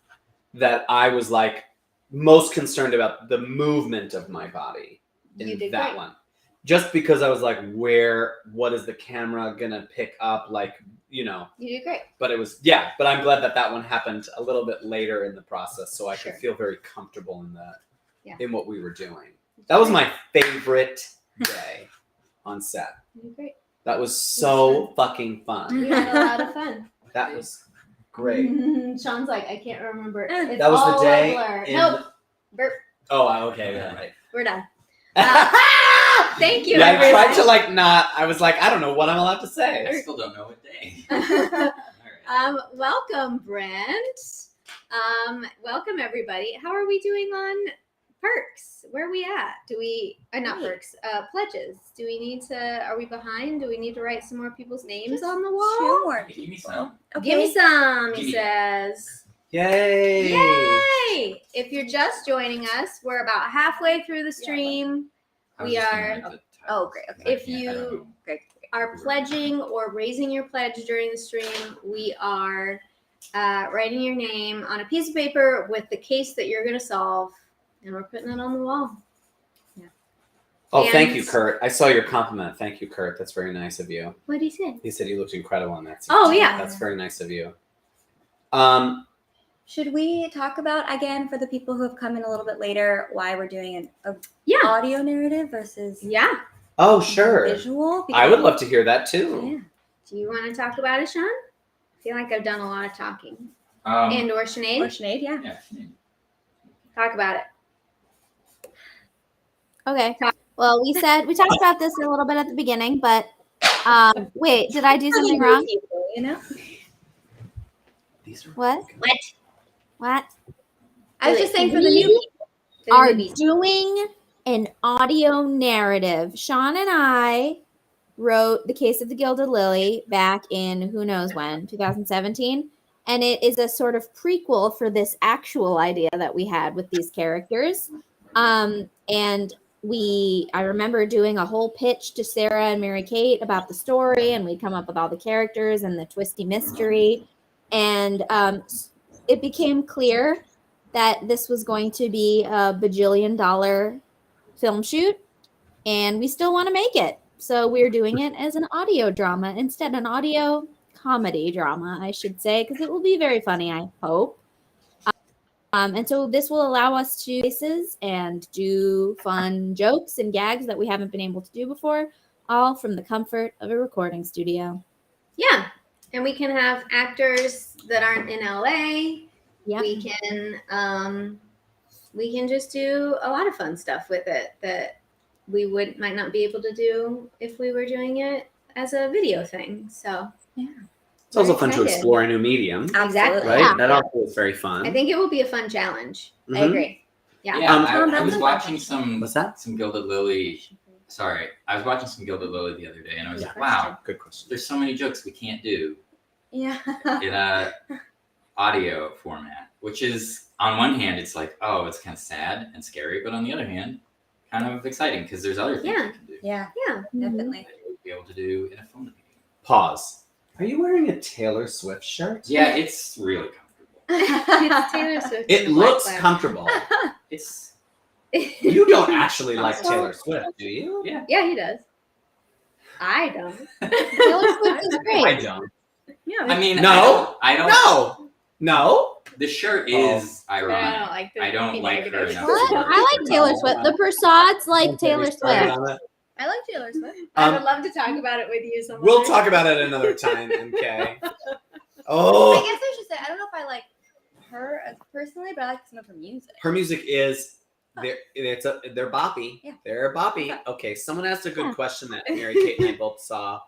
That I was like most concerned about the movement of my body You in did that great. one. Just because I was like, what is the camera gonna pick up? Like, you know. You did great. But it was, but I'm glad that one happened a little bit later in the process, so I could feel very comfortable in what we were doing. That was my favorite day on set. You did great. That was so fucking fun. We had a lot of fun. That was great. Sean's like, I can't remember. It's That was all the day. a blur. in- Nope. Burp. Oh, okay, yeah, right. We're done. Thank you, Yeah, I everyone. tried to like not. I was like, I don't know what I'm allowed to say. I still don't know what day. All right. Welcome, Brent. Welcome, everybody. How are we doing on perks? Where are we at? Do we, not perks, pledges. Do we need to, are we behind? Do we need to write some more people's names on the wall? 2 more Give me people. some. Give me some, Give he me- says. Yay! Yay! If you're just joining us, we're about halfway through the stream. I was We just gonna are- write the title. Oh, great. Okay. If I you don't know. are pledging or raising your pledge during the stream, we are writing your name on a piece of paper with the case that you're going to solve, and we're putting it on the wall. Oh, thank you, And- Kurt. I saw your compliment. Thank you, Kurt. That's very nice of you. What did he say? He said you looked incredible in that scene. Oh, yeah. That's very nice of you. Should we talk about, again, for the people who have come in a little bit later, why we're doing an Yeah. audio narrative versus Yeah. Oh, sure. visual? I would love to hear that too. Yeah. Do you want to talk about it, Sean? I feel like I've done a lot of talking. Um, And or Or Sinead? Sinead, yeah. yeah. Talk about it. Okay. Well, we talked about this a little bit at the beginning, but wait, did I do something wrong? People, you know? These are What? What? I was just saying for the new people. Are doing an audio narrative. Sean and I wrote The Case of the Gilded Lily back in who knows when, 2017. And it is a sort of prequel for this actual idea that we had with these characters. And I remember doing a whole pitch to Sarah and Mary Kate about the story, and we'd come up with all the characters and the twisty mystery. And it became clear that this was going to be a bajillion-dollar film shoot, and we still want to make it. So we're doing it as an audio drama instead, an audio comedy drama, I should say, because it will be very funny, I hope. And so this will allow us to faces and do fun jokes and gags that we haven't been able to do before, all from the comfort of a recording studio. Yeah. And we can have actors that aren't in LA. Yep. We can just do a lot of fun stuff with it that we might not be able to do if we were doing it as a video thing. So It's also fun to excited. explore a new medium, Exactly. right? Yeah. That also is very fun. I think it will be a fun challenge. I Mhm. agree. Yeah. Yeah, Um, I was watching some What's that? Gilded Lily. Sorry, I was watching some Gilded Lily the other day, and I was Yeah. like, wow, Good question. there's so many jokes we can't do Yeah. in a audio format, which is on one hand it's like, oh, it's kind of sad and scary, but on the other hand, kind of exciting because there's other things Yeah. you can do Yeah, Yeah. definitely. that you would be able to do in a phone video. Pause. Are you wearing a Taylor Swift shirt? Yeah, it's really comfortable. It's Taylor Swift. It in a black looks cloud. comfortable. It's You don't actually like Taylor Swift, do you? yeah. Yeah, he does. I don't. Taylor Swift is I great. don't. Yeah. I mean, No. I don't. No. The shirt is I ironic. don't like the I don't like her negative. enough. What? I like Taylor Swift. The Persauds like Taylor Swift. I like Taylor Swift. I Um, would love to talk about it with you sometime. We'll talk about it another time, MK. I Oh, guess I should say, I don't know if I like her personally, but I like some of her music. her music is they're boppy. Yeah. They're boppy. Okay, someone asked a good question that Mary Kate and I both saw.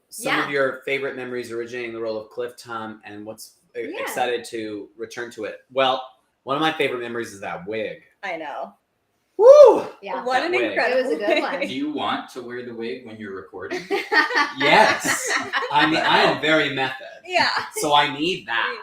Some of your favorite memories originating the role of Cliff Tom, and what's excited to return to it. Well, one of my favorite memories is that wig. I know. Woo! Yeah. What that an wig. incredible It was a good one. Do you want to wear the wig when you're recording? Yes. I mean, I am very method, Yeah. so I need that.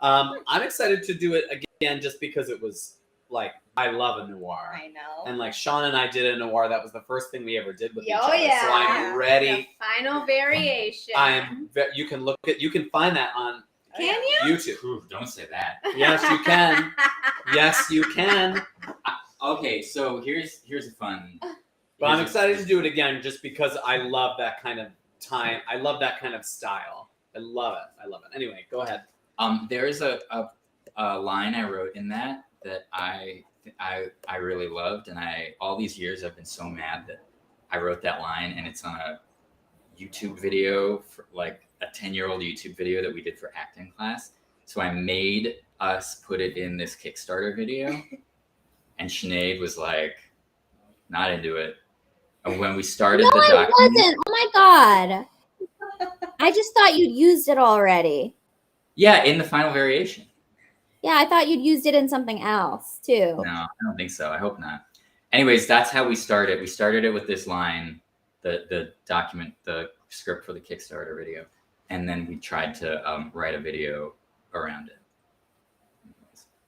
I'm excited to do it again just because it was like, I love a noir. I know. And like Sean and I did a noir. That was the first thing we ever did with each Oh, other. yeah. So I'm ready. The final variation. You can find that on Can you? YouTube. Ooh, don't say that. Yes, you can. Yes, you can. Okay, so here's a fun. But I'm excited to do it again just because I love that kind of time. I love that kind of style. I love it. Anyway, go ahead. There is a line I wrote in that I really loved, and all these years I've been so mad that I wrote that line, and it's on a YouTube video, for like a 10-year-old YouTube video that we did for acting class. So I made us put it in this Kickstarter video, and Sinead was like not into it. And when we started No, the I document, wasn't. Oh my god. I just thought you'd used it already. yeah, in the final variation. Yeah, I thought you'd used it in something else too. No, I don't think so. I hope not. Anyways, that's how we started. We started it with this line, the document, the script for the Kickstarter video, and then we tried to write a video around it.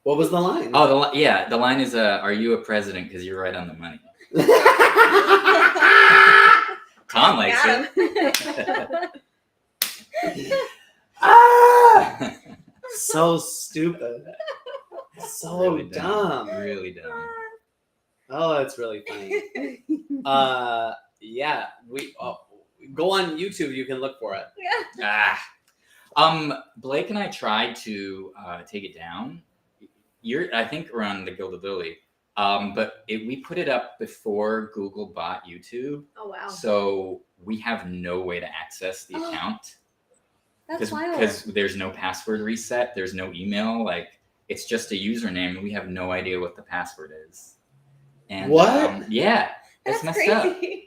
What was the line? Oh, the line is, "Are you a president? Because you're right on the money." Tom likes it. Ah! So stupid. So Really dumb. Really dumb. Oh, that's really funny. Yeah, we go on YouTube. You can look for it. Blake and I tried to take it down. I think around the Gilded Lily. But we put it up before Google bought YouTube. Oh, wow. So we have no way to access the account. That's wild. Because there's no password reset. There's no email. Like, it's just a username, and we have no idea what the password is. And What? Yeah. It's That's messed up. crazy.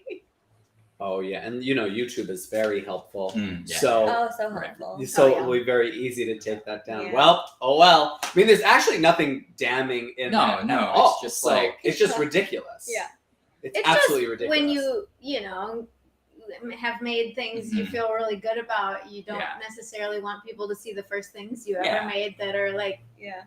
Oh yeah, and YouTube is very helpful. Yeah. Oh, so Right. helpful. So Oh, it will be very easy to take that down. Yeah. Well, oh well. I mean, there's actually nothing damning in that. No, at all. it's just So like it's just ridiculous. Yeah. It's It's absolutely just ridiculous. when you have made things you Mhm. feel really good about, you don't Yeah. necessarily want people to see the first things you ever Yeah. made that are like, Yeah.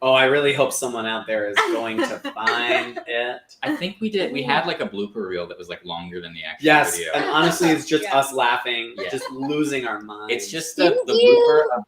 Oh, I really hope someone out there is going to find it. I think we did. We had like a blooper reel that was like longer than the actual Yes, video. and honestly, it's just Yeah. us laughing, Yeah. just losing our minds. It's just the Didn't blooper. you- Of,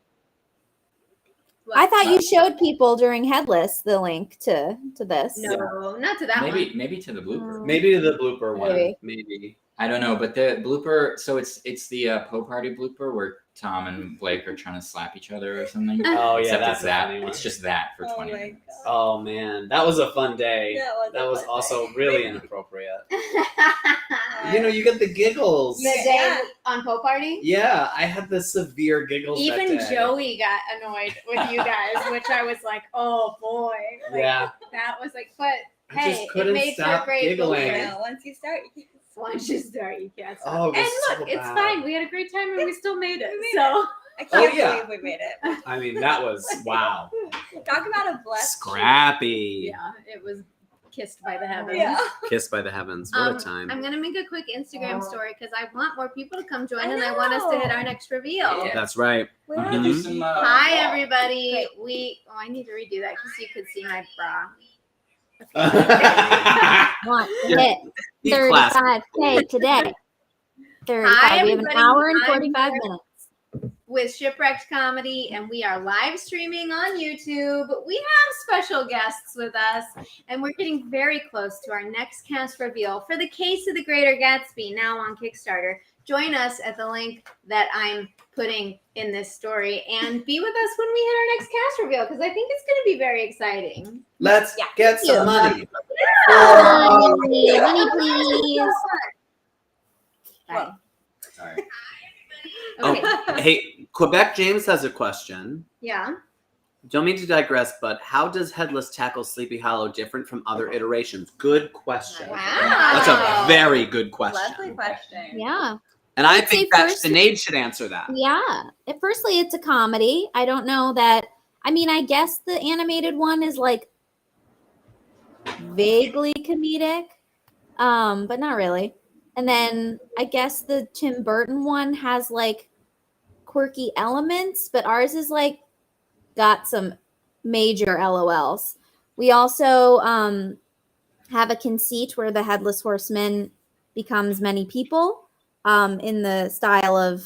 I thought you showed people during Headless the link to this. no, not to that one. maybe to the blooper. maybe the blooper one. Maybe. Maybe. I don't know, but the blooper. So it's the Poe Party blooper where Tom and Blake are trying to slap each other or something. Oh yeah, Except that's it's that. a funny one. It's just that for Oh 20 my minutes. God. Oh man, that was a fun day. That was a fun also day. really inappropriate. Uh, You get the giggles. The day on Poe Party. Yeah, I had the severe giggles. Even that day. Joey got annoyed with you guys, which I was like, oh boy. Like, Yeah, That was like, but I hey, just it couldn't made for a stop great giggling. blooper. You know, once you start, Once you start, you can't stop. Oh, it was and so look, it's bad. fine. We had a great time and we still made it. We made So I can't Oh, yeah. believe we made it. I mean, that was wow. Talk about a blessed. Scrappy. yeah, it was kissed by the heavens. Yeah. Kissed by the heavens. What a time. I'm gonna make a quick Instagram story because I want more people to come join I and I want us to hit know. our next reveal. Yeah. That's right. We can do Mhm. some. Hi everybody. I need to redo that because you could see my bra. Want to hit Be classy. 35K today. 35. Hi, We have an everybody. hour and I'm 45 here. minutes. With Shipwrecked Comedy, and we are live streaming on YouTube. We have special guests with us, and we're getting very close to our next cast reveal for the case of the Greater Gatsby, now on Kickstarter. Join us at the link that I'm putting in this story, and be with us when we hit our next cast reveal, because I think it's going to be very exciting. Let's Yeah. get some Yeah. money. Money, money, please. Bye. Sorry. Okay. Hey, Quebec James has a question. Yeah. Don't mean to digress, but how does Headless tackle Sleepy Hollow different from other iterations? Good question. Wow. That's a very good question. Lovely question. Yeah. And I I'd say think that first- Sinead should answer that. Yeah. Firstly, it's a comedy. I don't know that. I mean, I guess the animated one is like vaguely comedic, but not really. And then I guess the Tim Burton one has like quirky elements, but ours is like got some major LOLs. We also have a conceit where the Headless Horseman becomes many people in the style of,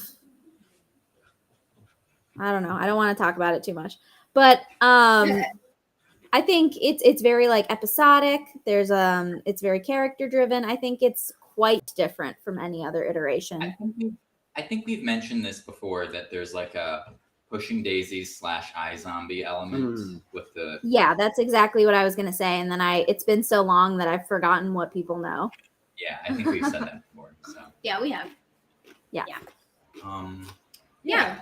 I don't know. I don't want to talk about it too much. But I think it's very like episodic. There's it's very character driven. I think it's quite different from any other iteration. I think we've mentioned this before, that there's like a Pushing Daisies / iZombie element with the. Yeah, that's exactly what I was gonna say. And then it's been so long that I've forgotten what people know. Yeah, I think we've said that before. So. Yeah, we have. Yeah. Yeah.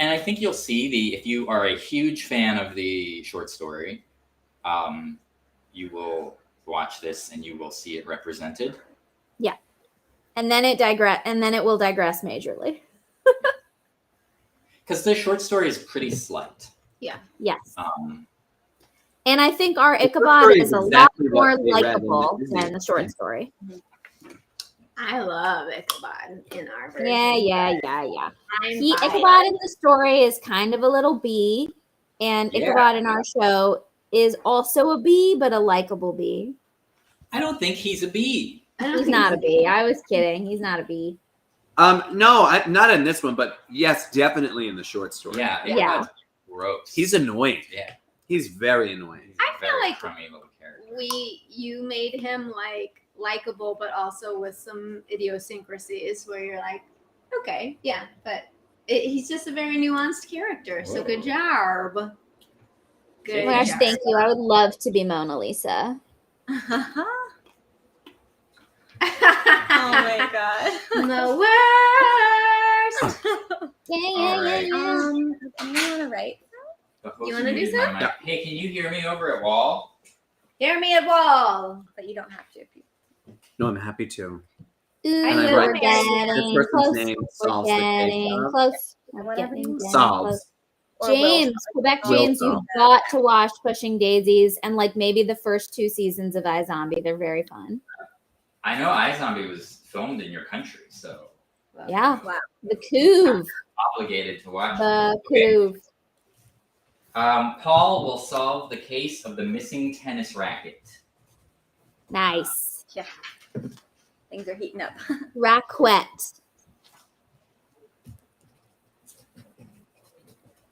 And I think you'll see if you are a huge fan of the short story, you will watch this and you will see it represented. Yeah. And then it will digress majorly. Because the short story is pretty slight. Yeah. Yes. And I think our Ichabod is a lot more likable than the short story. I love Ichabod in our version. Yeah. Ichabod Ichabod in the story is kind of a little bee, and Ichabod in our show is also a bee, but a likable bee. I don't think he's a bee. He's not a bee. I was kidding. He's not a bee. No, not in this one, but yes, definitely in the short story. Yeah. Gross. He's annoying. Yeah. He's very annoying. He's I a feel very like crummy little character. you made him like likable, but also with some idiosyncrasies where you're like, okay, yeah, but he's just a very nuanced character. So good job. Good. Gosh, job. thank you. I would love to be Mona Lisa. Oh my god. The worst. Yeah. You want to write? You wanna do some? Hey, can you hear me over at Wall? Hear me at wall. But you don't have to. No, I'm happy to. Ooh, And I we're write getting this person's close. name We're solves the case. getting close. We're Whatever getting you want. Solves. close. Or James, Quebec Will James, you've solve. got to watch Pushing Daisies and like maybe the first 2 seasons of iZombie. They're very fun. I know iZombie was filmed in your country, so Yeah. Wow. The Couve. obligated to watch. The Okay. Couve. Paul will solve the case of the missing tennis racket. Nice. Yeah. Things are heating up. Raquette.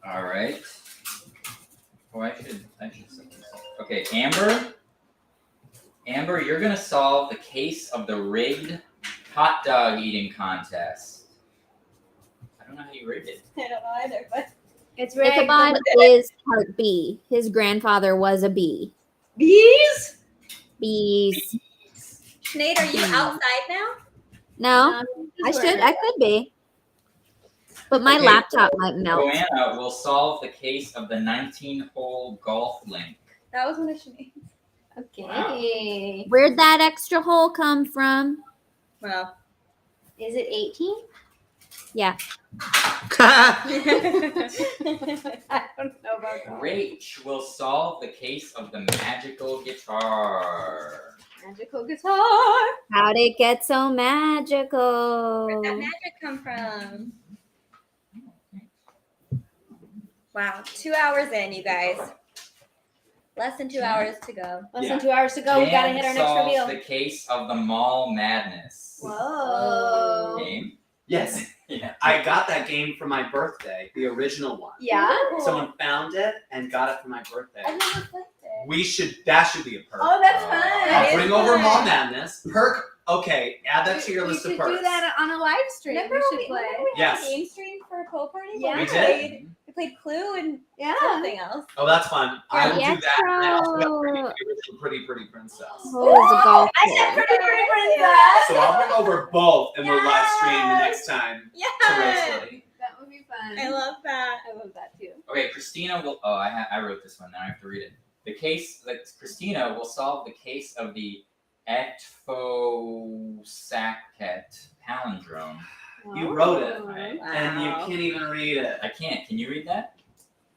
All right. Oh, I should set this up. Okay, Amber. Amber, you're gonna solve the case of the rigged hot dog eating contest. I don't know how you rigged it. I don't know either, but It's rigged. Ichabod is part bee. His grandfather was a bee. bees. Bees. Sinead, are you outside now? No, I could be. But my Okay. laptop might melt. Joanna will solve the case of the 19-hole golf link. That was one of Sinead's. Okay. Where'd that extra hole come from? Wow. Is it 18? Yeah. I don't know about that. Rach will solve the case of the magical guitar. Magical guitar. How'd it get so magical? Where'd that magic come from? Wow. 2 hours in, you guys. Less than 2 hours to go. Less Yeah. than 2 hours to go. We gotta Jan hit our next solves reveal. the case of the mall madness. Whoa. Game? Yes, Yeah. I got that game for my birthday, the original one. Yeah. Someone found it and got it for my birthday. I've never played it. That should be a perk. Oh, that's Oh. fun. I'll It bring is over fun. Mall Madness. Perk. Okay, add that to your We list of should perks. do that on a live stream. Remember We when should play. we had Yes. a game stream for a pool party? Yeah. We We played Clue and Yeah. something else. Oh, that's fun. I will Yeah, do that. And I also got so- the original Pretty Princess. Oh, it's a golf I said club. pretty princess. So I'll bring over both and we'll live stream the Yes. next time to Yes. race Lily. That would be fun. I love that. I love that too. Okay, Christina will. Oh, I wrote this one. Now I have to read it. The case that Christina will solve the case of the Etfosaket palindrome. You wrote it, Oh. and you can't even read it. I can't. Can you read that?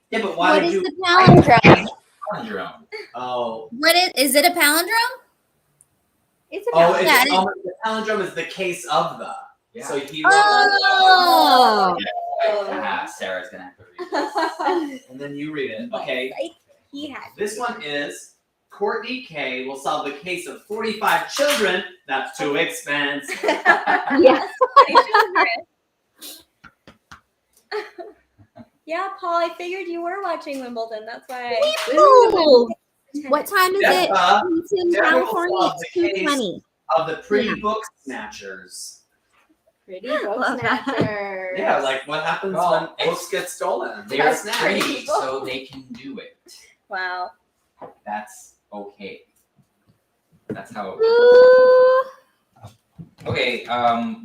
Yeah, but why What did is you? the palindrome? Palindrome. Oh, What is it a palindrome? It's a oh, it's Yeah, it is. the palindrome is the case of the. Yeah. So he wrote Oh. Sarah's gonna have to read this. and then you read it. Okay, He had. this one is Courtney K will solve the case of 45 children. That's too expensive. Yes. Yeah, Paul, I figured you were watching Wimbledon. That's why. Ooh. What time is it? Deborah, It's in Deborah will California. solve It's the case 2:20. of the pretty book snatchers. Pretty book Love that. snatchers. Yeah, like what happens Well, when books get stolen? They They're are snatched. pretty, so they can do it. Wow. That's okay. That's how it works. Ooh. Okay,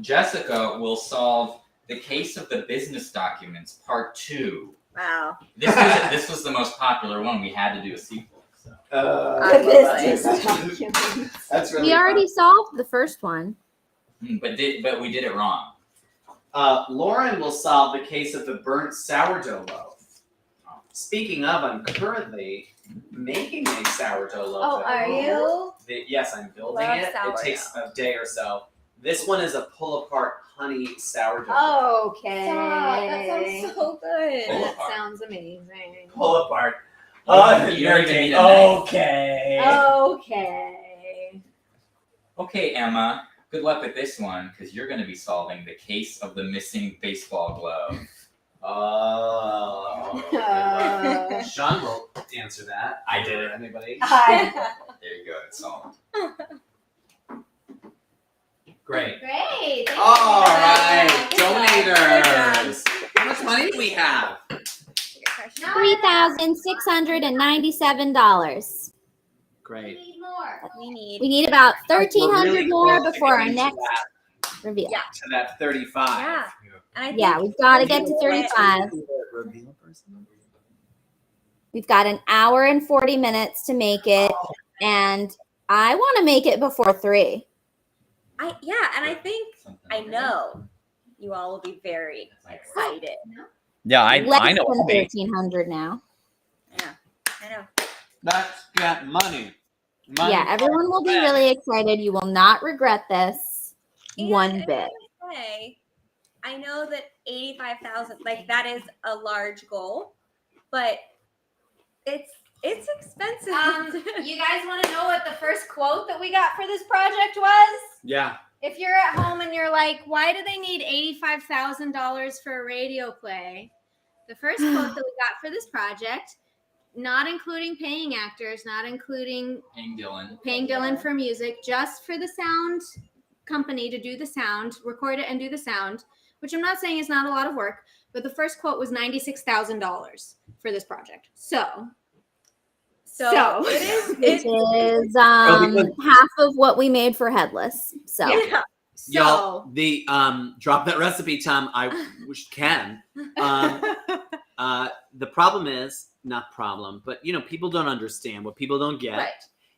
Jessica will solve the case of the business documents, part 2. Wow. This was the most popular one. We had to do a sequel. So. I love it. That's really We already solved the first one. But we did it wrong. Lauren will solve the case of the burnt sourdough loaf. Speaking of, I'm currently making a sourdough loaf. Oh, at are home. you? Yes, I'm building Love it. sourdough. It takes a day or so. This one is a pull-apart honey sourdough. Okay. Stop. That sounds so good. Pull That apart. sounds amazing. Pull-apart. You don't even need a knife. Okay. Okay. Okay, Emma. Good luck with this one, because you're going to be solving the case of the missing baseball glove. Oh. Sean will answer that. I did it. Anybody? There you go. It's solved. Great. Great. Thank All you. right, Good job. donators. How much money do we have? $3,697. Great. We need about We're 1,300 really more close to before our getting next reveal. Yeah. to that 35. Yeah. And I think Yeah, we've got to get to 35. Reveal person? We've got an hour and 40 minutes to make it, and I want to make it before 3. and I think I know you all will be very excited. Yeah, Less I know. than I'll be. 1,300 now. Yeah, I know. Let's get money. Money. Yeah, everyone will be really excited. You will not regret this And one I bit. gotta say, I know that 85,000, like that is a large goal, but it's expensive. You guys want to know what the first quote that we got for this project was? Yeah. If you're at home and you're like, why do they need $85,000 for a radio play? The first quote that we got for this project, not including paying actors, not including paying Dylan for music, just for the sound company to do the sound, record it and do the sound, which I'm not saying is not a lot of work, but the first quote was $96,000 for this project. So it is. Which is half of what we made for Headless. So Yeah. Y'all, the drop that recipe, Tom. I wish can. The problem is not problem, but people don't understand. What people don't get Right.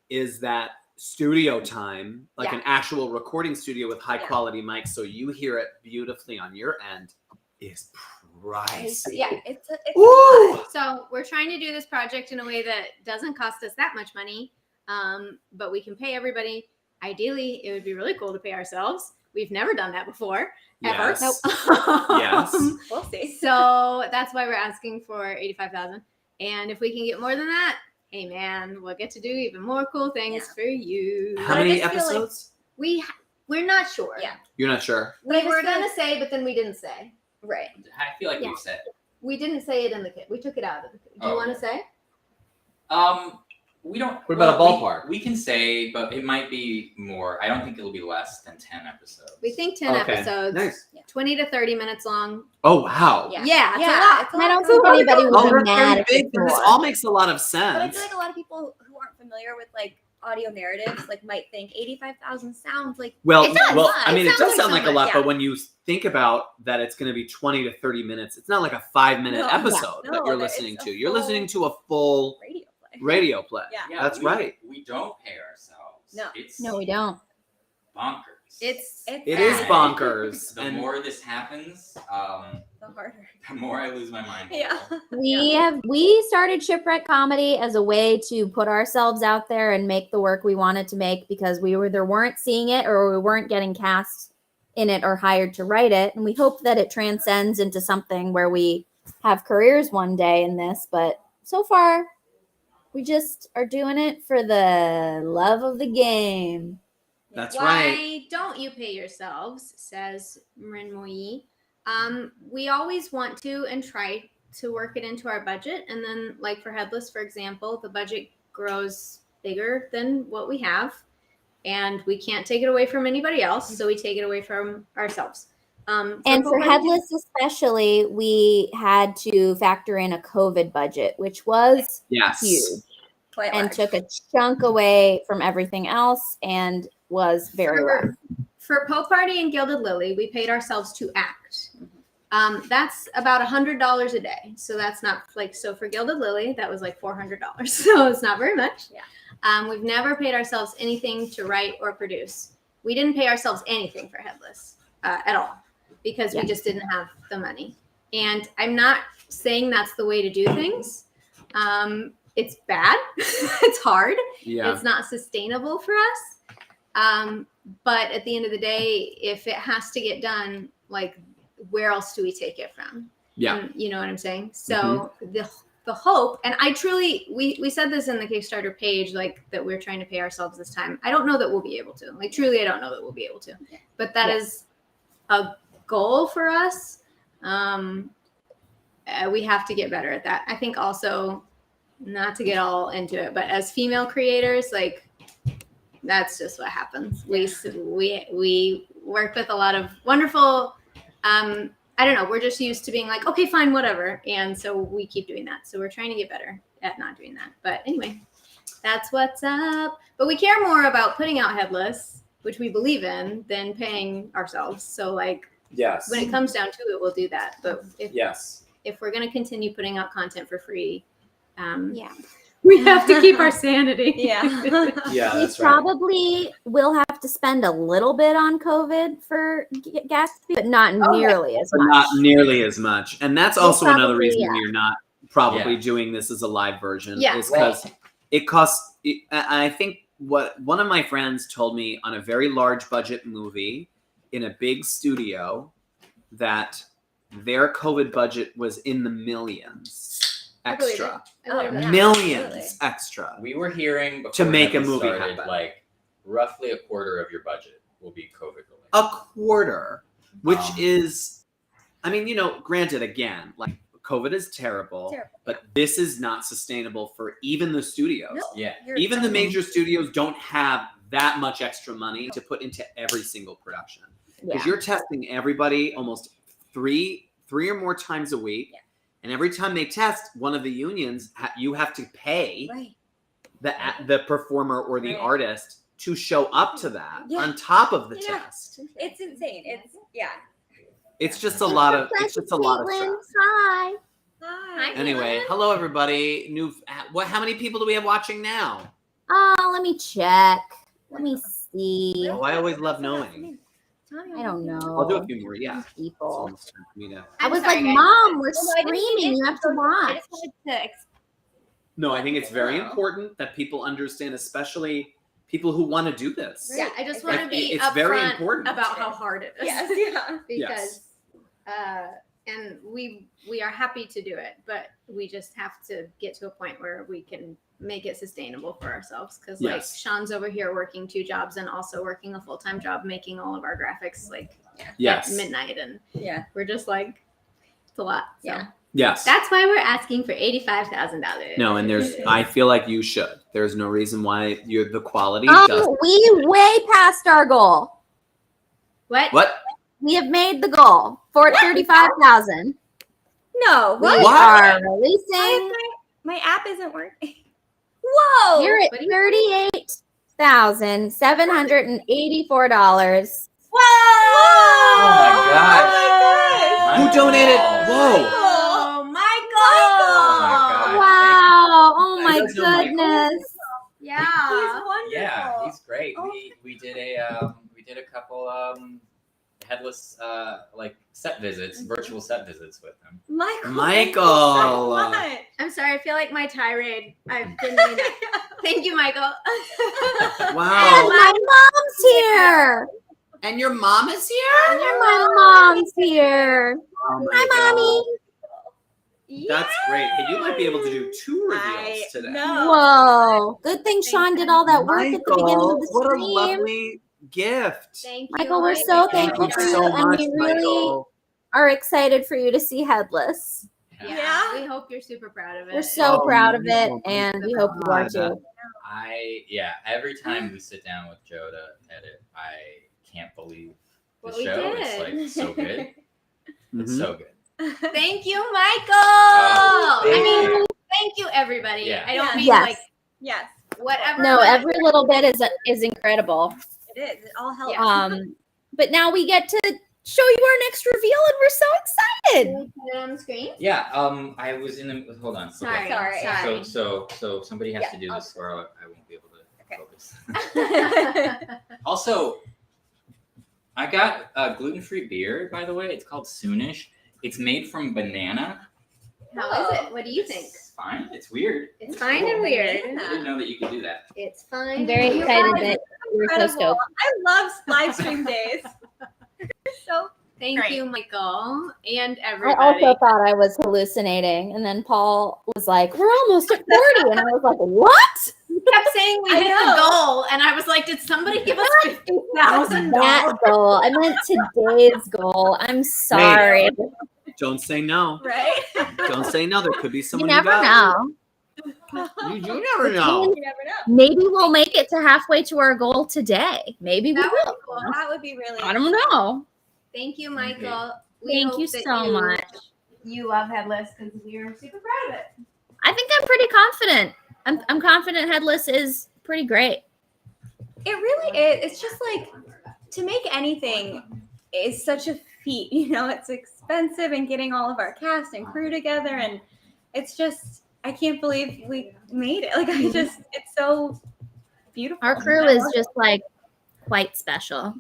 is that studio time, like Yeah. an actual recording studio with high Yeah. quality mics, so you hear it beautifully on your end, is pricey. Yeah. It's a Woo! lot. So we're trying to do this project in a way that doesn't cost us that much money, but we can pay everybody. Ideally, it would be really cool to pay ourselves. We've never done that before, ever. Yes. Nope. Yes. We'll see. So that's why we're asking for $85,000. And if we can get more than that, hey man, we'll get to do even more cool things for you. How I many just feel like- episodes? We're not sure. Yeah. You're not sure. But I We just were feel gonna like- say, but then we didn't say. Right. I feel like Yeah. we've said. We didn't say it in the kit. We took it out of the kit. Do you Oh. want to say? We don't. What about a well, ballpark? We can say, but it might be more. I don't think it'll be less than 10 episodes. We think 10 Okay. episodes. Nice. 20 to 30 minutes long. Oh wow. Yeah. Yeah, it's Yeah, a lot. it's a I lot. don't think anybody Oh, would we're be mad very if big, it's but this more. all makes a lot of But I sense. feel like a lot of people who aren't familiar with like audio narratives might think 85,000 sounds like Well, It does. I mean, it It does sounds sound like like a lot, so much, but when you think about that, it's going to be 20 to 30 minutes. It's not like a 5-minute No, episode yeah. that No, you're that listening it's a to. You're full listening to a full radio play. radio play. Yeah. That's we, right. We don't pay ourselves. No. It's No, we don't. bonkers. It's It is bad. bonkers. The And more this happens, The harder. the more I lose my mind. Yeah. We started Shipwrecked Comedy as a way to put ourselves out there and make the work we wanted to make because we either weren't seeing it or we weren't getting cast in it or hired to write it. And we hope that it transcends into something where we have careers one day in this. But so far, We just are doing it for the love of the game. That's Why right. don't you pay yourselves, says Marin Moyi. We always want to and try to work it into our budget. And then, like for Headless, for example, the budget grows bigger than what we have. And we can't take it away from anybody else. So we take it away from ourselves. And for Headless especially, we had to factor in a COVID budget, which was Yes. huge. Quite And large. took a chunk away from everything else and was very rough. For Pope Party and Gilded Lily, we paid ourselves to act. That's about $100 a day. So that's not like, so for Gilded Lily, that was like $400. So it's not very much. Yeah. We've never paid ourselves anything to write or produce. We didn't pay ourselves anything for Headless at all because we just didn't have the money. And I'm not saying that's the way to do things. It's bad. It's hard. Yeah. It's not sustainable for us. But at the end of the day, if it has to get done, like, where else do we take it from? Yeah. And you know what I'm saying? So the hope, and I truly, we said this in the Kickstarter page, like that we're trying to pay ourselves this time. I don't know that we'll be able to. Like, truly, I don't know that we'll be able to. But that is a goal for us. We have to get better at that. I think also, not to get all into it, but as female creators, like, that's just what happens. We work with a lot of wonderful, I don't know, we're just used to being like, okay, fine, whatever. And so we keep doing that. So we're trying to get better at not doing that. But anyway, that's what's up. But we care more about putting out Headless, which we believe in, than paying ourselves. So like, Yes. when it comes down to it, we'll do that. But Yes. if we're going to continue putting out content for free, Yeah. we have to keep our sanity. Yeah. Yeah, We that's right. probably will have to spend a little bit on COVID for Gatsby, but not nearly as But much. not nearly as much. And that's We'll also another probably, reason yeah. you're not probably Yeah. doing this as a live version. Yeah. Is because it costs. I think what one of my friends told me on a very large budget movie in a big studio that their COVID budget was in the millions I believe extra. I believe that. Millions absolutely. extra. We were hearing before To make a Headless movie started, happen. like roughly a quarter of your budget will be COVID related. A quarter, which Wow. is, I mean, granted, again, like COVID is terrible, but this is not sustainable for even the studios. No. Yeah. Even the major studios don't have that much extra money to put into every single production because you're testing everybody almost three or more times a week. Yeah. And every time they test one of the unions, you have to pay Right. the performer or the Right. artist to show up to that Yeah. on top of the Yeah. test. It's insane. It's just a lot of stress. Hi. Hi. Anyway, hello everybody. How many people do we have watching now? Oh, let me check. Let me see. Oh, I always love knowing. I don't know. I'll do a few more. Yeah. It's People. almost time for me to- I was sorry, like, guys. Mom, we're Well, no, I didn't mean streaming. it. You have to I watch. just wanted to No, I think it's very important that people understand, especially people who want to do this. Yeah, I just want to Like, be it's very upfront important. about how hard it is. Yes, yeah. Because and we are happy to do it, but we just have to get to a point where we can make it sustainable for ourselves. Because like Yes. Sean's over here working 2 jobs and also working a full-time job making all of our graphics like Yes. at midnight, and Yeah. we're just like, it's a lot. So Yeah. Yes. that's why we're asking for $85,000. No, and I feel like you should. There's no reason why the quality does. We way past our goal. What? We have made the goal for 35,000. No. We What? are releasing. My app isn't working. Whoa. You're at What do you- $38,784. Whoa. Oh my gosh. Who donated? Whoa. Oh, Michael. Oh my God. Wow. Oh my You guys know Michael? goodness. Yeah. He's wonderful. Yeah, he's great. Oh. We did a couple Headless like set visits, virtual set visits with him. Michael. Michael. Thank you so much. I'm sorry. I feel like my tirade. I've been doing that. Thank you, Michael. And Wow. my mom's here. And your mom is here? And my mom's here. Oh my Hi, God. Mommy. That's great. Hey, you might be able to do 2 reveals I today. No. Whoa. Good thing Sean did all that work at the beginning of the what a stream. lovely gift. Thank you, Michael, we're so Thank thankful you for you, so and much, we really Michael. are excited for you to see Headless. Yeah. We hope you're super proud of it. We're so Oh, proud of it, no. and we hope you are God. too. Every time we sit down with Joe to edit, I can't believe the What we show. It's did. like so good. It's Mhm. so good. Thank you, Michael. thank I mean, you. thank you, everybody. Yeah. I don't mean Yes. like Yes, whatever. No, but- every little bit is incredible. it is. It all helps. Yeah. But now we get to show you our next reveal, and we're so excited. Can we put it on the screen? Yeah. I was in the. Hold on. Sorry. Okay. Sorry. So somebody has Yeah, to do I'll this, or I won't be able to Okay. focus. Also, I got a gluten-free beer. By the way, it's called Soonish. It's made from banana. How is it? What do you think? It's fine. It's weird. It's fine and weird. I didn't know that you could do that. It's fine. I'm very and excited weird. that we're so Incredible. stoked. I love live stream days. So Thank Great. you, Michael, and I everybody. also thought I was hallucinating, and then Paul was like, "We're almost at 40," and I was like, "What?" You kept saying we I hit the know. goal, and I was like, did somebody give us $50,000? That goal. I meant today's goal. I'm sorry. Don't say no. right. Don't say no. There could be You someone never got know. You do never know. You never know. Maybe we'll make it to halfway to our goal today. Maybe we That would will. be cool. That would be really. I don't know. Thank you, Michael. We Thank hope you that so much. You love Headless because we are super proud of it. I think I'm pretty confident. I'm confident Headless is pretty great. It really is. It's just like to make anything is such a feat. You know, it's expensive, and getting all of our cast and crew together, and it's just I can't believe we made it. Like it's so beautiful. Our crew is just like quite special.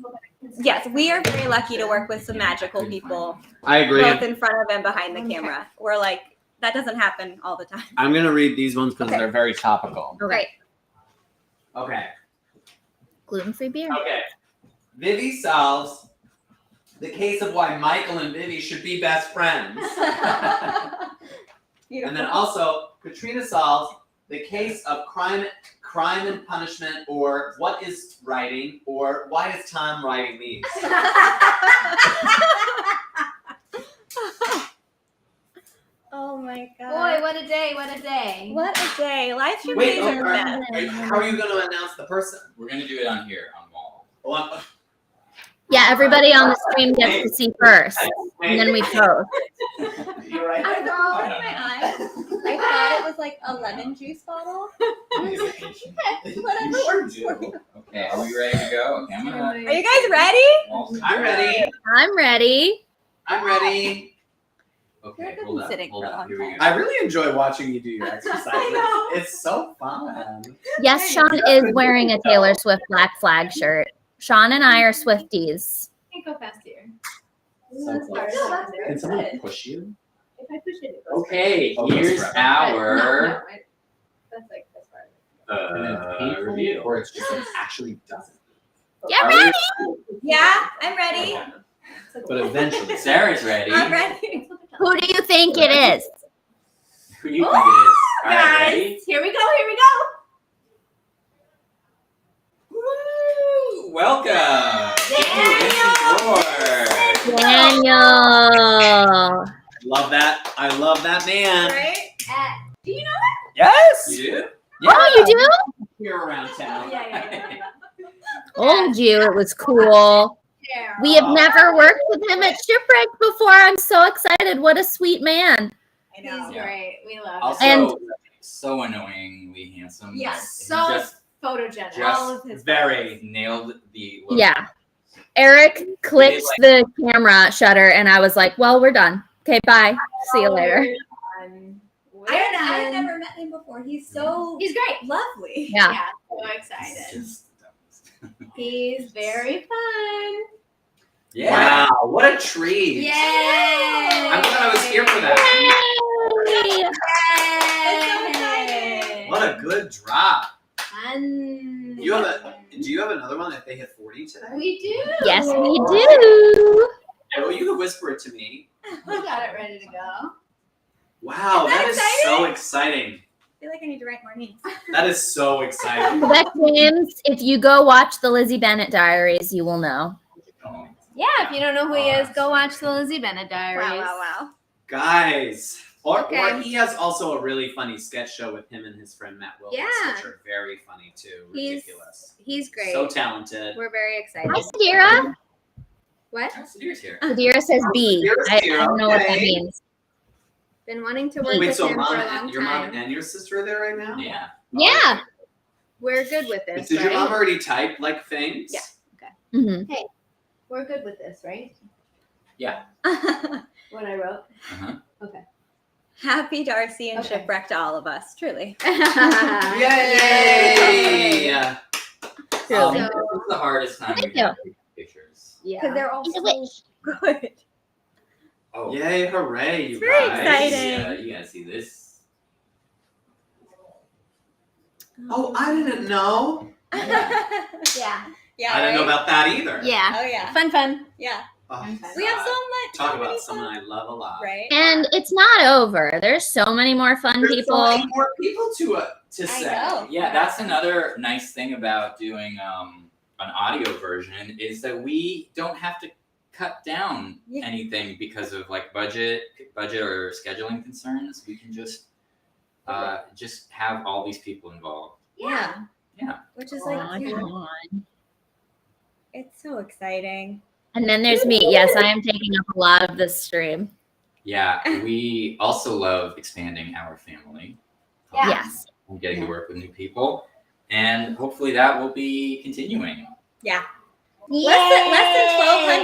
Yes, we are very lucky to work with some magical people, I agree. both in front of and behind the camera. We're like that doesn't happen all the time. I'm gonna read these ones because Okay. they're very topical. Right. Okay. Gluten-free beer. Okay. Vivi solves the case of why Michael and Vivi should be best friends. And then also, Katrina solves the case of crime and punishment, or what is writing, or why is Tom writing these? Oh my god. Boy, what a day! What a day! What a day. Live stream Wait, days are the best. how are you going to announce the person? We're gonna do it on here on wall. Well, Yeah, everybody on the stream gets to see first, and then we post. You're right. I know. I In don't my know. eyes. I thought it was like a lemon juice bottle. Okay, are we ready to go? Okay, I'm gonna. Are you guys ready? I'm ready. I'm ready. I'm ready. Okay, You've hold been up. sitting Hold for a up. long Here we go. I really enjoy watching you do your exercises. know. It's so fun. Yes, Sean is wearing a Taylor Swift Black Flag shirt. Sean and I are Swifties. Can't go fast here. So close. That's Can someone push you? If I push it, it goes Okay, Oh, that's here's right. our That's like this part. And then painful, review. or it's just like actually doesn't. Yeah, Are ready? Yeah, I'm ready. But eventually. Sarah's ready. I'm ready. Who do you think it is? Who do you think it is? All right, Guys, ready? here we go. Here we go. Woo! Welcome. This is yours. Daniel. Love that. I love that man. Right? Do you know Yes. You do? Oh, you do? Here around town. Yeah. Told you it was cool. We have never worked with him at Shipwrecked before. I'm so excited. What a sweet man. I He's know. Yeah. great. We love Also, him. And- so annoyingly handsome. Yeah, He so just photogenic. just All of his Very. nailed the look. Yeah. Eric clicked the camera shutter, and I was like, well, we're done. Okay, bye. See you later. I've never met him before. He's so He's great. lovely. Yeah. Yeah, so excited. Just- He's very fun. Yeah. Wow. What a treat. Yay! I thought I was here for that. Yay. Yay! What a good drop. Fun. Do you have another one if they hit 40 today? We do. Yes, we do. Yeah, well, you can whisper it to me. We got it ready to go. Wow, Is that that is so exciting. feel like I need to write more names. That is so exciting. Quebec James, if you go watch the Lizzie Bennett Diaries, you will know. Oh, Yeah, if you don't know who he is, go watch the Lizzie Bennett Diaries. Wow. Guys. Or Okay. he has also a really funny sketch show with him and his friend Matt Willis, Yeah. which are very funny too. He's- Ridiculous. He's great. So talented. We're very excited. Hi, Sadira. What? Sadir's here. Sadira says B. Sadira's I here, don't know what that okay. means. Been wanting to work Wait, with so him mom for a and long your mom time. and your sister are there right now? Yeah. Yeah. We're good with this, Did your right? mom already type like things? Yeah. hmm We're good with this, right? Yeah. What I wrote. Uh-huh. Happy Darcy and Okay. Shipwrecked to all of us, truly. Yay! This So- is the hardest time Thank we've had to take pictures. Because Yeah. they're all He's a so witch. good. Oh, Yay, hooray, you It's very guys. exciting. Yeah, you gotta see this. Oh, I didn't know. Yeah. Yeah. I didn't know right? about that either. Yeah. Oh yeah. Fun. Yeah. Oh, We have God. so much. Talk so many about someone fun- I love a lot. Right. And it's not over. There's so many more fun There's people. so many more people to I say. know. Yeah, that's another nice thing about doing an audio version is that we don't have to cut down Yeah. anything because of like budget or scheduling concerns. We can just have all these people involved. Yeah. Yeah. Which is Aw, like, yeah, come on. it's so exciting. And then there's me. Yes, I am taking up a lot of this stream. Yeah, we also love expanding our family. Yeah. Yes. And getting to work with new people. And hopefully that will be continuing. Yeah. Less than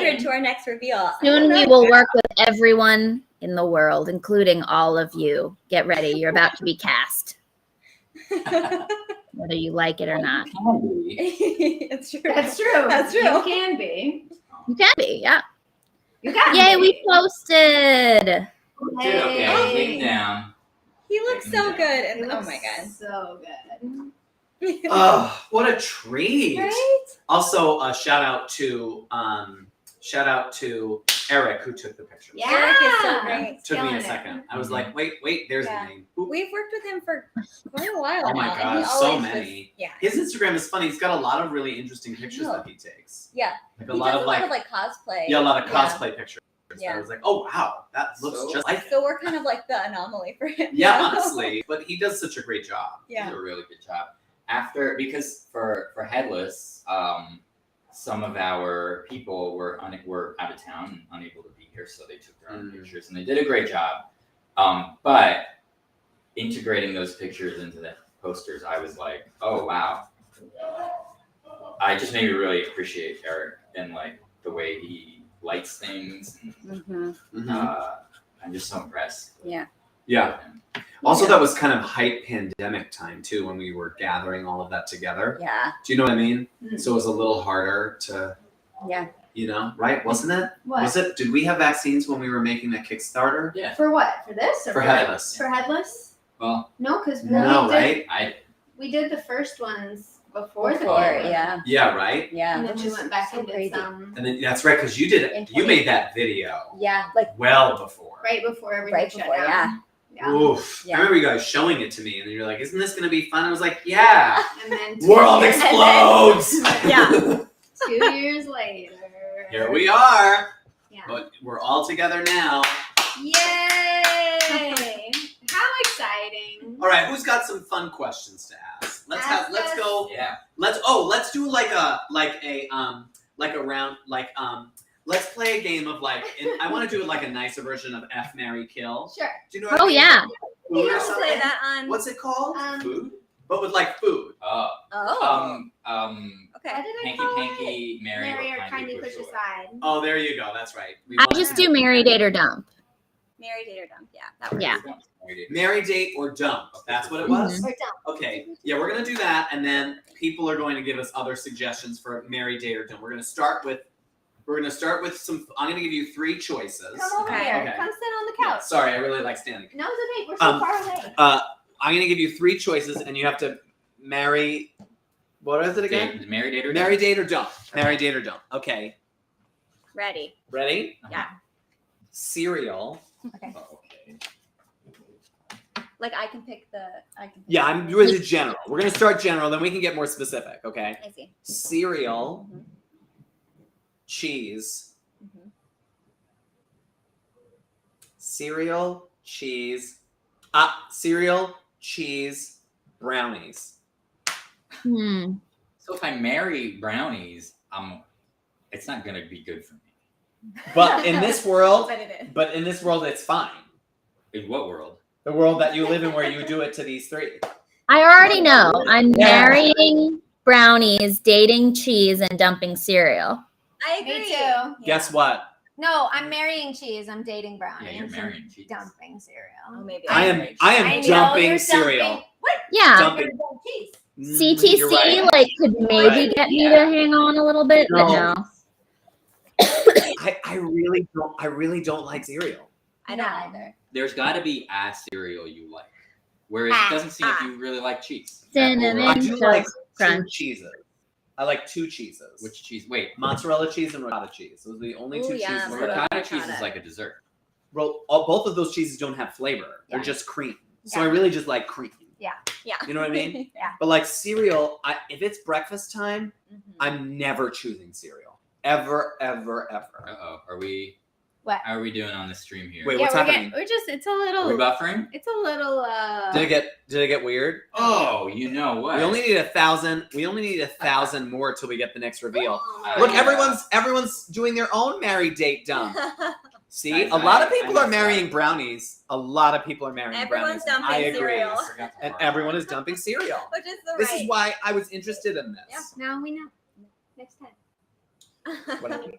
1,200 to our next reveal. Soon we will work with everyone in the world, including all of you. Get ready. You're about to be cast, whether you like it or not. It's true. That's true. That's true. You can be. You can be, yeah. You can Yay, be. we posted. Okay, take it down. He looks so good. It And oh looks my god. so good. Oh, what a treat! Right? Also, shout out to Eric who took the pictures. Yeah. Eric is so great. Took me Killing a it. second. I was like, wait, there's Yeah. the name. Oop. We've worked with him for quite a while Oh my now. and God, he so always many. yeah. His Instagram is funny. He's got a lot of really interesting pictures that he takes. Yeah. Like a He lot does of like cosplay. yeah, a lot of Yeah. cosplay pictures. Yeah. I was like, oh wow, that looks So- just like it. So we're kind of like the anomaly for him. Yeah, you know? honestly, but he does such a great job. Did Yeah. a really good job. Because for Headless, some of our people were out of town and unable to be here, so they took their own pictures and they did a great job. But integrating those pictures into the posters, I was like, oh wow. I just made me really appreciate Eric and like the way he lights things, and Mm-hmm. I'm just so impressed. Yeah. Yeah. Also, that was kind of height pandemic time too, when we were gathering all of that together. Yeah. Do you know what I mean? Mhm. So it was a little harder to, Yeah. you know, right? Wasn't it? What? Was it? Did we have vaccines when we were making that Kickstarter? Yeah. For what? For this? Or For Headless. For Headless? Well, No, because No, right? we did the first ones before the Before, pandemic. yeah. Yeah, right. Yeah. And then which we is went back so and did crazy. some And then that's right, because you made that video Yeah. Like well before. right before everything right shut before, down. Yeah. Oof. Yeah. I remember you guys showing it to me, and you're like, "Isn't this gonna be fun?" I was like, "Yeah." And then World years- explodes. Yeah. 2 years later. Here we are. Yeah. But we're all together now. Yay! How exciting! All right, who's got some fun questions to ask? Let's go. yeah. Let's do like a round let's play a game of I want to do like a nicer version of F, Marry, Kill. Sure. Do you know what Oh, I mean? yeah. Food or We'll something? play that on. What's it called? Food? But with like food. Oh. Oh. What Okay. did I Hanky call it? Panky, Mary, Marry or or kindly push away. aside. Oh, there you go. That's right. We I want just to do marry, date, or dump. Marry, date, or dump. Yeah. That works. Yeah. marry, date, or dump. That's what it was. Or dump. Okay. Yeah, we're gonna do that, and then people are going to give us other suggestions for marry, date, or dump. We're gonna start with some. I'm gonna give you 3 choices. Come over Okay. here. Okay. Come sit on the couch. Sorry, I really like standing. No, it's okay. We're so far away. I'm gonna give you 3 choices, and you have to marry. What is it again? Marry, date, or Marry, date, or dump. Marry, date, or dump. Okay. Ready. Ready? Yeah. Cereal. Oh, okay. Like I can pick the. Yeah, I'm really general. We're gonna start general, then we can get more specific. Okay. I see. Cereal, cheese. Cereal, cheese. Cereal, cheese, brownies. So if I marry brownies, it's not gonna be good for me. But in this world, But it is. It's fine. In what world? The world that you live in, where you do it to these three. I already know. I'm Yeah. marrying brownies, dating cheese, and dumping cereal. I agree. Me too. Guess what? No, I'm marrying cheese. I'm dating brownies. Yeah, you're marrying cheese. Dumping cereal. Oh, maybe. I am I know dumping you're cereal. dumping- What? Yeah. Dumping. Cheese. CTC You're right. like could maybe Right. get me to hang on a little bit, but No. no. I really don't like cereal. I don't either. There's got to be a cereal you like, where it doesn't seem like you really like cheese. Cinnamon I do like Toast two Crunch. cheeses. I like two cheeses. Which cheese? Wait, Mozzarella cheese and ricotta cheese. Those are the only Ooh, two yeah. cheeses. well, that I ricotta like. cheese is ricotta. like a dessert. Well, both of those cheeses don't have flavor. They're Yeah. just cream. So Yeah. I really just like cream. Yeah. You know what I mean? Yeah. But like cereal, if it's breakfast time, Mhm. I'm never choosing cereal. Ever. Uh-oh. Are we? What? How are we doing on the stream here? Wait, what's happening? It's a Are we little. buffering? It's a little. Did it get weird? Oh, you know what? We only need 1,000. We only need 1,000 more till we get the next reveal. Oh, Look, yeah. everyone's doing their own married date dump. See, Guys, a lot of I people are messed marrying up. brownies. A lot of people are marrying Everyone's brownies. dumping I agree. cereal. And everyone is dumping cereal. Which is the This right. is why I was interested in this. Now we know. Next time. What happened?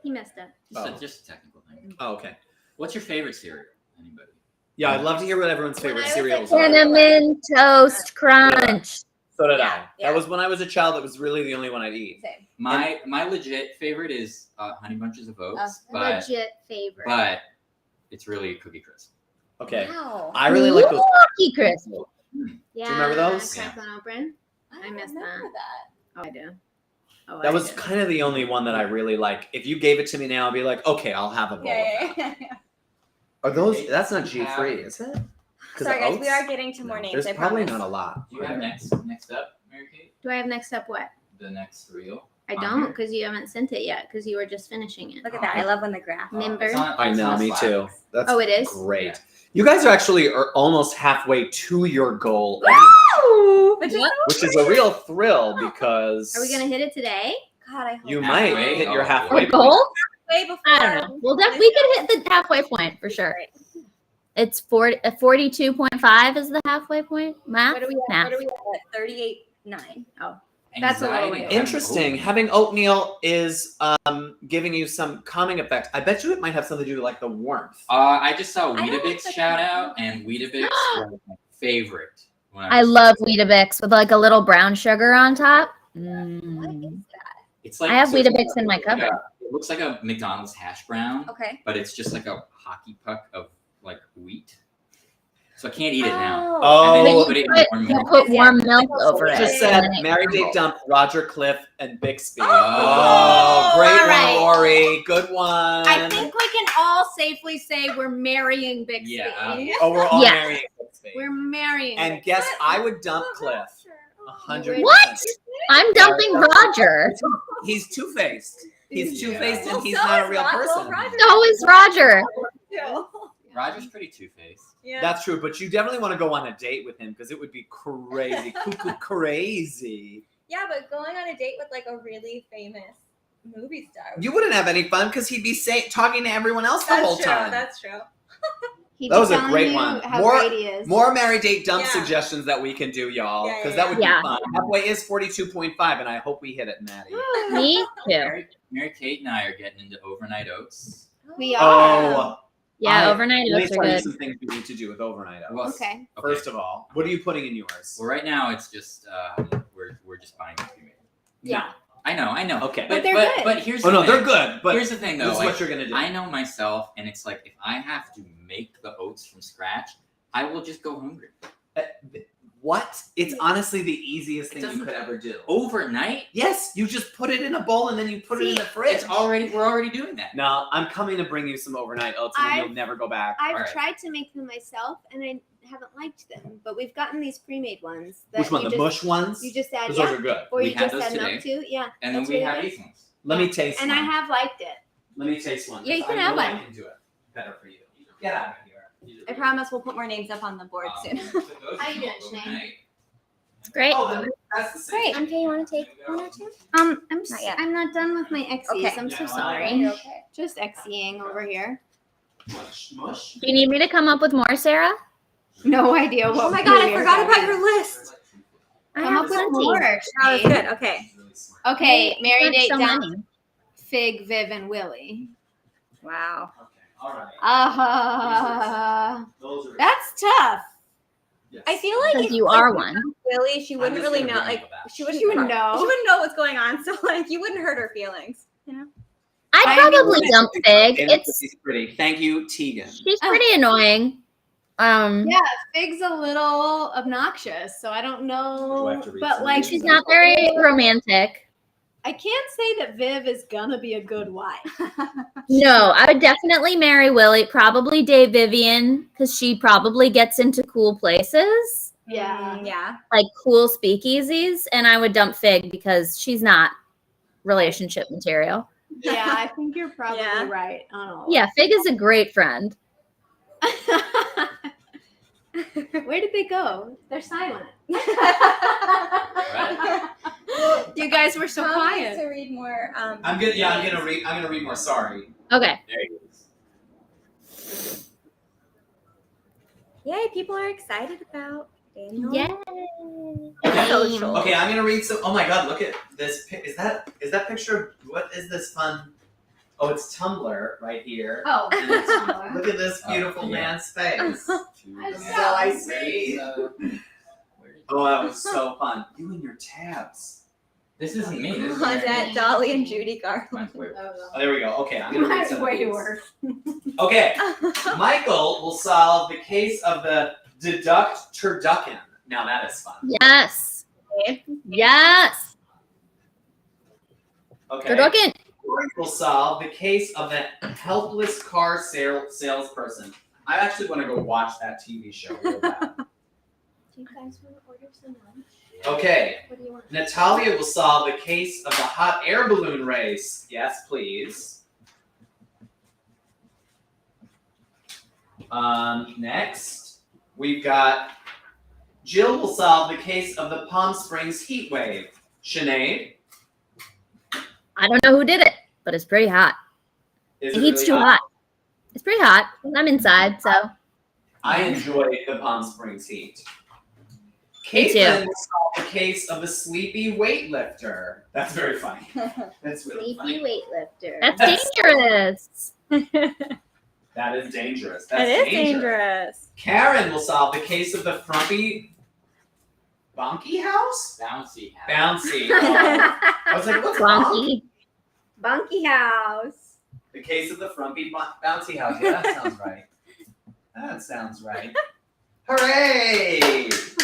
He messed up. Just a technical thing. Oh, okay. What's your favorite cereal? Anybody? Yeah, I'd love to hear what everyone's When favorite I was a cereals kid- are. Cinnamon Toast Crunch. So did Yeah, I. yeah. That was when I was a child. That was really the only one I'd eat. Same. My legit favorite is Honey Bunches of Oats, Legit favorite. but it's really Cookie Crisp. Okay. Wow. I really like those. Lucky Crisp. Yeah. Do you remember those? Crackling open. I missed remember Oh, I do. Oh, That I was do. kind of the only one that I really like. If you gave it to me now, I'd be like, okay, I'll have a bowl. of that. Yeah. Are those? That's not G free, is it? 'Cause Sorry, the guys, we oats? are getting to more No, names. There's I probably promise. not a lot. Do you have next up, Mary Kate? Do I have next up what? The next reel? I On don't, here? because you haven't sent it yet, because you were just finishing it. Look at that. I love when the graph. Member. It's on- I it's know, on me Slack. too. That's Oh, it is? great. Yeah. You guys are actually almost halfway to your goal, Woo! Which is so which is a real thrill because Are we gonna hit it today? God, I hope you Halfway? might hit your Oh, halfway Our goal? way before. I don't know. Well, we could hit the halfway point for sure. It's 42.5 is the halfway point. Math? What are we at? Math. What are we at? 38.9. Oh. That's a little Anxiety weird. on Interesting. oatmeal. Having oatmeal is giving you some calming effects. I bet you it might have something to do with like the warmth. I just saw I don't like Weetabix the shout color. out, and Weetabix was my favorite. When I was love a kid. Weetabix with like a little brown sugar on top. What Mm. is that? It's like I have so it's Weetabix in my like cupboard. It looks like a McDonald's hash brown, Okay. but it's just like a hockey puck of like wheat. So I can't eat it now. Oh, And then you But put it in you warm put, milk. you put warm milk over it. just and said then it Mary Date crumbles. Dump, Roger Cliff, and Bixby. Oh. Oh, great All one, right. Lori. Good one. I think we can all safely say we're marrying Bixby. Yeah. Oh, we're all Yes. marrying Bixby. We're marrying And Bixby. guess I would dump Cliff. 100%. What? I'm dumping Roger. He's two-faced. He's Yeah. two-faced Well, and he's so not a is real Roger. person. Roger. So is Roger. Roger's pretty two-faced. Yeah. That's true, but you definitely want to go on a date with him because it would be crazy, cuckoo crazy. Yeah, but going on a date with like a really famous movie star. You wouldn't have any fun because he'd be talking to everyone else the whole That's true. time. That's true. He'd That be was a telling great you one. How More- great he is. More Mary Date Dump Yeah. suggestions that we can do, y'all, Yeah, because yeah, that would yeah. be fun. Halfway is 42.5, and I hope we hit it, Maddie. Me too. Mary Kate and I are getting into overnight oats. We are. Oh, Yeah, I- overnight let me oats are tell you good. some things we need to do with overnight oats. Well, Okay. First of all, what are you putting in yours? Well, right now it's just we're just buying them pre-made. Yeah. I know. Okay. But they're good. But here's Oh the no, thing. they're good, but Here's the thing, though. this is like, what you're gonna do. I know myself, and it's like if I have to make the oats from scratch, I will just go hungry. What? It's honestly the easiest thing you doesn't- could ever do. Overnight, Yes, you just put it in a bowl and then you put it in the fridge. we're already doing that. No, I'm coming to bring you some overnight oats and then I've- you'll never go back. I've Alright. tried to make them myself, and haven't liked them, but we've gotten these pre-made ones. That Which one? you The just, mush ones? You just add, Those yeah, are good. or We you had just those add milk today. to, yeah. And then that's we really have good. these ones. Let me taste And one. I have liked it. Let me taste one. Yeah, you 'cause can I have know one. I can do it better for you. Get out of here. I promise we'll put more names up on the board soon. How you doing, Sinead? Great. Oh, then that's the same. Great. Okay, you want to take one or two? Not yet. I'm not done with my X's. Okay. I'm so Yeah, sorry. You're okay. Just Xing over here. Mush, mush. Do you need me to come up with more, Sarah? No idea what. Oh my god, I you're forgot about doing. your list. Come up with plenty. more. That was Sinead. good. Okay. Okay, Mary That's date so down. many. Fig, Viv, and Willie. Wow. Okay, all right. Those are. That's tough. Yes. I feel like Because if you like, are we one. had Willie, she wouldn't just really gonna know. bring Like it back. she wouldn't She wouldn't She know. wouldn't know what's going on. So like you wouldn't hurt her feelings. You know. I'd I mean, probably dump Fig. She's pretty. Thank you, Tegan. She's pretty annoying. Yeah, Fig's a little obnoxious, so I don't Do I know. have to read But some like, of these? She's not very romantic. I can't say that Viv is gonna be a good wife. No, I would definitely marry Willie. Probably date Vivian because she probably gets into cool places, Yeah. Yeah. like cool speakeasies. And I would dump Fig because she's not relationship material. Yeah, I think you're probably Yeah. right. On all Yeah, Fig is a great friend. Where did they go? They're silent. You guys were so Tom wants quiet. to read more. I'm gonna. Yeah, I'm gonna read. I'm gonna read more. Sorry. Okay. There it is. Yay! People are excited about Daniel. Yay. Social. Okay, I'm gonna read some. Oh my God! Look at this. Is that picture? What is this fun? Oh, it's Tumblr right here. Oh, And it's- look at this beautiful yeah. man's face. so I see. Oh, that was so fun. You and your tabs. This isn't me. This is Was that Dolly and Judy Garland? Mine's way- Oh, there we go. Okay, I'm gonna read Mine's some of way these. worse. Okay, Michael will solve the case of the deduct turducken. Now that is fun. Yes. Yes. Okay. Turducken. Corey will solve the case of the helpless car salesperson. I actually want to go watch that TV show real bad. Do you guys want to order some lunch? Okay, What do you want? Natalia will solve the case of the hot air balloon race. Yes, please. Next, we've got Jill will solve the case of the Palm Springs heat wave. Sinead? I don't know who did it, but it's pretty hot. Is The it heat's really too hot. It's pretty hot. I'm inside, so I enjoy the Palm Springs heat. Me too. Caitlin will solve the case of the sleepy weightlifter. That's very funny. That's really funny. weightlifter. that's dangerous. That is dangerous. That's It is dangerous. Karen will solve the case of the frumpy bonky house? Bouncy house. Bouncy. Oh. I was like, what's wrong? Wonky. Bunky house. The case of the frumpy bouncy house. Yeah, that sounds right. That sounds right. Hooray! This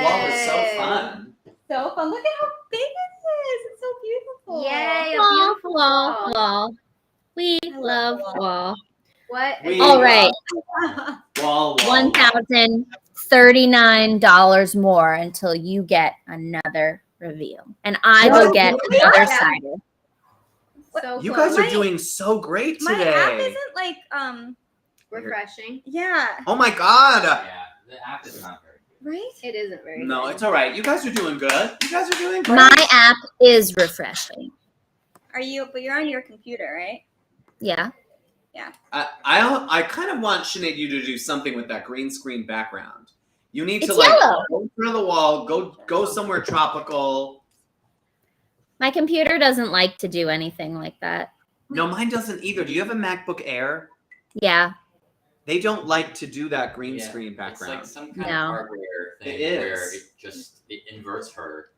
wall is so fun. So fun. Look at how big it is. It's so beautiful. Yay, a Wall, beautiful wall, wall. wall. We I love love wall. What? We All right. Wall. $1,039 more until you get another reveal. And I will get another cider. So You close. guys are doing so great My today. app isn't like refreshing. yeah, Oh my God. Yeah, the app is not very good. right? It isn't very. No, good. it's all right. You guys are doing good. You guys are doing great. My app is refreshing. Are you? But you're on your computer, right? Yeah. I kind of want Sinead you to do something with that green screen background. You need to It's like yellow. go through the wall, go somewhere tropical. My computer doesn't like to do anything like that. No, mine doesn't either. Do you have a MacBook Air? Yeah. They don't like to do that green Yeah, screen background. It's like some kind No. of hardware thing It is. where it inverts her.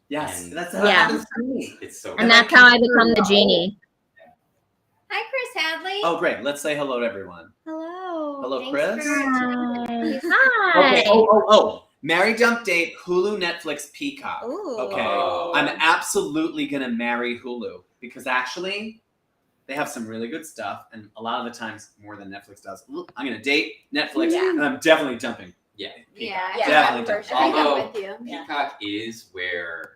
Yes, And- that's how Yeah. it happens to me. It's so And that's how I become the genie. Hi, Chris Hadley. Oh, great. Let's say hello to everyone. Hello. Hello, Thanks Chris. for- Hi. Okay. Oh. Marry, dump, date, Hulu, Netflix, Peacock. Ooh. Okay. Oh. I'm absolutely gonna marry Hulu because actually they have some really good stuff, and a lot of the times more than Netflix does. I'm gonna date Netflix, Yeah. and I'm definitely dumping Yeah. Yeah, Yeah, Definitely for don't. sure. I think I'm Although with you. Yeah. Peacock is where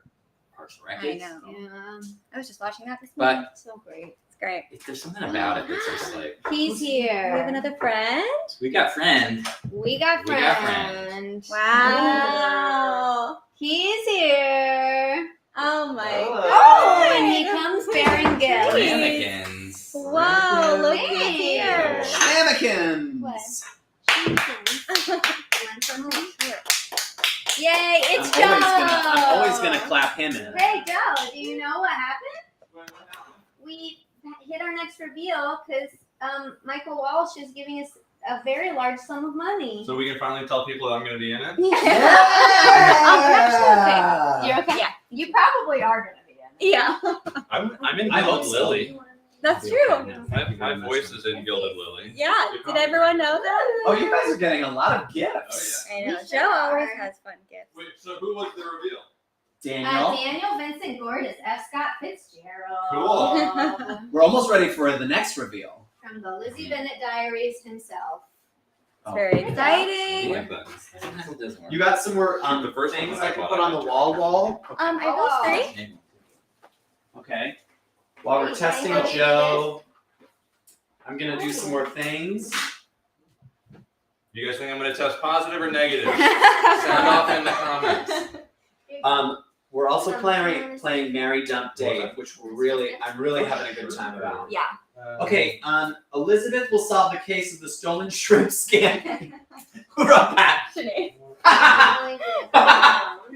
Parks and Rec I is. know. Yeah, I was just watching that this But- morning. so great. It's great. There's something about it that's just like He's We have here. another friend. we got friend. We got We got friend. Wow. He's here. Oh my Oh. Oh, and he god. comes bearing gifts. Ramekins. Whoa, look Thanks. who's here. Ramekins. What? Yay, it's Joe. I'm always gonna clap him in. Hey, Joe, do you know what happened? We hit our next reveal because Michael Walsh is giving us a very large sum of money. So we can finally tell people that I'm going to be in it? Okay. You're okay? Yeah. You probably are going to be in it. Yeah, I'm in I hope Gilded so. Lily. that's true. My voice is in Gilded Lily. Yeah, did everyone know that? Oh, you guys are getting a lot of gifts. I know. We Joe sure always are. has fun gifts. Wait, so who was the reveal? Daniel, Daniel Vincent Gordis, F. Scott Fitzgerald. Cool. we're almost ready for the next reveal. From the Lizzie Bennett Diaries himself. It's very I exciting. like that. Sometimes it doesn't work. You got some more The first one things I I can bought, put I on the liked. wall? Are those three? Okay. While we're Hey, testing I know Joe, I'm gonna do some more things. You guys think I'm going to test positive or negative? Sound off in the comments. We're also playing Mary Dump Date, which I'm really having a good time about. Yeah. Okay, Elizabeth will solve the case of the stolen shrimp scam. Who wrote that? Sinead.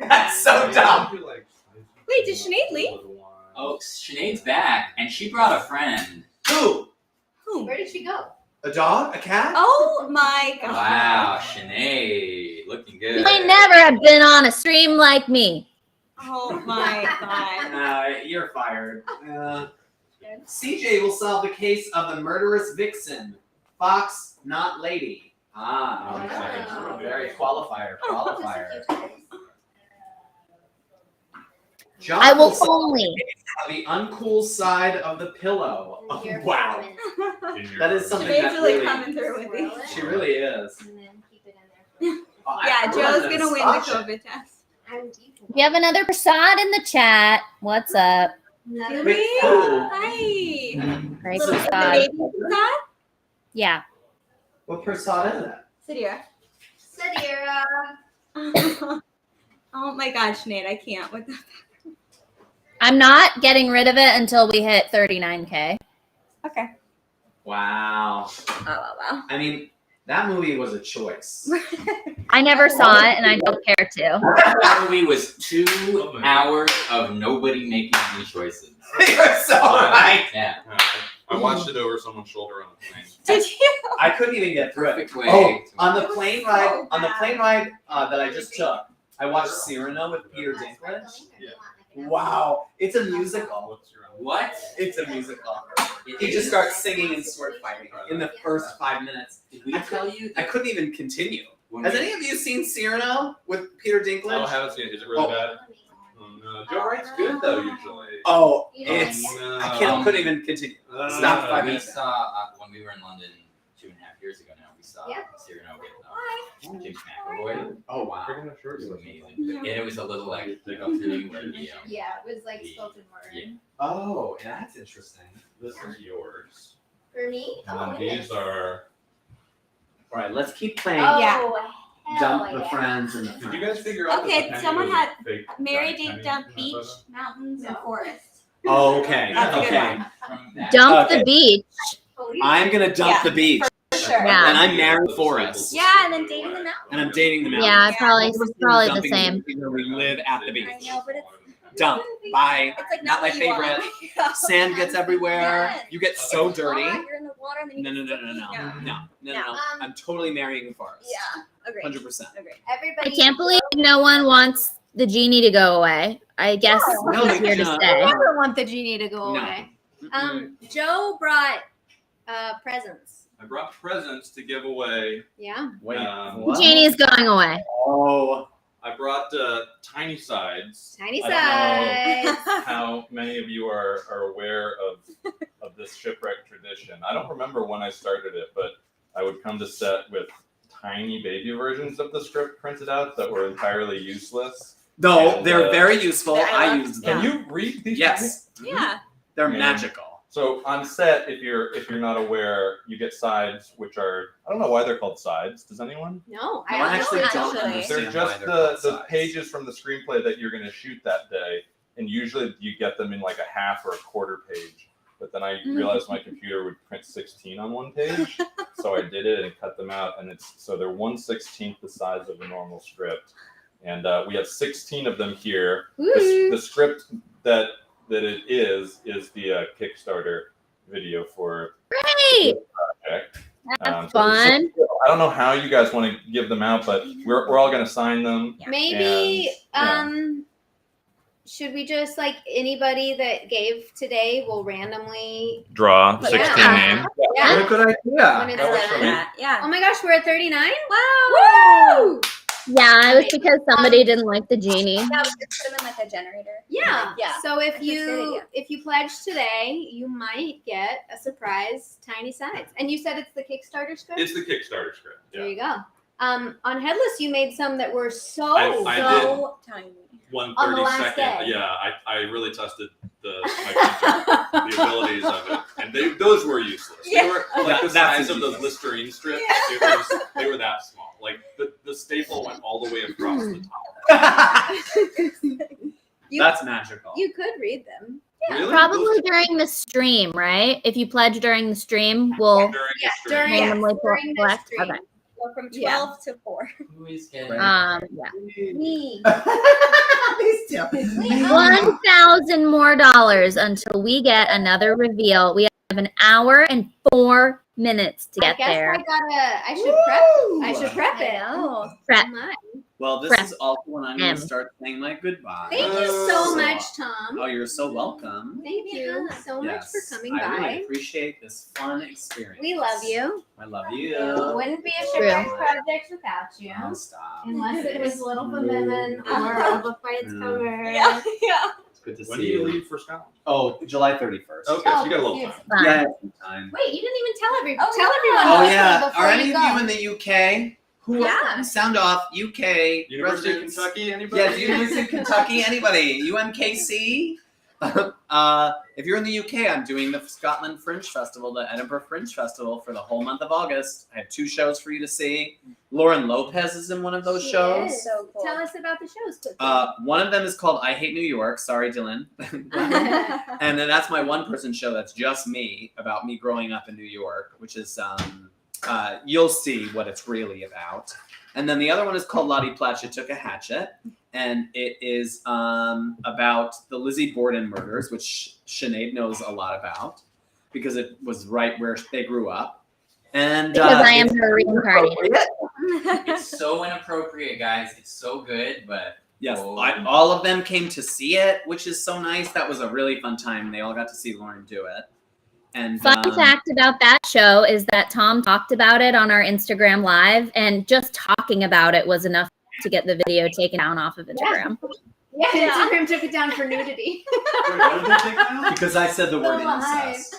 That's so dumb. Wait, did Sinead leave? Oh, Sinead's back, and she brought a friend. Who? Who? Where did she go? A dog? A cat? Oh my god. Wow, Sinead, looking good. You may never have been on a stream like me. Oh my god. You're fired. CJ will solve the case of the murderous vixen. Fox, not lady. Wow. Very qualifier. John I will solve only. the uncool side of the pillow. Oh, Your wow. vitamin. That is something Sinead's that really really, coming through with Swirl me. it, she really is. and then keep it in there. Yeah, Joe's gonna win the Scotch. COVID test. I'm deep. We have another Prasad in the chat. What's up? Another Wait, Sinead, who? hi. Great Little the Prasad. baby Prasad? Yeah. What persona is that? Sidira. Sadira. Oh my god, Sinead, I can't. What the? I'm not getting rid of it until we hit 39K. Okay. Wow. Oh wow. I mean, that movie was a choice. I never saw it and I don't care to. That movie was 2 hours of nobody making any choices. You're so right. Yeah, I watched it over someone's shoulder on a plane. Did you? I couldn't even get through it. perfect way. Oh, to- on the It was plane so ride, bad. that I just took, I watched Cyrano with Peter Dinklage. Yeah. Wow, it's a musical. What's your What? It's a musical. It He just is? starts singing and sword fighting in the first 5 minutes. Did we tell you? I couldn't even continue. when Has we- any of you seen Cyrano with Peter Oh, I Dinklage? haven't seen it. Is it really Oh. bad? Oh, no. Joe Wright's good, though, usually. Oh, You know, it's No. couldn't even continue. Stop 5 We minutes. saw when we were in London 2.5 years ago. Now we saw Yeah. Cyrano with James McAvoy. Oh wow. Pretty much It sure was it's amazing, and it was a little like thing where Yeah, it was like spoken word. Yeah. Oh, that's interesting. This is yours. For me? And Oh, then it these is. are. All right, let's keep playing. Oh, Yeah. hell Dump the yeah. friends and the Did you guys figure out? Okay, that the penny someone was a had fake Mary giant Date penny? Dump Can I Beach, try that? mountains, and forest. Oh, okay. That's a good okay. one. from that. Dump Okay. the beach. I'm gonna dump Yeah. the beach, Sure. Yeah. and I'm marrying Forrest, Yeah, and then dating the mountain. and I'm dating the mountain. Yeah, probably Forrest is probably the dumping same. me where we live at the beach. I know, but it's Dump. Bye. it's like Not my what you want. favorite. Yeah. Sand gets everywhere. Yes. You get so It's dirty. hot, You're in the water and then you No. get sticky. No. I'm totally marrying Forrest. Yeah. Agreed. 100%. Agreed. Everybody. I can't believe no one wants the genie to go away. I guess No, he's here to no. I stay. never want the genie to go No. away. Joe brought presents. I brought presents to give away. Yeah. Wait. What? Genie is going away. Oh. I brought tiny sides. Tiny I don't know size. how many of you are aware of this shipwreck tradition. I don't remember when I started it, but I would come to set with tiny baby versions of the script printed out that were entirely useless. No, And, they're very useful. I use them. Can you read these? Yes. Yeah. They're Yeah. magical. So on set, if you're not aware, you get sides, which are, I don't know why they're called sides. Does anyone? No, No, I actually don't Actually. understand They're just why they're called the sides. pages from the screenplay that you're going to shoot that day, and usually you get them in like a half or a quarter page. But then I realized my computer would print 16 on one page, so I did it and cut them out, and so they're 1/16 the size of a normal script, and we have 16 of them here. The script that it is the Kickstarter video for Great. the project. That's So fun. I don't know how you guys want to give them out, but we're all going to sign them. Maybe And, should we just like anybody that gave today will randomly Draw But 16 16 names. What a good idea. when it's That works done. for me. Yeah. Oh my gosh, we're at 39? Wow. Woo! Yeah, it was because somebody didn't like the genie. Yeah, we could put them in like a generator. Yeah. Yeah. So if That's a good idea. you pledge today, you might get a surprise tiny size. And you said it's the Kickstarter script? It's the Kickstarter script. There Yeah. you go. On Headless, you made some that were so I Tiny. One On the 30 last second. day. Yeah, I really tested the abilities of it, and those were useless. They were like the That's size of those easy. Listerine strips. They were that small. Like the staple went all the way across the top. That's magical. You could read them. Really? Probably during the stream, right? If you pledge during the stream, we'll During the Yeah, stream. during- randomly during the collect. stream. Okay. Go from Yeah. 12 to 4. Who is getting? Yeah. Me. These two. $1,000 more until we get another reveal. We have an hour and 4 minutes to I get guess there. I should prep I it. know. Prep. My. Well, this Press is also when I'm going M. to start saying my goodbye. Thank you so much, Tom. Oh, you're so welcome. Thank you so much Yes, for coming I by. really appreciate this fun experience. We love you. I love you. Wouldn't be a True. Shipwrecked project without you. Oh, stop. Unless it was Little Forbidden or a book by its cover. Yeah. It's good to When see do you you. leave for Scotland? Oh, July 31st. Okay, so you got a little time. Fun. Yeah, some time. Wait, you didn't even tell everyone. Oh, Tell everyone Oh what yeah. before Are any you of go. you in the UK? Who? Yeah. Sound off. UK. University of residents. Kentucky. Anybody? Yeah, University of Kentucky. Anybody? UMKC. If you're in the UK, I'm doing the Scotland Fringe Festival, the Edinburgh Fringe Festival, for the whole month of August. I have 2 shows for you to see. Lauren Lopez is in one of those She shows. is. So cool. Tell us about the shows quickly. One of them is called I Hate New York. Sorry, Dylan. And then that's my one-person show that's just me, about me growing up in New York, which is you'll see what it's really about. And then the other one is called Lottie Platchett Took a Hatchet, and it is about the Lizzie Borden murders, which Sinead knows a lot about because it was right where they grew up. And Because I am it's her reincarnated. It's so inappropriate, guys. It's so good, but Yes, Oh. all of them came to see it, which is so nice. That was a really fun time. They all got to see Lauren do it. And Fun fact about that show is that Tom talked about it on our Instagram live, and just talking about it was enough to get the video taken down off of Instagram. yeah, Instagram took it down for nudity. because I said the word live. incest.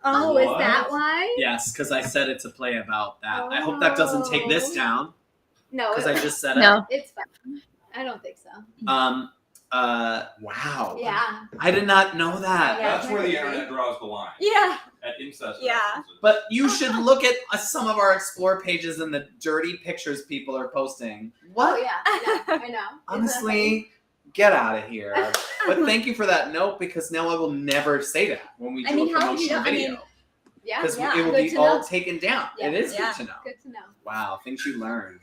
Oh, What? is that why? Yes, because I said it's a play about that. I hope that doesn't take this down No, because I just said No. it's fine. I don't think so. it. Wow. Yeah. I did not know that. Yeah. That's where the internet draws the line. Yeah. At incest. Yeah. references. But you should look at some of our explore pages and the dirty pictures people are posting. Oh What? yeah. I know. Honestly, get out of here. But thank you for that note, because now I will never say that when we do I mean, a how would you promotional know? I video. mean, Yeah. Because yeah, it will good be to all know. taken down. Yeah. It is Yeah. good to know. Good to know. Wow, things you learn.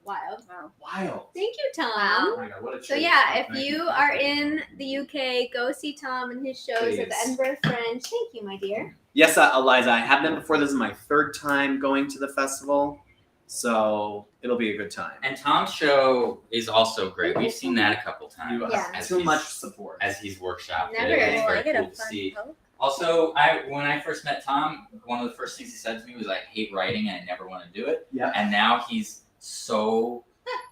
Wild. Wild. Thank you, Tom. Oh my God, what a So treat. yeah, if Thank you are in the UK, go see Tom and his shows at the Please. Edinburgh Fringe. Thank you, my dear. Yes, Eliza, I have been before. This is my 3rd time going to the festival, so it'll be a good time. and Tom's show is also great. We've seen that a couple times. You Yeah. as too he's- much support. as he's workshopped Never it. gonna It's I very get cool a to fun see. poke. Also, when I first met Tom, one of the first things he said to me was, "I hate writing and I never want to do it." Yeah. And now he's so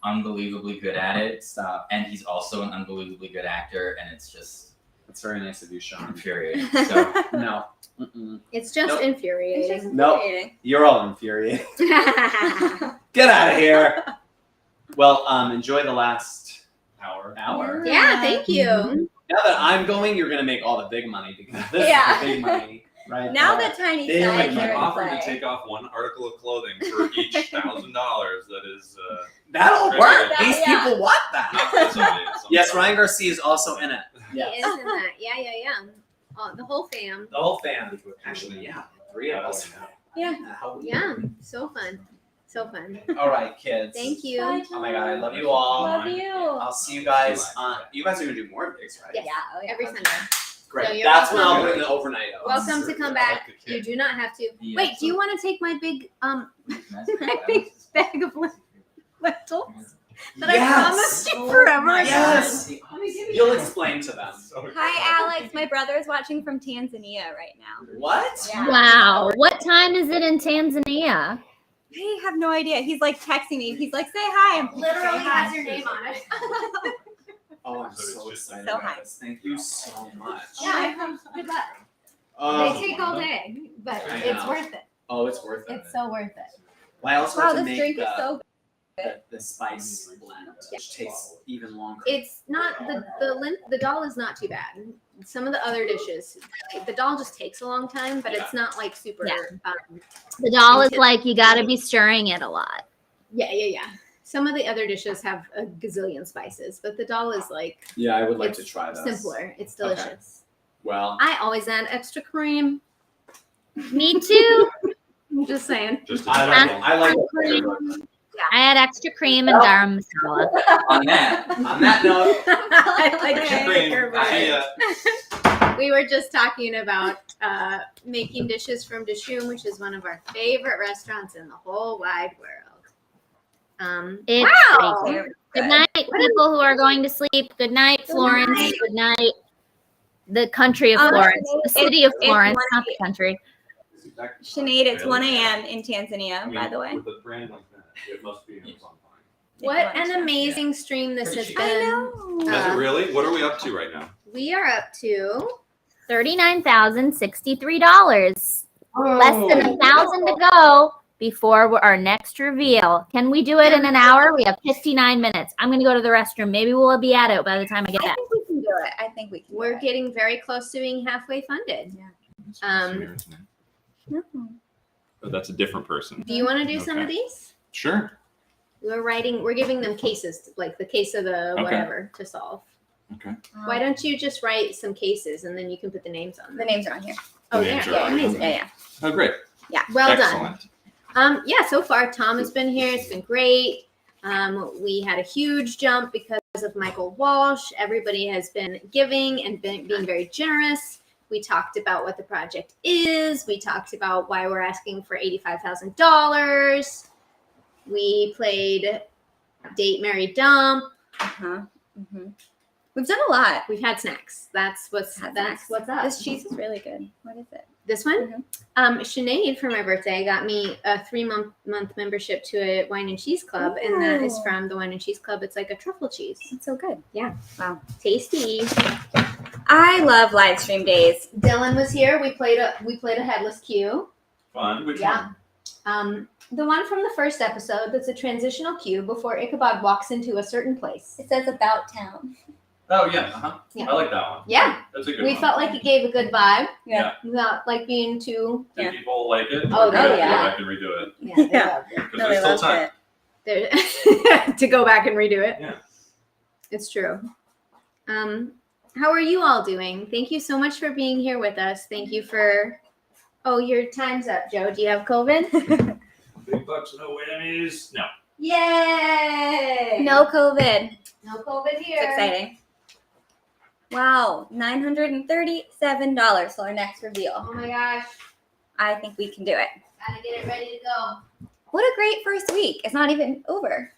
unbelievably good at it. Stop. And he's also an unbelievably good actor, and it's just That's very nice of you, Sean. Infuriating. So No. Mm-mm. It's just Nope. infuriating. Nope. You're all infuriating. Get out of here. Well, enjoy the last Hour. Yeah, thank you. Now that I'm going, you're gonna make all the big money because this Yeah. is the big money, right? Now there. the tiny They sides might are in Offered to play. take off one article of clothing for each $1,000 that is That'll Right. work. Yeah. These people want that. not for this audience. Yes, Ryan Garcia is also in it. He is in that. Yeah. The whole fam. The whole fam. Actually, yeah, 3 of us. Yeah. How- Yeah. So fun. So fun. All right, kids. Thank you. Bye, Oh my god, I love you all. Love you. I'll see you guys. You guys are gonna do more of these, right? Yes. Yeah. Every Sunday. Great. So you're That's when I'll welcome. bring the overnight oats. Welcome to come back. You do not have to. Wait, do you want to take my big my big bag of lentils that I promised you forever ago? Yes. You'll explain to them. Hi, Alex. My brother is watching from Tanzania right now. What? Yeah. Wow. What time is it in Tanzania? I have no idea. He's like texting me. He's like, say hi. I'm like, Literally "Say hi." has your name on it. Oh, I'm So it's so just- excited So about high. this. Thank you so much. Yeah, good luck. They take all day, but I it's know. worth it. Oh, it's worth it. It's so worth it. Well, I also Wow, have to this make drink is so the spice blend, which tastes even longer. It's not the dal is not too bad. Some of the other dishes, the dal just takes a long time, but it's not like super. Yeah. The doll is like you got to be stirring it a lot. Yeah. Some of the other dishes have a gazillion spices, but the dal is like Yeah, I would like to it's try this. simpler. It's delicious. Well, I always add extra cream. Me too. I'm just saying. Just I like I had extra cream and garam masala. on that, On that note, I like See ya. We were just talking about making dishes from Dishoom, which is one of our favorite restaurants in the whole wide world. It's Wow. pretty good. Good night, people who are going to sleep. Good night, Florence. Good night, the country of Florence, the city of it's Florence, one not the country. Sinead, it's 1 a.m. in Tanzania, by the way. With a brand like that, it must be Amazon Prime. What an amazing stream this has Pretty been. I know. Does it really? What are we up to right now? We are up to $39,063. Less than 1,000 to go before our next reveal. Can we do it in an hour? We have 59 minutes. I'm going to go to the restroom. Maybe we'll be at it by the time I get I back. think we can do it. I think we can. we're getting very close to being halfway funded. Oh, that's a different person. Do you want to do some of Okay. these? Sure. We're giving them cases, like the case of the Okay. whatever to solve. Okay. Why don't you just write some cases and then you can put the names on The them? names are on here. Oh, The yeah. names are Yeah, on amazing. Yeah. Oh, great. Well done. Excellent. Yeah, so far Tom has been here. It's been great. We had a huge jump because of Michael Walsh. Everybody has been giving and being very generous. We talked about what the project is. We talked about why we're asking for $85,000. We played Date, Marry, Dump. Mm-hmm. We've done a lot. We've had snacks. That's what's up. This cheese is really good. What is it? This one? Sinead, for my birthday, got me a 3-month membership to a wine and cheese club, and that is Ooh. from the wine and cheese club. It's like a truffle cheese. It's so good. Yeah. Wow. Tasty. I love live stream days. Dylan was here. We played a Headless cue. Fun. Which Yeah. The one from the first episode that's a transitional cue before Ichabod walks into a certain place. It says about town. Oh yeah. Uh-huh. Yeah. I like that one. Yeah. That's a good We one. felt like it gave a good vibe. Yeah. Without like being too. And people like it. Oh, we're gonna yeah. Go back and redo it Yeah. They Yeah. loved it. because there's still time. There, to go back and redo it. Yeah. It's true. How are you all doing? Thank you so much for being here with us. Thank you for. Oh, your time's up, Joe. Do you have COVID? Big bucks, no whammies. No. Yay! No COVID. no COVID here. It's exciting. Wow, $937 for our next reveal. Oh my gosh! I think we can do it. Gotta get it ready to go. What a great first week. It's not even over.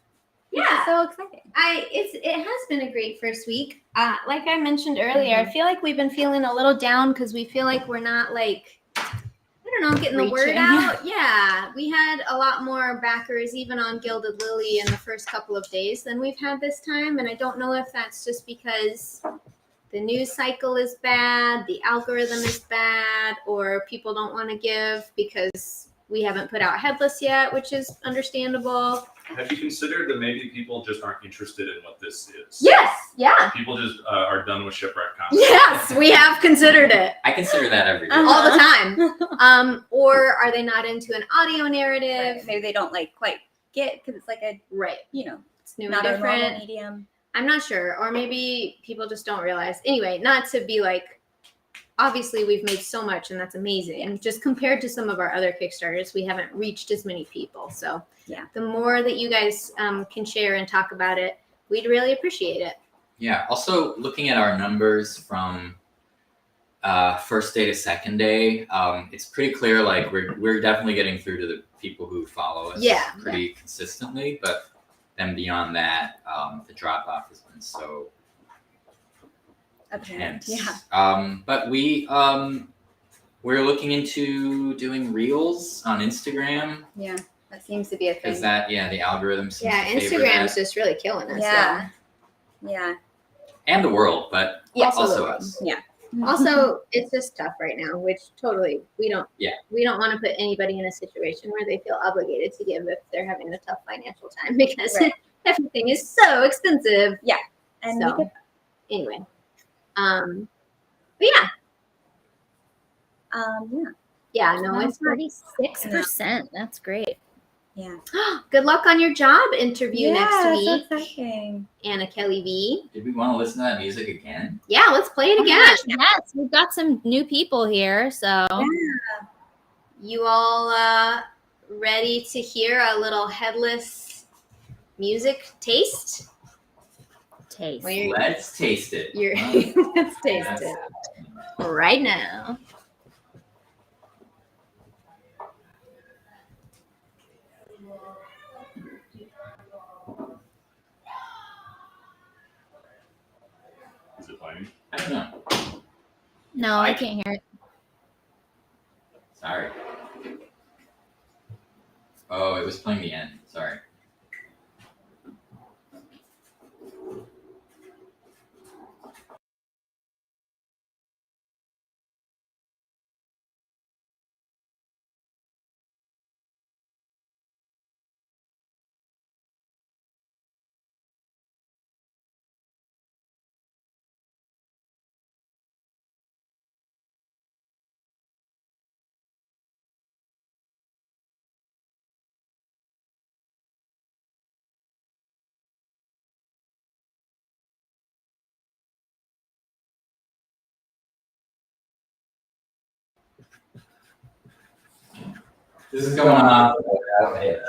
Yeah. It's so exciting. It has been a great first week. Like I mentioned earlier, I feel like we've been feeling a little down because we feel like we're not like, I don't know, getting the word Reaching. out. Yeah, we had a lot more backers even on Gilded Lily in the first couple of days than we've had this time, and I don't know if that's just because the news cycle is bad, the algorithm is bad, or people don't want to give because we haven't put out Headless yet, which is understandable. Have you considered that maybe people just aren't interested in what this is? Yes, yeah. People just are done with Shipwrecked Comedy. Yes, we have considered it. I consider that every day. All the time. Or are they not into an audio narrative? Maybe they don't like quite get because it's like a Right. it's new and not a normal different. medium. I'm not sure. Or maybe people just don't realize. Anyway, not to be like, obviously we've made so much and that's amazing. And just compared to some of our other Kickstarters, we haven't reached as many people. So the more that you guys can share and talk about it, we'd really appreciate it. Yeah. Also, looking at our numbers from first day to second day, it's pretty clear. Like we're definitely getting through to the people who follow us pretty consistently. But then beyond that, the drop off has been so intense. But we're looking into doing reels on Instagram. Yeah, that seems to be a thing. Because the algorithm seems to favor Instagram's that. just really killing us. Yeah. And the world, but also us. Yeah. Also, it's just tough right now, which totally we don't want to put anybody in a situation where they feel obligated to give if they're having a tough financial time because everything is so expensive. Yeah. And so, anyway. But no, it's 36%. That's great. Yeah. Good luck on your job interview next week. So exciting. Anna Kelly V. Did we want to listen to that music again? Yeah, let's play it again. Yes, we've got some new people here, so You all ready to hear a little Headless music taste? Let's taste it. Let's taste it right now. Is it playing? I don't know. no, I can't hear it. Sorry. Oh, it was playing the end. Sorry. This is going on without hitch.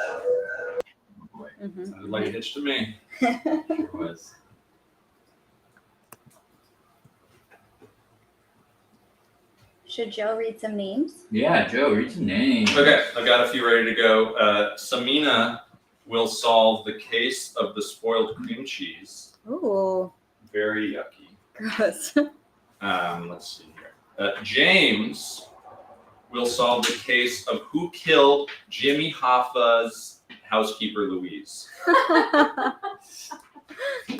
Boy, sounded like a hitch to me. Sure was. Should Joe read some names? Yeah, Joe, read some names. Okay, I've got a few ready to go. Samina will solve the case of the spoiled cream cheese. Ooh, Very yucky. gross. Let's see here. James will solve the case of who killed Jimmy Hoffa's housekeeper Louise.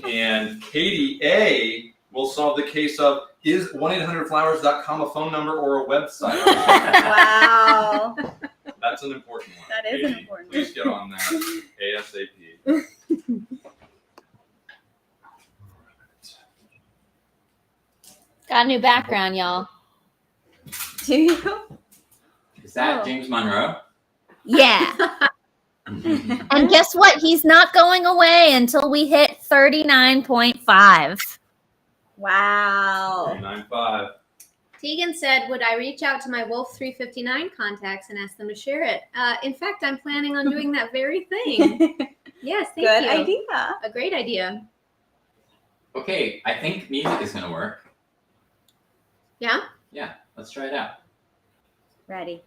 And Katie A will solve the case of is 1-800-Flowers.com a phone number or a website? Wow. That's an important one. That is Katie, important. Please get on that ASAP. Got a new background, y'all. Do you? Is that James Monroe? Yeah. And guess what? He's not going away until we hit 39.5. Wow. 395. Tegan said, would I reach out to my Wolf 359 contacts and ask them to share it? In fact, I'm planning on doing that very thing. Yes, thank Good you. idea. A great idea. Okay, I think music is going to work. Yeah? Yeah, let's try it out. Ready.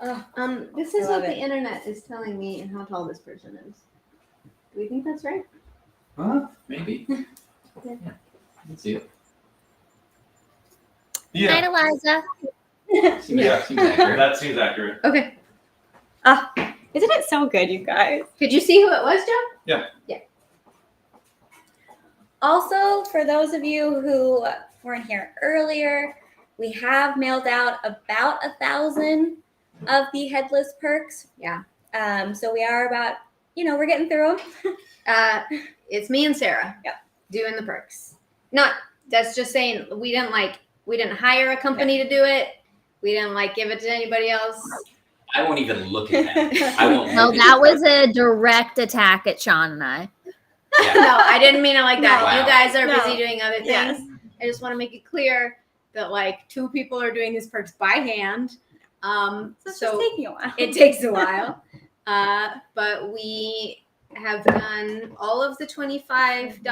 This I is love what the it. internet is telling me and how tall this person is. Do we think that's right? Huh? Maybe. Yeah. Let's see it. Yeah, Night, Eliza. Seems, Yeah. seems accurate. that seems accurate. Okay. Isn't it so good, you guys? Could you see who it was, Joe? Also, for those of you who weren't here earlier, we have mailed out about 1,000 of the Headless perks. Yeah. So we are about, we're getting through them. It's me and Sarah. Yep. Doing the perks. That's just saying we didn't hire a company to do it. We didn't give it to anybody else. I won't even look at that. I won't. No, look that at was a direct attack at Sean and I. Yeah. No, I didn't mean it like that. Wow. You guys are No. busy doing other things. Yes. I just want to make it clear that 2 people are doing these perks by hand. So it's just taking a while. It takes a while. But we have done all of the $25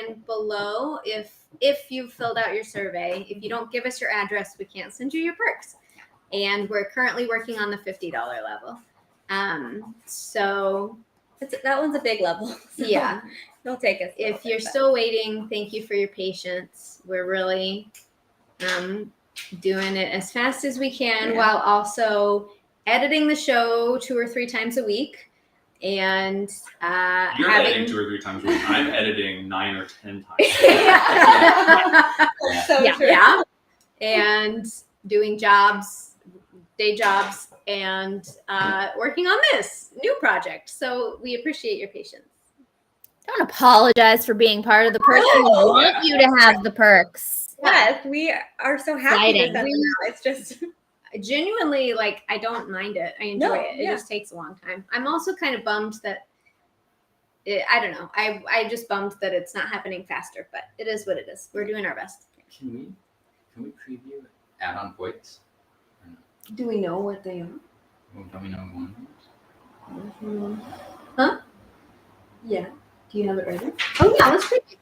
and below. If you've filled out your survey, if you don't give us your address, we can't send you your perks. And we're currently working on the $50 level. So That one's a big level. So yeah, it'll take us. a if little you're bit, still waiting, thank you for your patience. We're really doing it as fast as we can while also editing the show 2 or 3 times a week. And You're having editing 2 or 3 times a week. I'm editing 9 or 10 times. but- So yeah, true. yeah, and doing day jobs, and working on this new project. So we appreciate your patience. Don't apologize for being part of the perks. We want you to have the perks. Yes, we are so happy to Exciting. send them out. It's just Genuinely, I don't mind it. I enjoy No, it. It yeah. just takes a long time. I'm also kind of bummed that I don't know. I just bummed that it's not happening faster, but it is what it is. We're doing our best. Can we preview add-on points? Do we know what they are? Well, don't we know one? Huh? Yeah. Do you have it right there? Oh yeah, let's preview.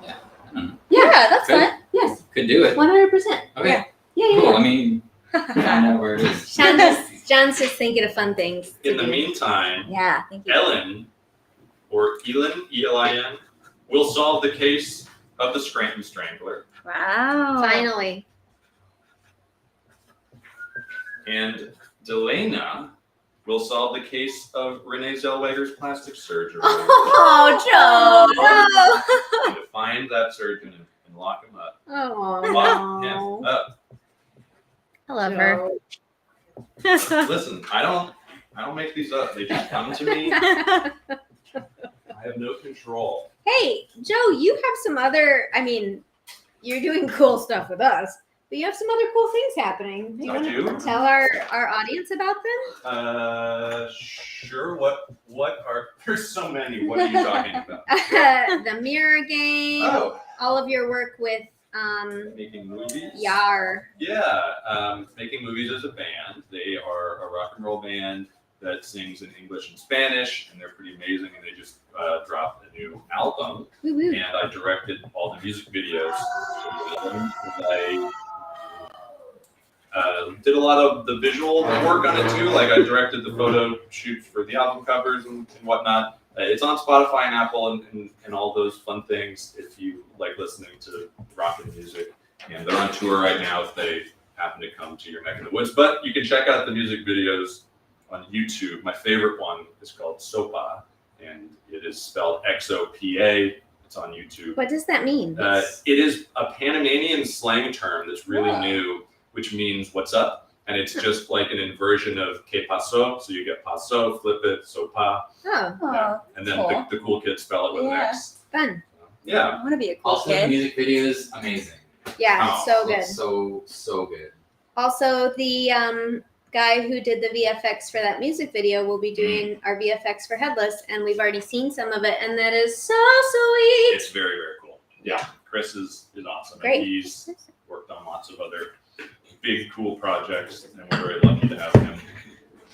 I don't know. yeah, that's Good. fun. Yes, Could do it. 100%. Okay. Yeah. Cool. I mean, find out where it is. John's just thinking of fun things. to In the do. meantime, Yeah, thank you. Ellen, or Elin, E-L-I-N, will solve the case of the Scranton Strangler. Wow. Finally. And Delana will solve the case of Renee Zellweger's plastic surgery. Oh, And to find that surgeon and lock him up. Joe. Lock him up. I love her. Listen, I don't make these up. They just come to me. I have no control. Hey, Joe, you have some other, you're doing cool stuff with us, but you have some other cool things happening. Do you I want do. to tell our audience about them? Sure. What are? There's so many. What are you talking about? The mirror game, Oh, all of your work with making movies. Yar. Yeah, making movies as a band. They are a rock and roll band that sings in English and Spanish, and they're pretty amazing. And they just dropped a new album, Woo-woo. and I directed all the music videos. I did a lot of the visual work on it too. I directed the photo shoots for the album covers and whatnot. It's on Spotify and Apple and all those fun things if you like listening to rock and music. And they're on tour right now if they happen to come to your neck of the woods. But you can check out the music videos on YouTube. My favorite one is called Sopa, and it is spelled Xopa. It's on YouTube. What does that mean? It is a Panamanian slang term that's really new, which means what's up. And it's just like an inversion of que paso. So you get paso, flip it, sopa. Oh, Yeah. And then cool. the cool kids spell it with an X. fun. Yeah. I want to be a cool Also, the kid. music videos, amazing. Yeah, Oh, so good. So good. Also, the guy who did the VFX for that music video will be doing our VFX for Headless, and we've already seen some of it, and that is so sweet. It's very, very cool. Yeah. Chris is awesome. Great. And he's worked on lots of other big, cool projects, and we're very lucky to have him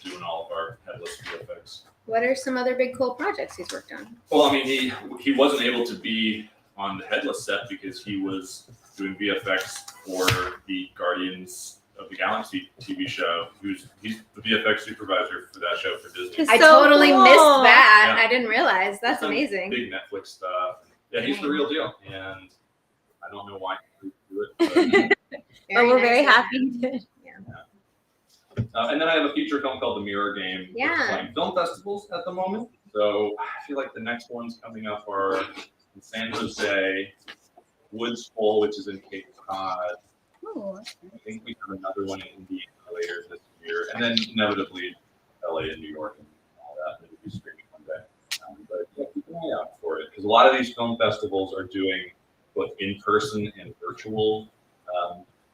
doing all of our Headless VFX. What are some other big cool projects he's worked on? Well, I mean, he wasn't able to be on the Headless set because he was doing VFX for the Guardians of the the Galaxy TV show. He's the VFX supervisor for that show for Disney. I So totally cool. missed that. Yeah. I didn't realize. That's Some amazing. Big Netflix stuff. Yeah, he's the real deal, and I don't know why he do it. But we're very nice. happy he did. And then I have a feature film called The Mirror Game. Yeah. Which is playing film festivals at the moment. So I feel like the next ones coming up are in San Jose, Woods Hole, which is in Cape Cod. Oh, I think we have another one in Indiana later this year, and then inevitably LA and New York and all that. It'll be streaming one day. But yeah, keep an eye out for it because a lot of these film festivals are doing both in-person and virtual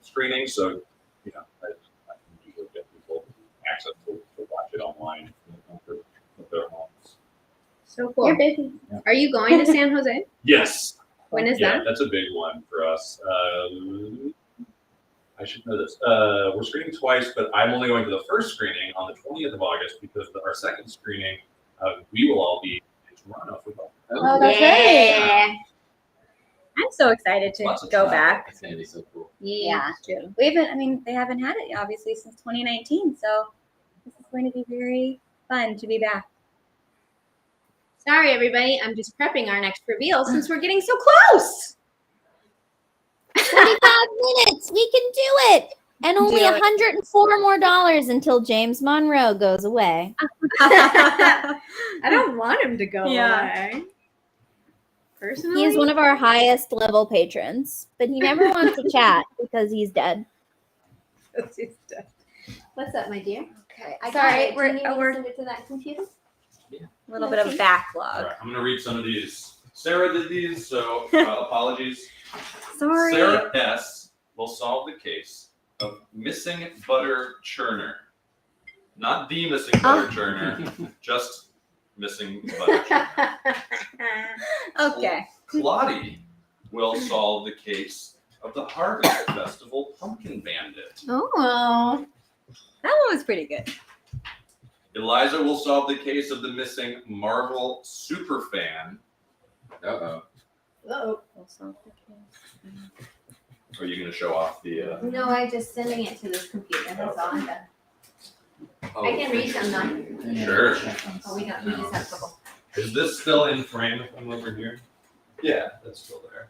screenings. So you know, I can usually get people access to watch it online for their homes. So cool. You're busy. Are you going to San Jose? Yes. When is Yeah, that? that's a big one for us. I should know this. We're screening twice, but I'm only going to the first screening on the 20th of August because our second screening, we will all be in Toronto for both. Oh, that's right. I'm so excited to Lots of go travel. back. It's gonna be so cool. Yeah, true. They haven't had it obviously since 2019, so this is going to be very fun to be back. Sorry, everybody. I'm just prepping our next reveal since we're getting so close. 45 minutes. We can do it. And only Do it. $104 more until James Monroe goes away. I don't want him to go Yeah. away. Personally, He is one of our highest level patrons, but he never wants to chat because he's dead. What's up, my dear? Okay, Sorry, we're send it to that computer. a little bit of backlog. All right, I'm going to read some of these. Sarah did these, so apologies. Sorry. Sarah S. will solve the case of missing butter churner. Not the missing butter churner, just missing butter churner. Okay. Claudie will solve the case of the Harvest Festival Pumpkin Bandit. Oh, That one was pretty good. Eliza will solve the case of the missing Marvel superfan. Uh-oh. oh. Are you going to show off the? No, I'm just sending it to this computer. That's all I'm done. I can read them though. Sure. Oh, we don't. We just have a couple. Is this still in frame if I'm over here? Yeah, that's still there.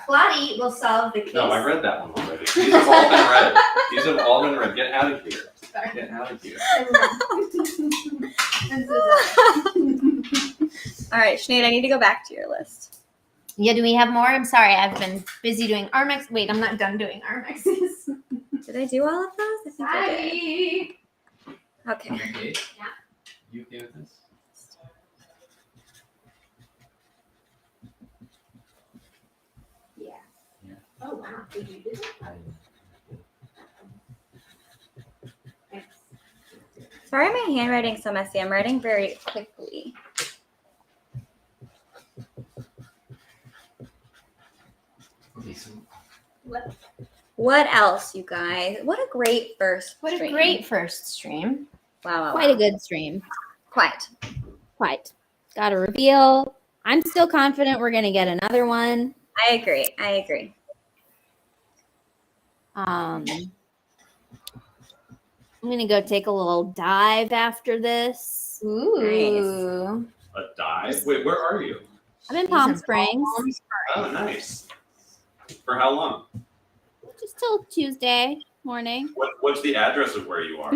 Claudie will solve the case. No, I read that one already. These have all been read. These have all been read. Get out of here. Sorry. Get out of here. I'm so sorry. All right, Sinead, I need to go back to your list. Yeah, do we have more? I'm sorry, I've been busy doing Armex. Wait, I'm not done doing Armexes. Did I do all of those? I think I did. Okay. Okay. Yeah. You okay with this? Yeah. Yeah. Oh wow, did you do that? Thanks. Sorry, my handwriting's so messy. I'm writing very quickly. Okay, so What else, you guys? What a great first What a stream. great first stream. Wow. Quite a good stream. Quite. Quite. Got a reveal. I'm still confident we're going to get another one. I agree. I'm going to go take a little dive after this. Ooh. A dive? Wait, where are you? I'm in Palm Springs. Oh, nice. For how long? Just till Tuesday morning. What's the address of where you are?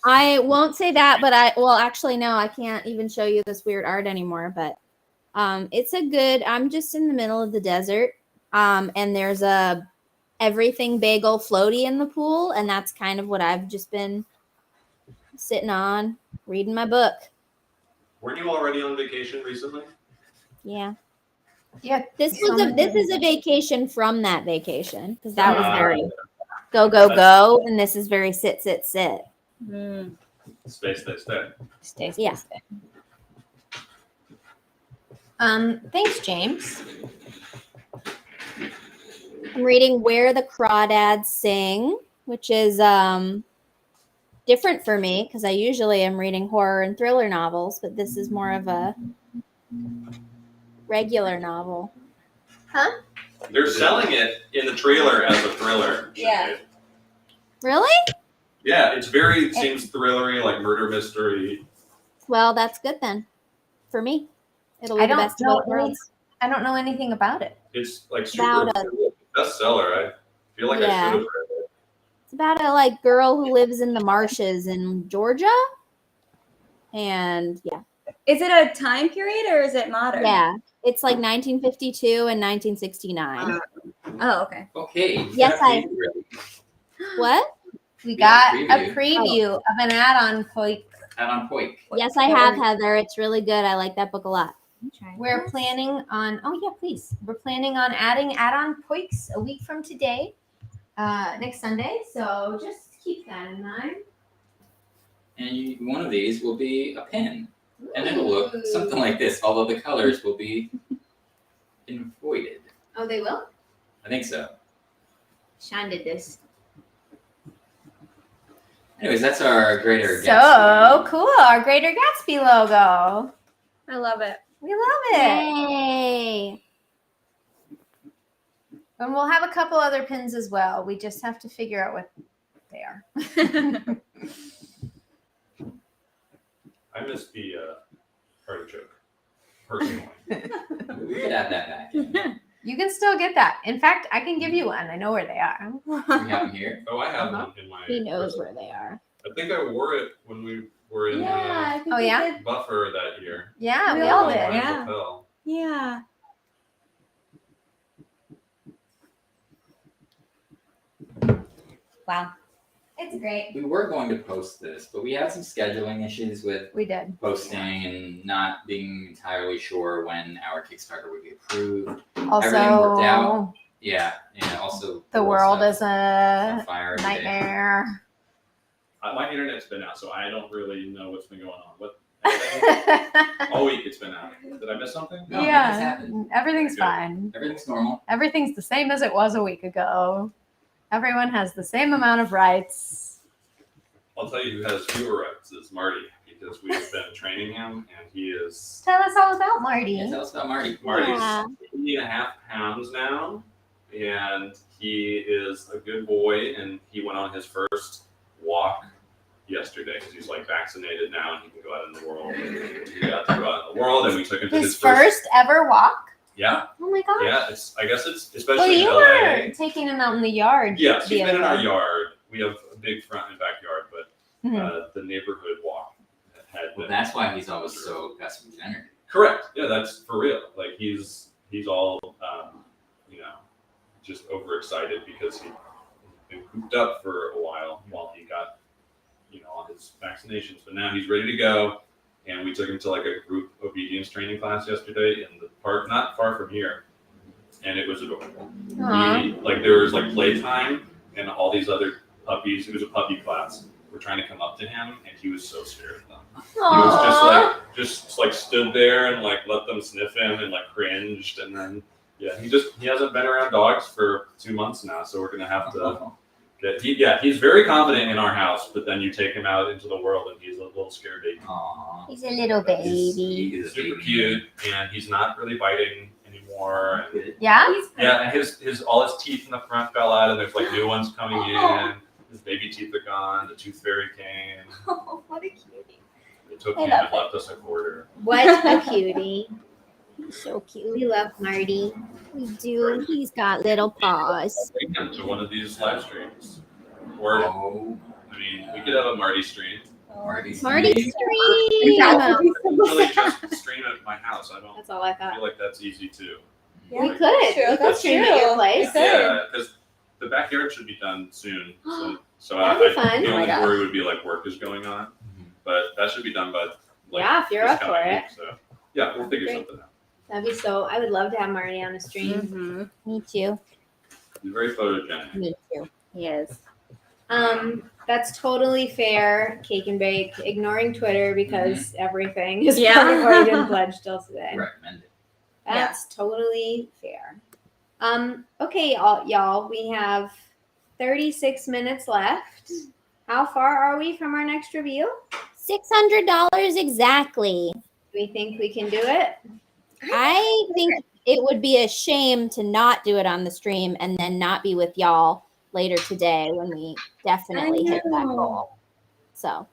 I won't say that, but actually, no, I can't even show you this weird art anymore, but it's a good, I'm just in the middle of the desert, and there's a everything bagel floaty in the pool, and that's kind of what I've just been sitting on, reading my book. Weren't you already on vacation recently? Yeah. Yeah. This is a vacation from that vacation, because that was Ah. very go, and this is very sit. Mm. Stay. Stay. Yeah. Thanks, James. I'm reading Where the Crawdads Sing, which is different for me because I usually am reading horror and thriller novels, but this is more of a regular novel. Huh? They're selling it in the trailer as a thriller. Yeah. Really? Yeah, it seems thrillery, like murder mystery. Well, that's good then. For me, it'll be I the don't best of know both worlds. I don't know anything about it. It's like super About bestseller. I feel like I Yeah. should have read it. It's about a like girl who lives in the marshes in Georgia, and yeah, Is it a time period or is it modern? yeah, it's like 1952 and 1969. Oh, okay. Okay. Yes, I- Really. What? We Yeah, got a preview. preview of an add-on point. Out on Poik. Yes, I have, Heather. It's really good. I like that book a lot. We're planning on please. We're planning on adding add-on points a week from today, next Sunday. So just keep that in mind. And one of these will be a pen. And it'll look something like this, although the colors will be voided. Oh, they will? I think so. Sean did this. Anyways, that's our Greater So Gatsby. cool. Our Greater Gatsby logo. I love it. We love it. Yay! And we'll have a couple other pins as well. We just have to figure out what they are. I missed the artichoke, personally. We could add that back in. You can still get that. In fact, I can give you one. I know where they are. We have them here. Oh, I have one in my. He knows personal- where they are. I think I wore it when we were in I think Oh, we yeah? did. Buffer that year. Yeah, we We all all did. did. Lions Yeah. of Hell. Yeah. Wow. It's great. We were going to post this, but we had some scheduling issues with We did. posting and not being entirely sure when our Kickstarter would be approved. Also, Everything worked out. Yeah, and also the world is on a fire today. nightmare. My internet's been out, so I don't really know what's been going on. What? All week it's been out. Did I miss something? No, nothing's Yeah, happened. everything's Good. fine. Everything's normal. Everything's the same as it was a week ago. Everyone has the same amount of rights. I'll tell you who has fewer rights is Marty, because we've been training him, and he is Tell us all about Marty. Yeah, tell us about Marty. Marty's Yeah. 80.5 pounds now, and he is a good boy, and he went on his first walk yesterday because he's like vaccinated now and he can go out in the world. And he got to go out in the world, and we took him to His first ever walk. Yeah, Oh my gosh. yeah. I guess it's Well, especially you in were LA. taking him out in the yard. Yes, the he's been in other our day. yard. We have a big front and backyard, but Mhm. the neighborhood walk had Well, been that's why he's always so Gatsby Jenner. correct. Yeah, that's for real. Like he's all just overexcited because he'd been cooped up for a while he got all his vaccinations, but now he's ready to go. And we took him to like a group obedience training class yesterday in the park not far from here, and it was adorable. Aw. There was like playtime and all these other puppies. It was a puppy class. Were trying to come up to him, and he was so scared of them. He was just like stood there and like let them sniff him and like cringed, and then he hasn't been around dogs for 2 months now, so we're gonna have to he's very confident in our house, but then you take him out into the world and he's a little scared baby. Aww. He's a little He baby. is a Super baby. cute, and he's not really biting anymore. And, Yeah? yeah, and his all his teeth in the front fell out, and there's like new ones coming in. His baby teeth are gone. The tooth fairy came. Oh, what a cutie. They took I him love and left us a quarter. What a cutie. He's so cute. We love Marty. We do. He's got little paws. Bring him to one of these live streams, or Oh, I mean, we could have a Marty stream. Marty's Marty name. stream. Really, just stream at my house. I don't That's all I thought. feel like that's easy too. We Like, could. True, We could that's stream true. at your place. We could. Yeah, because the backyard should be done soon. So That'd be fun. the Oh my only God. worry would be like work is going on, but that should be done by like Yeah, if you're this up for coming it. week, so yeah, we'll figure Great. something out. That'd be so. I would love to have Marty on a stream. Mm-hmm. Me too. He's very photogenic. Me too. He is. That's totally fair. Cake and bake. Ignoring Twitter because everything is Yeah. probably already been pledged till today. Recommend it. That's totally fair. Okay, y'all. We have 36 minutes left. How far are we from our next reveal? $600 exactly. Do we think we can do it? I think it would be a shame to not do it on the stream and then not be with y'all later today when we definitely hit that goal. So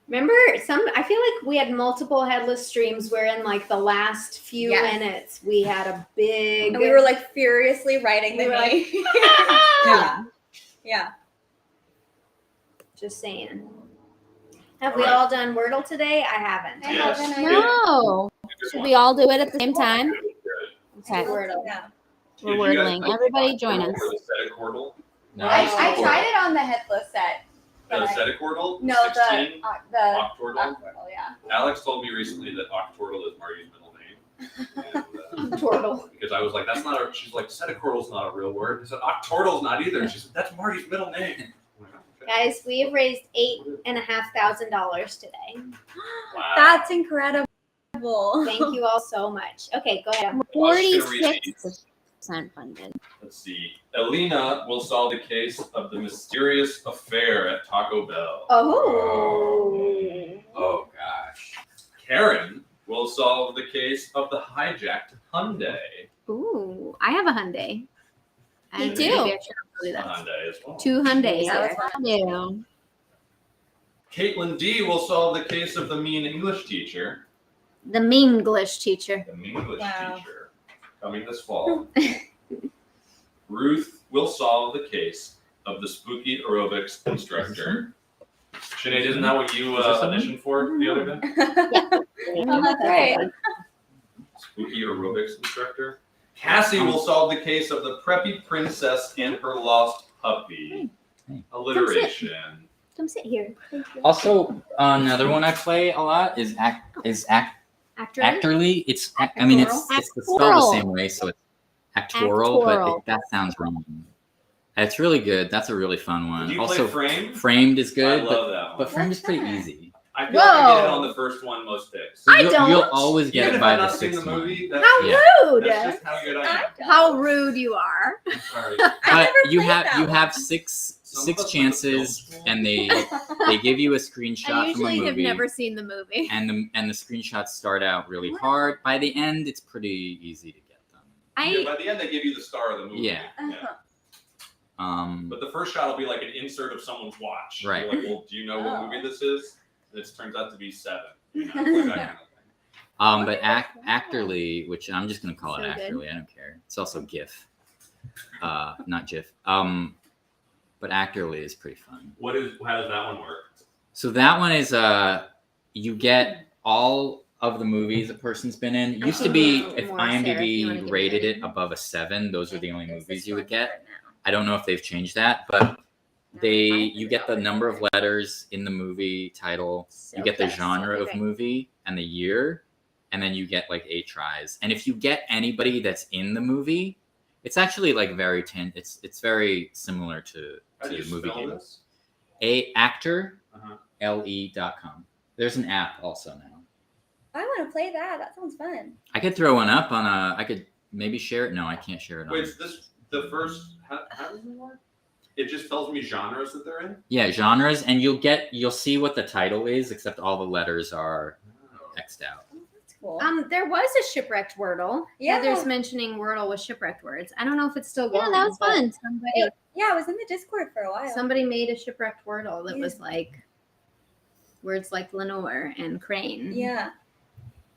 Remember, I feel like we had multiple Headless streams where in like the last few minutes we had a big. And we were like furiously writing the name. Yeah. Yeah. Just saying. Have we all done Wordle today? I haven't. I haven't. no. Should we all do it at the same time? Okay. Wordle. Yeah. We're wordling. Everybody join us. The Aesthetic Wordle? No, I tried it on the Headless set. The Aesthetic Wordle? No, 16? the Octordle? Octordle, yeah. Alex told me recently that Octordle is Marty's middle name. And, Turtle. because I was like, that's not a, she's like, Aestheticordle's not a real word. I said, Octordle's not either. She said, that's Marty's middle name. I'm like, okay. Guys, we have raised $8,500 today. Wow. That's incredible. Thank you all so much. Okay, go ahead. 46% funded. Let's see. Elena will solve the case of the mysterious affair at Taco Bell. Oh. Oh gosh. Karen will solve the case of the hijacked Hyundai. Ooh, I have a Hyundai. Me And too. maybe I should do A that. Hyundai as well. 2 Hyundais. Yeah, here. Yeah. Caitlin D will solve the case of the mean English teacher. The Minglish teacher. The mean English Wow. teacher. Coming this fall. Ruth will solve the case of the spooky aerobics instructor. Sinead, isn't that what you auditioned for the other day? Oh, that's right. Spooky aerobics instructor. Cassie will solve the case of the preppy princess and her lost puppy. Alliteration. Come sit here. Thank you. Also, another one I play a lot is Actor. Actorly. It's spelled the Actoral. same way, so it's actoral, but Actoral. that sounds wrong. It's really good. That's a really fun one. Did you Also, play Framed? Framed is I good, love that one. but Framed is What's pretty that? easy. I feel like I get it Whoa. on the first one most days. So I you'll don't. always get Even it if by I've the not seen the sixth one. movie, How Yeah. rude! that's just how good I am. How rude you are. I'm sorry. But never you played have that you one. have six Some of us chances, went to film and they give you a screenshot I from a usually have movie, never seen the movie. and the screenshots start out really hard. By the end, it's pretty easy to get them. Yeah, by the end, they give you the star of the movie. Yeah. But the first shot will be like an insert of someone's watch. Right. You're like, well, do you know what Oh. movie this is? This turns out to be 7. You know, like that kind of thing. But Actorly, which I'm just gonna call it So good. Actorly, I don't care. It's also GIF, not GIF. But Actorly is pretty fun. How does that one work? So that one is you get all of the movies a person's been in. It used to be if More, Sarah, if you wanna IMDb give rated me it above a 7, those are the only Is movies this you one would get. for now? I don't know if they've changed that, but you get the number of letters in the movie title, you get the genre of movie and the year, and then you get like 8 tries. And if you get anybody that's in the movie, it's actually like very it's very similar to How do you the movie spell game. this? Actor Uh-huh. le.com. There's an app also now. I want to play that. That sounds fun. I could throw one up on I could maybe share it. No, I can't share it on. Wait, is this the first? How does it work? It just tells me genres that they're in. Yeah, genres, and you'll see what the title is, except all the letters are X'd out. That's cool. There was a shipwrecked Wordle. Yeah. Heather's mentioning Wordle with shipwrecked words. I don't know if it's still going. Yeah, that was but fun. Yeah, I was in the Discord for a while. Somebody made a shipwrecked Wordle that Yeah. was like words like Lenore and crane. Yeah.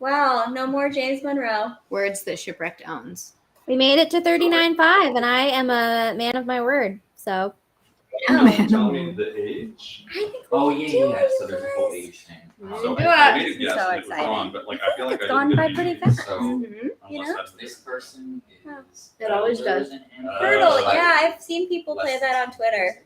Wow, no more James Monroe. Words that shipwrecked owns. We made it to 39.5, and I am a man of my word. So Tell me the age. I think Oh we yeah, do yeah. it, So there's a you whole guys. age thing. So Do I it. made a guess So and it was exciting. wrong, but like I feel like It's I gone didn't by get pretty any fast. hints, So You unless know? that's this person Huh. is. It always does. Hurdle, yeah, I've seen people play Less- that on Twitter.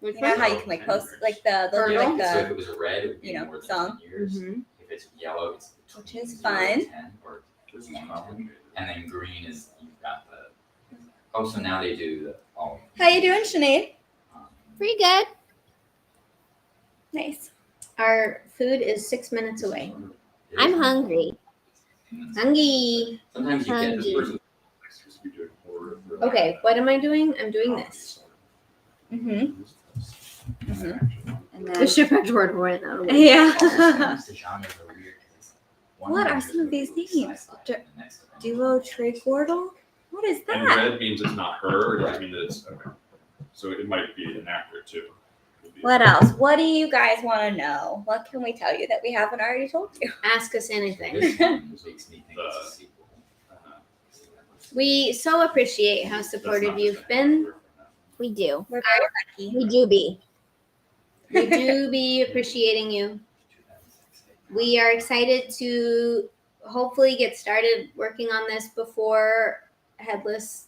Which You know how you can like post like they'll do So like if the it was red, it would be you know, more than song. 10 years. Mhm. If it's yellow, it's Which is 0 fun. to 10, or 1 to 10. And then green is you've got the. Oh, so now they do the all. How you doing, Sinead? pretty good. Nice. Our food is 6 minutes away. I'm hungry. Hungry. Sometimes you get Hungry. this person. Okay, what am I doing? I'm doing this. Mm-hmm. And The then shipwrecked Wordle right now. yeah. The genres are weird. 'cause What are some of these names? Duo Trigwardle? What is And that? red means it's not her, or does it mean that it's okay? So it might be an actor too. What else? What do you guys want to know? What can we tell you that we haven't already told you? Ask us anything. This one makes me think it's a sequel. We so appreciate how supportive you've been. We do. We're very lucky. We do be. We do be appreciating you. We are excited to hopefully get started working on this before Headless,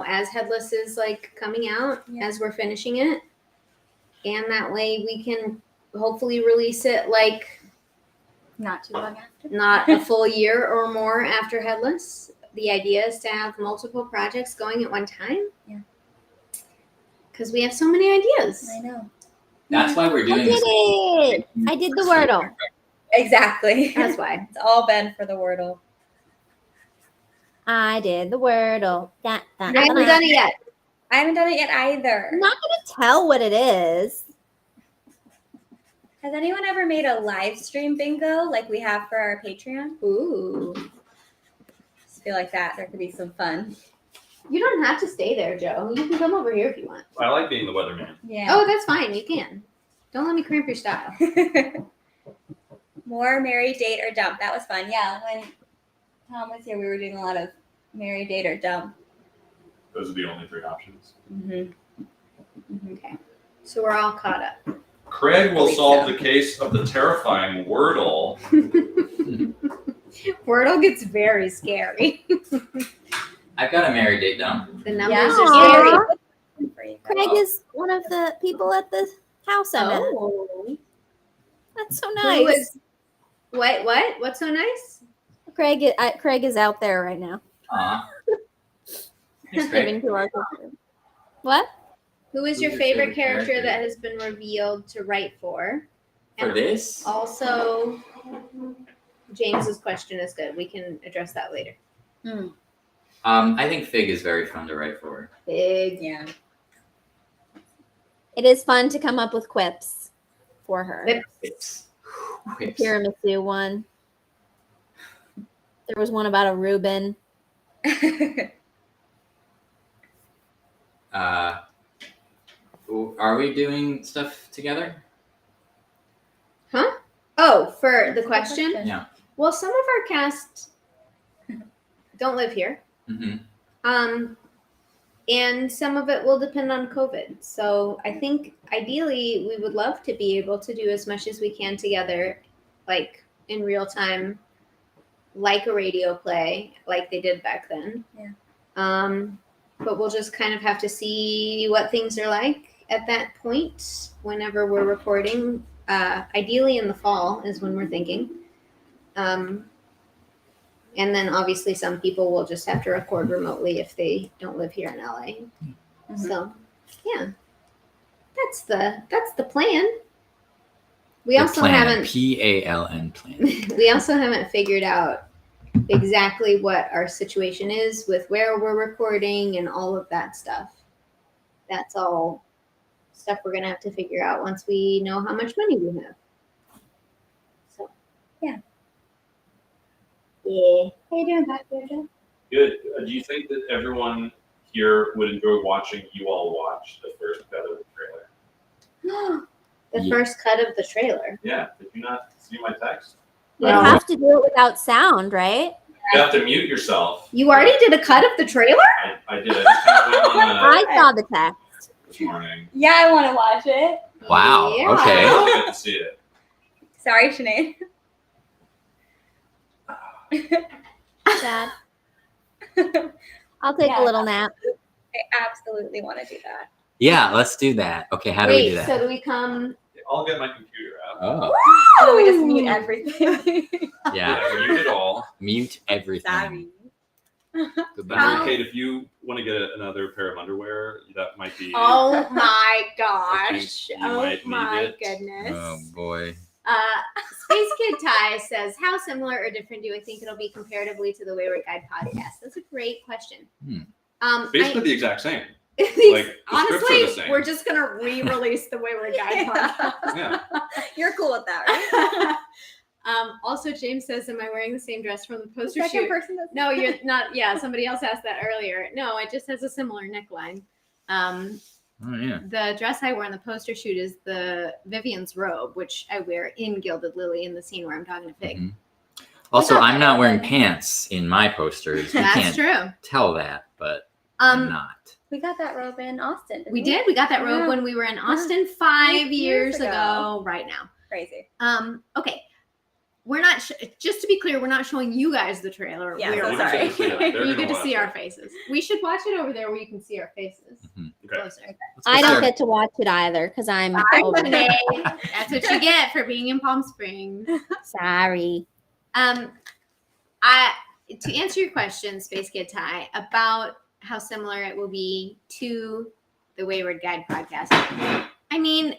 as Headless is like coming out, as we're finishing it. And that way we can hopefully release it like Not too long after. not a full year or more after Headless. The idea is to have multiple projects going at one time. Yeah. Because we have so many ideas. I know. That's why we're I doing did this. it. I did the Wordle. Exactly. That's why. It's all been for the Wordle. I did the Wordle. I haven't done it yet. I haven't done it yet either. I'm not going to tell what it is. Has anyone ever made a live stream bingo like we have for our Patreon? Ooh. Just feel like that. There could be some fun. You don't have to stay there, Joe. You can come over here if you want. I like being the weatherman. Yeah. Oh, that's fine. You can. Don't let me cramp your style. More marry, date, or dump. That was fun. Yeah. When Tom was here, we were doing a lot of marry, date, or dump. Those are the only three options. Mm-hmm. Okay. So we're all caught up. Craig will solve the case of the terrifying Wordle. Wordle gets very scary. I've got a married date down. The numbers Yeah. are scary. Aw. Craig is one of the people at the house I'm at. Oh. That's so Who nice. is- What? What's so nice? Craig is out there right now. Aw. Thanks, Craig. Giving to our culture. What? Who is your favorite character that has been revealed to write for? For this? Also, James's question is good. We can address that later. I think Fig is very fun to write for. Big. Yeah. It is fun to come up with quips for her. It's The tiramisu one. There was one about a Reuben. Are we doing stuff together? Huh? Oh, for the question? Yeah. Well, some of our cast don't live here. Mm-hmm. And some of it will depend on COVID. So I think ideally we would love to be able to do as much as we can together, like in real time, like a radio play, like they did back then. Yeah. But we'll just kind of have to see what things are like at that point whenever we're recording. Ideally in the fall is when we're thinking. And then obviously some people will just have to record remotely if they don't live here in LA. Mm-hmm. So yeah, that's the plan. We also haven't PALN plan. we also haven't figured out exactly what our situation is with where we're recording and all of that stuff. That's all stuff we're gonna have to figure out once we know how much money we have. So Yeah. Yeah. How you doing back there, Joe? Good. Do you think that everyone here would enjoy watching you all watch the first cut of the trailer? The first cut of the trailer. Yeah. Did you not see my text? You'd have to do it without sound, right? You have to mute yourself. You already did a cut of the trailer? I did. I just kind of went on I saw the text. this morning. Yeah, I want to watch it. Wow. Yeah. Okay. I didn't get to see it. Sorry, Sinead. Sad. I'll take Yeah. a little nap. I absolutely want to do that. Yeah, let's do that. Okay, how do we do that? So do we come? I'll get my computer out. Oh, Oh, we just mute everything. yeah. Mute it all. Mute everything. Sorry. Goodbye. Kate, if you want to get another pair of underwear, that might be. Oh my I gosh! think you Oh might need my it. goodness! Oh boy. Space Kid Ty says, "How similar or different do I think it'll be comparatively to the Wayward Guide podcast?" That's a great question. Basically the exact same. Like, the scripts are honestly, the same. we're just gonna re-release the Wayward Guide podcast. Yeah. You're cool with that, right? Also, James says, "Am I wearing the same dress from the poster Second shoot?" person that's No, you're not. Yeah, somebody else asked that earlier. No, it just has a similar neckline. Oh yeah. The dress I wore in the poster shoot is the Vivian's robe, which I wear in Gilded Lily in the scene where I'm talking to Fig. Mhm. Also, thought I'm that not was wearing good. pants in my posters. You That's can't true. tell that, but I'm Um, not. We got that robe in Austin. didn't we did. We got that robe Yeah. when we were in Austin 5 years years ago. ago. Right now. Crazy. Okay. We're not. Just to be clear, we're not showing you guys the trailer. Yeah, We're so watching. sorry. They're You gonna get to watch see it. our faces. We should watch it over there where you can see our faces. Okay. Closer. I don't get to watch it either because I'm over. That's what you get for being in Palm Springs. Sorry. To answer your question, Space Kid Ty, about how similar it will be to the Wayward Guide podcast. I mean,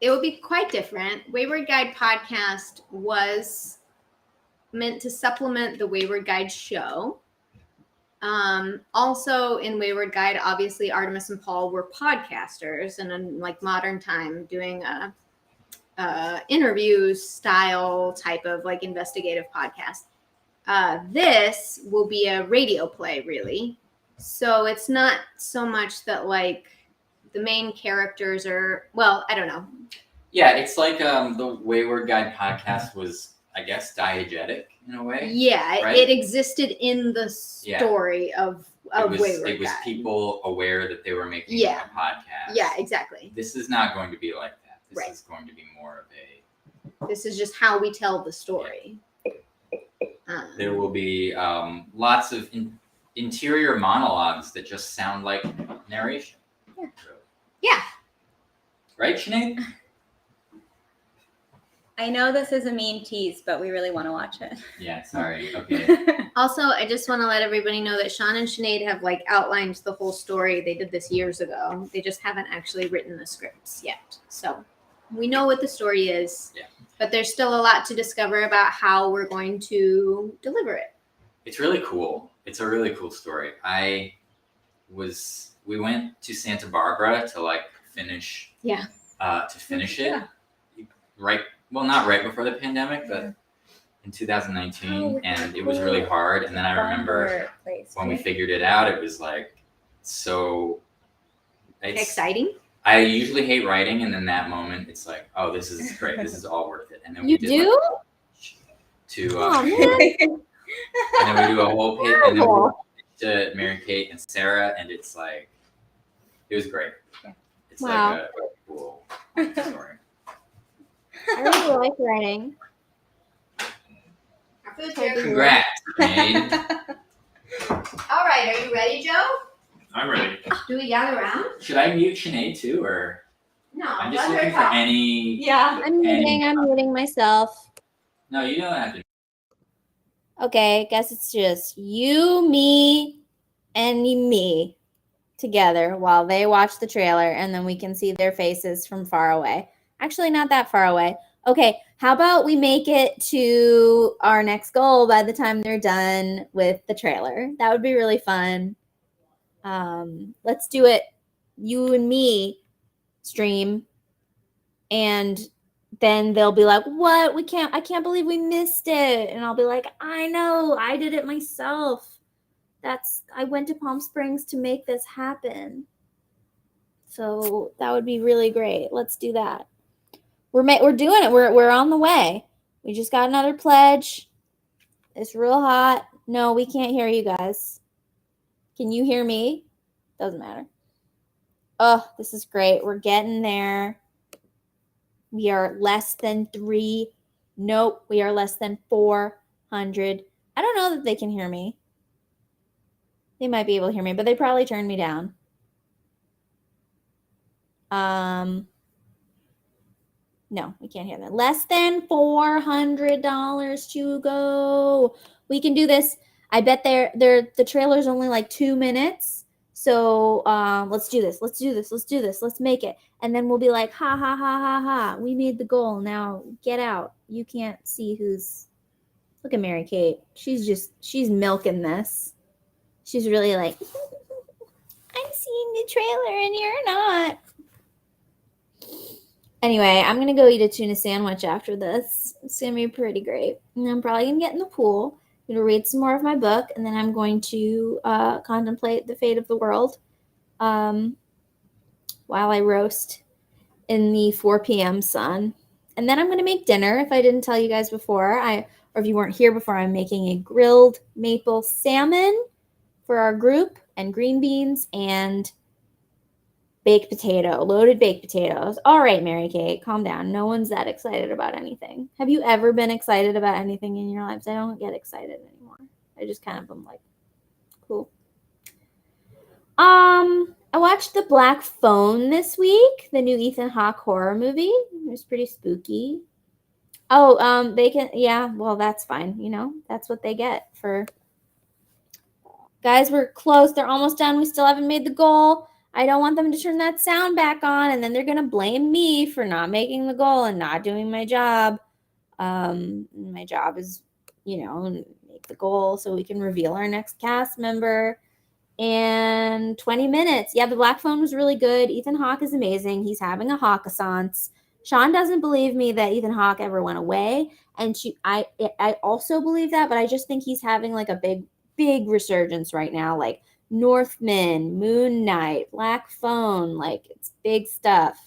it will be quite different. Wayward Guide podcast was meant to supplement the Wayward Guide show. Also in Wayward Guide, obviously Artemis and Paul were podcasters, and in like modern time doing a interview style type of like investigative podcast. This will be a radio play, really. So it's not so much that like the main characters are, well, I don't know. Yeah, it's like the Wayward Guide podcast was, I guess, diegetic in a way. Yeah, right? it existed in the story of Wayward It was Guide. people aware that they were making Yeah. a podcast. Yeah, exactly. This is not going to be like that. This Right. is going to be more of a. This is just how we tell the story. There will be lots of interior monologues that just sound like narration. Yeah. Yeah. Right, Sinead? I know this is a mean tease, but we really want to watch it. Yeah, sorry. Okay. Also, I just want to let everybody know that Sean and Sinead have like outlined the whole story. They did this years ago. They just haven't actually written the scripts yet. So we know what the story is, but there's still a lot to discover about how we're going to deliver it. It's really cool. It's a really cool story. We went to Santa Barbara to like finish. Yeah. To finish it. Right. Well, not right before the pandemic, but in 2019, and it was really hard. And then I remember when we figured it out, it was like so Exciting. I usually hate writing, and then that moment, it's like, oh, this is great. This is all worth it. And then You we did do? like, Oh, man. and then we do a whole page, and then we go to Mary Kate and Sarah, and it's like, it was great. It's Wow. like a cool story. I really like writing. Congrats, Sinead. All right, are you ready, Joe? I'm ready. Do we gather around? Should I mute Sinead too, or No. I'm just let her looking for talk. any? Yeah. I'm muting myself. No, you don't have to. Okay, guess it's just you, me, and me together while they watch the trailer, and then we can see their faces from far away. Actually, not that far away. Okay, how about we make it to our next goal by the time they're done with the trailer? That would be really fun. Let's do it, you and me stream, and then they'll be like, what? I can't believe we missed it. And I'll be like, I know, I did it myself. I went to Palm Springs to make this happen. So that would be really great. Let's do that. We're doing it. We're on the way. We just got another pledge. It's real hot. No, we can't hear you guys. Can you hear me? Doesn't matter. Oh, this is great. We're getting there. We are less than 3. Nope, we are less than 400. I don't know that they can hear me. They might be able to hear me, but they probably turned me down. No, we can't hear that. Less than $400 to go. We can do this. I bet the trailer's only like 2 minutes. So let's do this. Let's do this. Let's do this. Let's make it. And then we'll be like, ha, ha, ha, ha, ha. We made the goal. Now get out. You can't see who's. Look at Mary Kate. She's milking this. She's really like, I'm seeing the trailer and you're not. Anyway, I'm gonna go eat a tuna sandwich after this. It's gonna be pretty great. And I'm probably gonna get in the pool. I'm gonna read some more of my book, and then I'm going to contemplate the fate of the world while I roast in the 4 p.m. sun. And then I'm gonna make dinner. If I didn't tell you guys before, or if you weren't here before, I'm making a grilled maple salmon for our group, and green beans and loaded baked potatoes. All right, Mary Kate, calm down. No one's that excited about anything. Have you ever been excited about anything in your lives? I don't get excited anymore. I just kind of am like, cool. I watched The Black Phone this week, the new Ethan Hawke horror movie. It was pretty spooky. Oh, well, that's fine. You know, that's what they get for. Guys, we're close. They're almost done. We still haven't made the goal. I don't want them to turn that sound back on, and then they're going to blame me for not making the goal and not doing my job. My job is, make the goal so we can reveal our next cast member in 20 minutes. Yeah, The Black Phone was really good. Ethan Hawke is amazing. He's having a Hawkassance. Sean doesn't believe me that Ethan Hawke ever went away, and I also believe that, but I just think he's having like a big resurgence right now, like Northman, Moon Knight, Black Phone, like it's big stuff.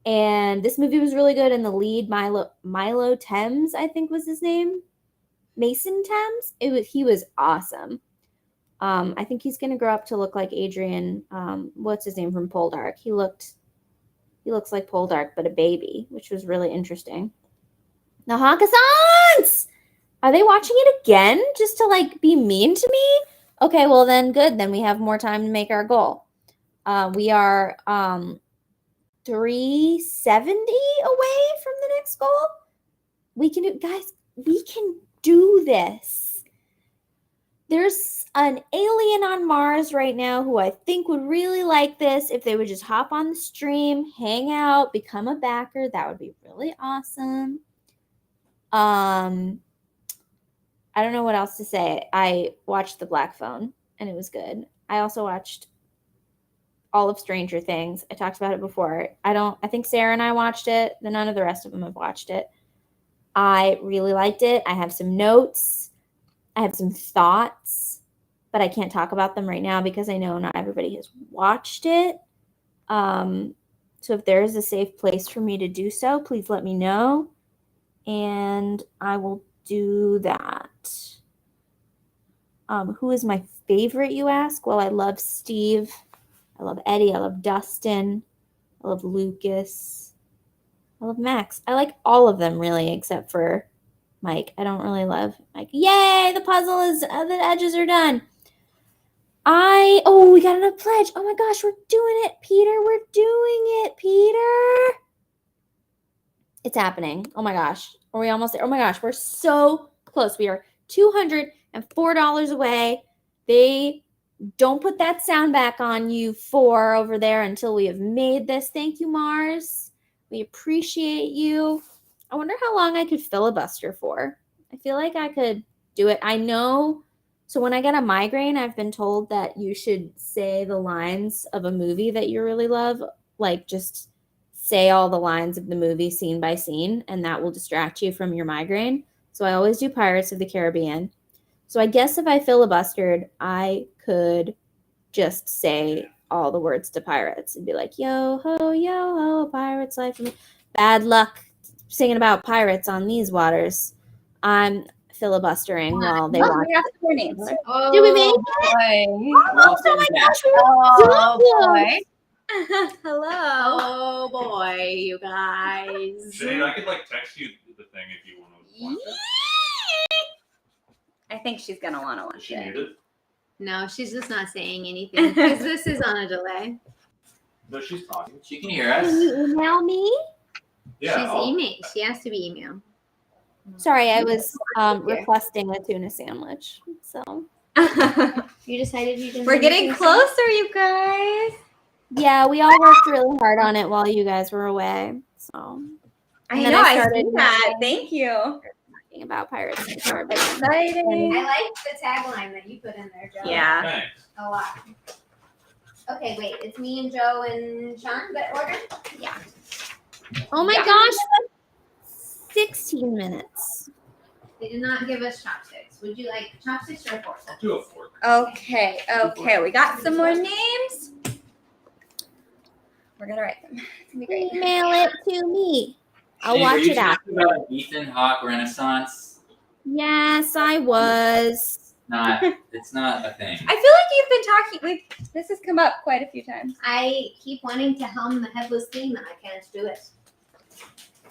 And this movie was really good, and the lead, Milo Thames, I think was his name, Mason Thames. He was awesome. I think he's gonna grow up to look like Adrian. What's his name from Poldark? He looks like Poldark, but a baby, which was really interesting. The Hawkassance! Are they watching it again just to like be mean to me? Okay, well then good. Then we have more time to make our goal. We are 370 away from the next goal. We can do, guys, we can do this. There's an alien on Mars right now who I think would really like this if they would just hop on the stream, hang out, become a backer. That would be really awesome. I don't know what else to say. I watched The Black Phone, and it was good. I also watched all of Stranger Things. I talked about it before. I think Sarah and I watched it. None of the rest of them have watched it. I really liked it. I have some notes. I have some thoughts, but I can't talk about them right now because I know not everybody has watched it. So if there is a safe place for me to do so, please let me know, and I will do that. Who is my favorite, you ask? Well, I love Steve. I love Eddie. I love Dustin. I love Lucas. I love Max. I like all of them, really, except for Mike. I don't really love Mike. Yay! The puzzle is, the edges are done. We got another pledge. Oh my gosh, we're doing it, Peter. We're doing it, Peter. It's happening. Oh my gosh. Are we almost there? Oh my gosh, we're so close. We are $204 away. They don't put that sound back on, you 4 over there, until we have made this. Thank you, Mars. We appreciate you. I wonder how long I could filibuster for. I feel like I could do it. I know. So when I get a migraine, I've been told that you should say the lines of a movie that you really love. Like just say all the lines of the movie scene by scene, and that will distract you from your migraine. So I always do Pirates of the Caribbean. So I guess if I filibustered, I could just say all the words to Pirates and be like, yo ho, pirates life for me. Bad luck singing about pirates on these waters. I'm filibustering while they watch. Their names. Oh, Did we make it? boy. Oh my gosh, we were so boy. Hello. Oh boy, you guys. Shane, I could like text you the thing if you want to watch it. I think she's gonna want to Is watch she it. muted? No, she's just not saying anything because this is on a delay. No, she's talking. She can hear us. Can you email me? Yeah. She's email. She has to be emailed. Sorry, I was requesting a tuna sandwich. So You decided you didn't. We're want getting to do closer, you guys. yeah, we all worked really hard on it while you guys were away. So I And then know. I I started see that. making- Thank you. talking about Pirates of the Caribbean. Exciting. I like the tagline that you put in there, Joe. Yeah. Thanks. A lot. Okay, wait. It's me and Joe and Sean that order? Yeah. Oh my gosh. 16 minutes. They did not give us chopsticks. Would you like chopsticks or a fork? I'll do a fork. Okay. We got some more names. We're gonna write them. It's gonna be great. Email it to me. I'll Shane, watch were you it out. talking about an Ethan Hawke Renaissance? Yes, I was. It's not a thing. I feel like you've been talking. Like this has come up quite a few times. I keep wanting to hum the Headless theme and I can't do it.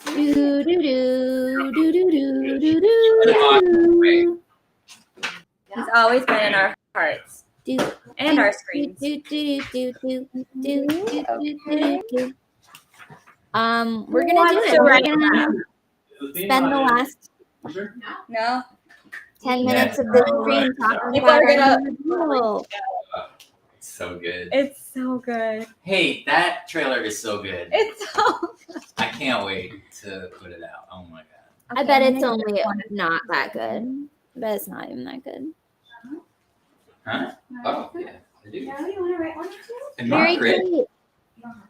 Do do do do do do do do. He's always been in our hearts Do and our screens. do do do do do do do do. We're gonna do it. We're gonna spend the last No. 10 minutes of this stream talking about our reveal. It's so good. It's so good. Hey, that trailer is so good. It's so. I can't wait to put it out. Oh my god. I bet it's only not that good. I bet it's not even that good. Huh? Oh yeah, I do. You want to write one or two? And Very Margaret, great.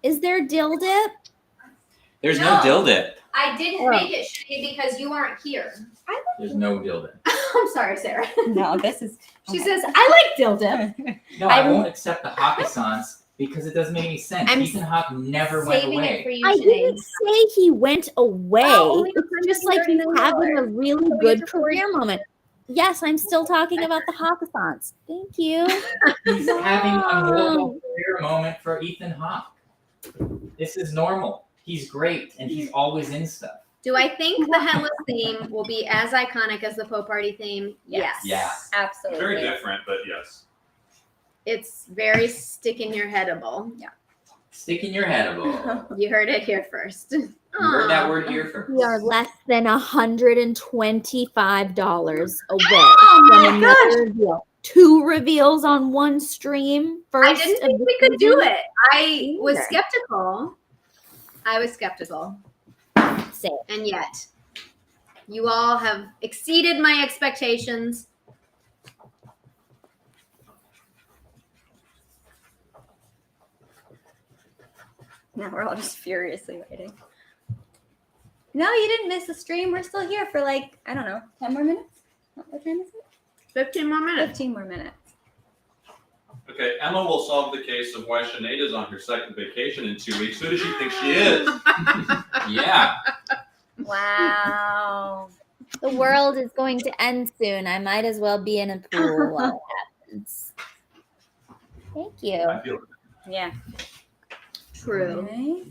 Is there dill dip? there's no dill dip. I didn't make it shitty because you aren't here. There's no dill dip. I'm sorry, Sarah. No, this is. She says, I like dill dip. No, I won't accept the Hawkisance because it doesn't make any sense. I'm Ethan Hawke never went Saving away. it for you, I Sinead. didn't say he went away. only It's just like he's having a really good career moment. Yes, I'm still talking about the Hawkisance. Thank you. He's having a normal career moment for Ethan Hawke. This is normal. He's great and he's always in stuff. Do I think the Headless theme will be as iconic as the Poe Party theme? Yes. Yeah. Absolutely. Very different, but yes. It's very stick in your headable. Stick in your head a little. You heard it here first. You heard that word here first. We are less than $125 away Oh from my another reveal. 2 reveals on one stream. I First didn't of think the we could do season. it. I was Either. skeptical. Same. And yet, you all have exceeded my expectations. Now we're all just furiously waiting. No, you didn't miss a stream. We're still here for like, I don't know, 10 more minutes? What time is it? 15 more minutes. 15 more minutes. Okay, Emma will solve the case of why Sinead is on her second vacation in 2 weeks. Who does she think she is? Yeah. Wow. The world is going to end soon. I might as well be in a pool while it happens. Thank you. I feel it. Yeah. True. Okay.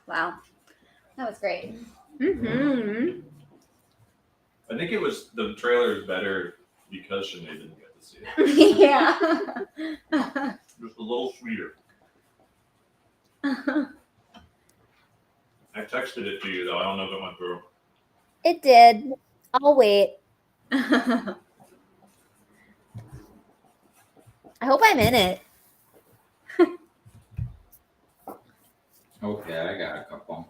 Wow. That was great. Mm-hmm. I think it was the trailer is better because Sinead didn't get to see it. Yeah. Just a little sweeter. I texted it to you though. I don't know if it went through. It did. I'll wait. I hope I'm in it. Okay, I got a couple.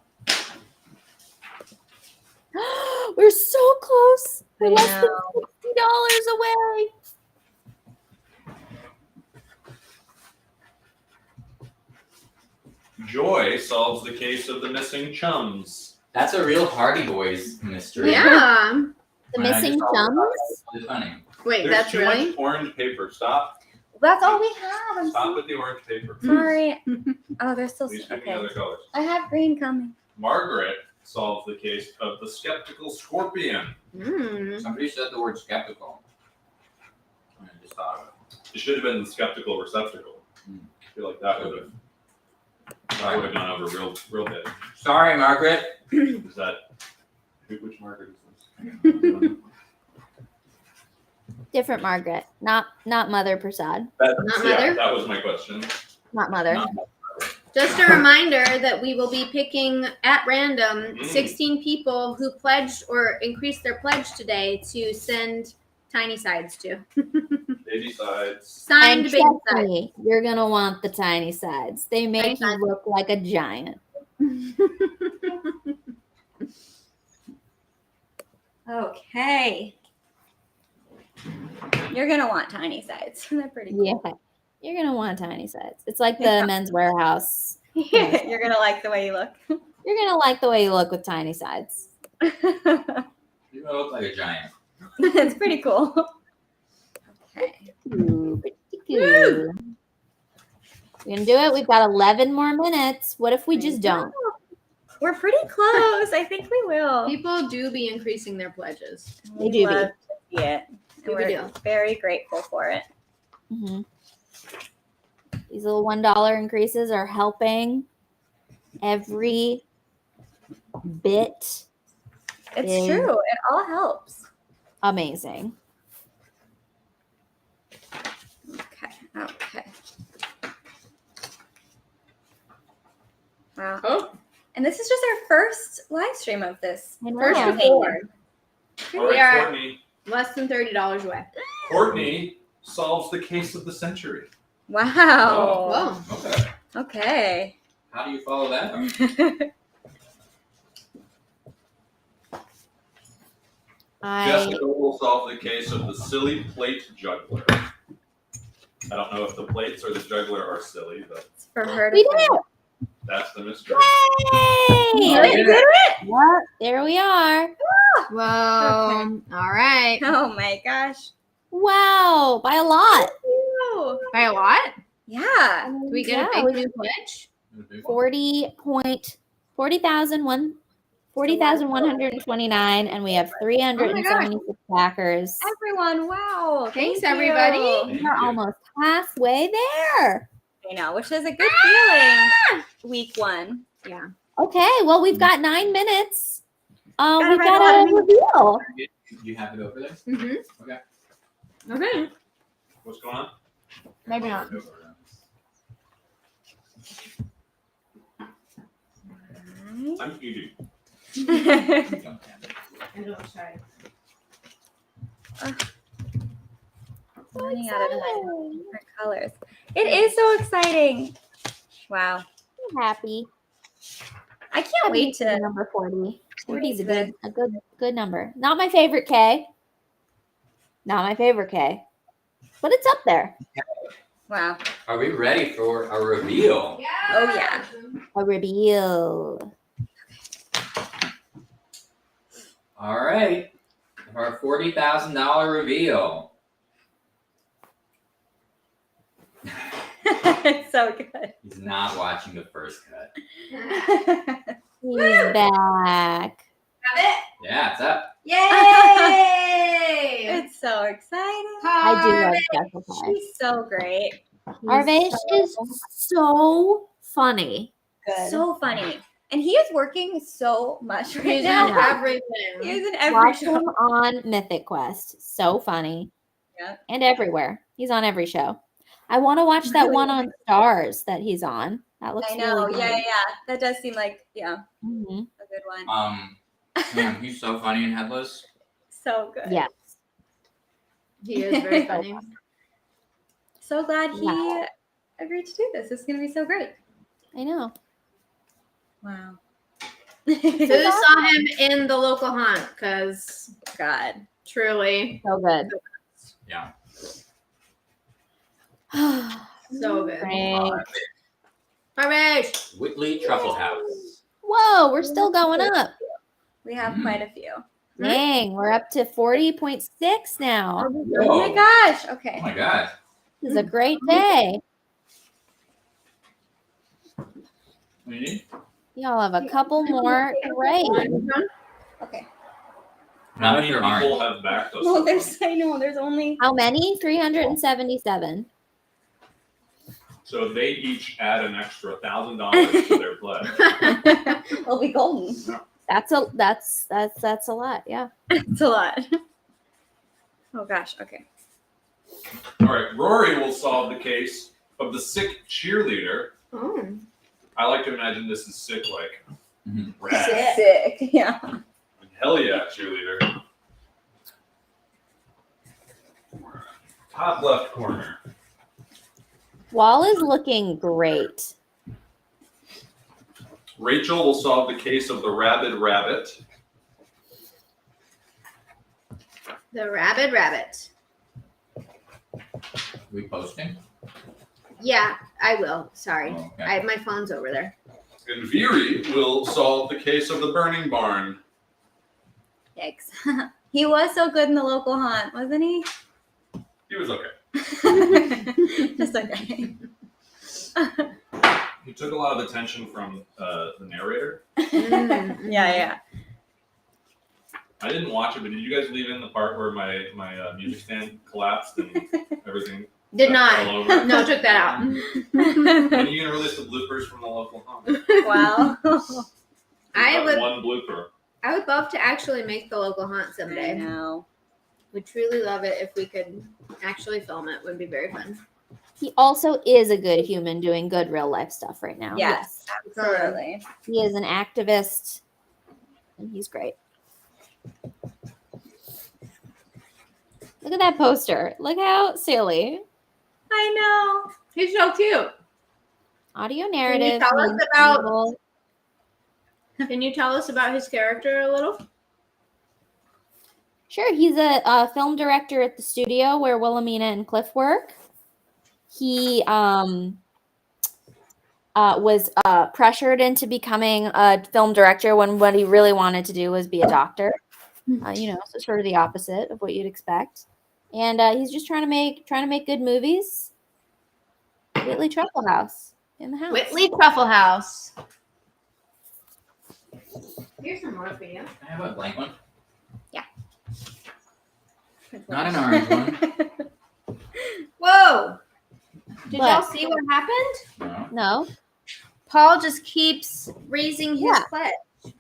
We're so close. We're I less than know. $60 away. Joy solves the case of the missing chums. That's a real Hardy Boys mystery. Yeah. The And I missing just chums? It's funny. Wait, There's that's too really? much orange paper. Stop. That's all we have. I'm Stop so with the orange paper. sorry. Oh, they're still Please pick the okay. other colors. I have green coming. Margaret solves the case of the skeptical scorpion. Mm. Somebody said the word skeptical. I just thought of It should have been the skeptical receptacle. I feel like that would have gone over real big. it. Sorry, Margaret. Is that which Margaret is this? Different Margaret. Not Mother Prasad. That, Not yeah, Mother? that was my question. Not Mother. Not Just a reminder that we will be picking at random 16 people who pledged or increased their pledge today to send tiny sides to. Baby sides. Signed And baby trust sides. me, you're gonna want the tiny sides. They make Tiny you sides. look like a giant. Okay. You're gonna want tiny sides. They're pretty cool. Yeah. You're going to want tiny sides. It's like the Men's Warehouse. You're gonna like the way you look. You're going to like the way you look with tiny sides. You look like a giant. It's pretty cool. Okay. Ooh, pretty cool. We're going to do it. We've got 11 more minutes. What if we just don't? We're pretty close. I think we will. People do be increasing their pledges. They do. Love to see it. And Good we're deal. very grateful for it. Mm-hmm. These little $1 increases are helping every bit. It's is true. It all helps. amazing. Okay. Wow. Oh, And this is just our first live stream of this. I know. first Yeah. of four. All We right, are- Courtney. Less than $30 away. Courtney solves the case of the century. Wow. Whoa. Okay. Okay. How do you follow that up? Jessica will solve the case of the silly plate juggler. I don't know if the plates or the juggler are silly, but It's for her to We did it! that's the mystery. Yay! You did it? Yep, there we are. Whoa. All right. Oh my gosh. Wow, by a lot. Ew. By a lot? Yeah. Do we get Yeah, a we big new pledge? 40,129, and we have 376 backers. Everyone, wow. Thanks, Thank you. everybody. We're almost halfway there. I know, which is a good feeling. Week 1. Yeah. Okay, well, we've got 9 minutes. Gotta We've write got a lot a of reveal. You have it over there? Mm-hmm. Okay. Okay. What's going on? Maybe not. I'm eating. Running out of my different colors. It is so exciting. Wow. I'm happy. I can't Happy wait to be to. number 40. 40 is a good number. Not my favorite K. Not my favorite K. But it's up there. Wow. Are we ready for a reveal? Oh, yeah. A reveal. All right. Our $40,000 reveal. It's so good. He's not watching the first cut. He's back. Yeah, it's up. Yay! It's so exciting. I do love Special Pie. She's so great. Arvesh is so funny. Good. So funny. And he is working so much right He's now. in He everything. is in every Watch show. him on Mythic Quest. So funny. Yeah. And everywhere. He's on every show. I want to watch that one on Stars that he's on. That looks I know. really good. Yeah. That does seem like, a Mhm. good one. Man, he's so funny in Headless. So good. Yes. He is very funny. So glad he Wow. agreed to do this. This is going to be so great. I know. Wow. So you saw him in the local haunt because God. truly So good. Yeah. so good. Great. Harvish. Whitley Truffle House. Whoa, we're still going up. We have quite a few. Dang, we're up to 40.6 now. Oh my gosh. Okay. Oh my god. This is a great day. What do you need? Y'all have a couple more. Great. Okay. How many people orange? have backed us? Well, there's only. How many? 377. So they each add an extra $1,000 to their pledge. It'll be golden. That's a lot. Yeah. It's a lot. Oh gosh. Okay. All right, Rory will solve the case of the sick cheerleader. Oh. I like to imagine this is sick, like Mhm. rad. Sick. Yeah. Hell yeah, cheerleader. Top left corner. Wall is looking great. Rachel will solve the case of the rabid rabbit. The rabid rabbit. We posting? Yeah, I will. Sorry. Oh, okay. My phone's over there. And Veery will solve the case of the burning barn. Yikes. He was so good in the local haunt, wasn't he? He was okay. Just okay. He took a lot of attention from the narrator. Yeah. I didn't watch it, but did you guys leave in the part where my music stand collapsed and everything Did fell not. over? No, took that out. When are you gonna release the bloopers from the local haunt? Wow. I would One blooper. love to actually make the local haunt I someday. know. Would truly love it if we could actually film it. Would be very fun. He also is a good human doing good real life stuff right now. Yes, absolutely. He is an activist and he's great. Look at that poster. Look how silly. I know. He's so cute. Audio narrative. tell us means about- evil. Can you tell us about his character a little? Sure, he's a film director at the studio where Wilhelmina and Cliff work. He was pressured into becoming a film director when what he really wanted to do was be a doctor. So sort of the opposite of what you'd expect. And he's just trying to make good movies. Whitley Truffle House in the house. Whitley Truffle House. Here's some more for you. Can I have a blank one? Yeah. Not an orange one. Whoa! Did What? y'all see what happened? No. No, Paul just keeps raising his Yeah. pledge.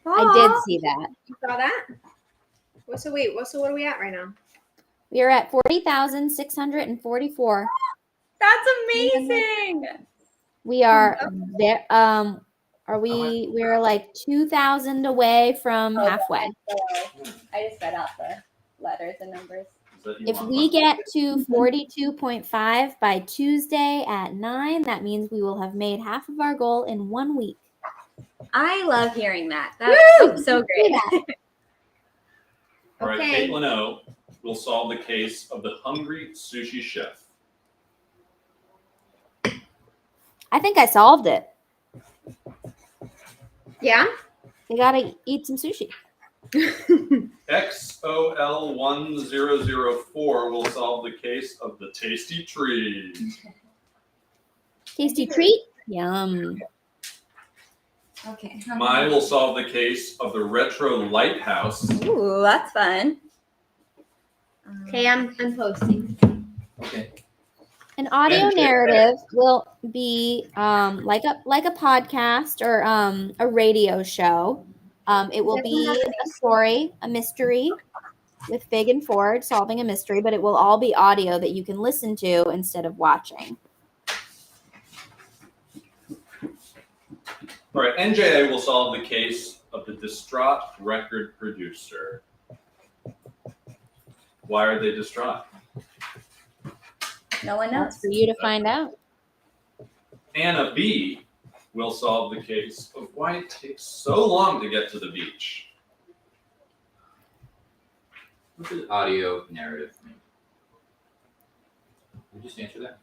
I did see that. You saw that? What are we at right now? We are at 40,644. That's amazing. We are there. We're like 2,000 away from halfway. I just read out the letters and numbers. Is that you If want we my- get to 42.5 by Tuesday at 9, that means we will have made half of our goal in 1 week. I love hearing that. That's so great. All right, Okay. Caitlin O will solve the case of the hungry sushi chef. I think I solved it. Yeah? We gotta eat some sushi. XOL1004 will solve the case of the tasty tree. Tasty treat? Yum. Okay. Mai will solve the case of the retro lighthouse. Ooh, that's fun. Okay, I'm posting. Okay. An audio And- narrative will be like a podcast or a radio show. It will be a story, a mystery with Fig and Ford solving a mystery, but it will all be audio that you can listen to instead of watching. All right, NJA will solve the case of the distraught record producer. Why are they distraught? No one That's knows. for you to find out. Anna B will solve the case of why it takes so long to get to the beach. What does audio narrative mean? Did you just answer that?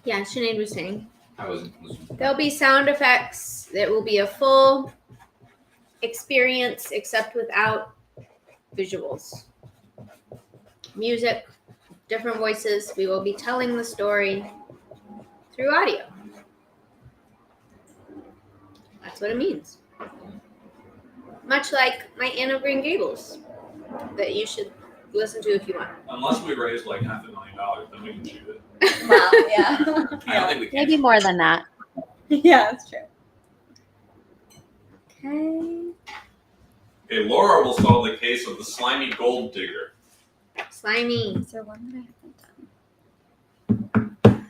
Yeah, Sinead was saying. I wasn't listening. There'll be sound effects. It will be a full experience except without visuals. Music, different voices. We will be telling the story through audio. That's what it means. Much like my Anne of Green Gables that you should listen to if you want. Unless we raise like $500,000, then we can shoot it. Wow, yeah. I don't think we can. Maybe more than that. Yeah, that's true. Okay. Okay, Laura will solve the case of the slimy gold digger. Slimy. Is there one that I haven't done?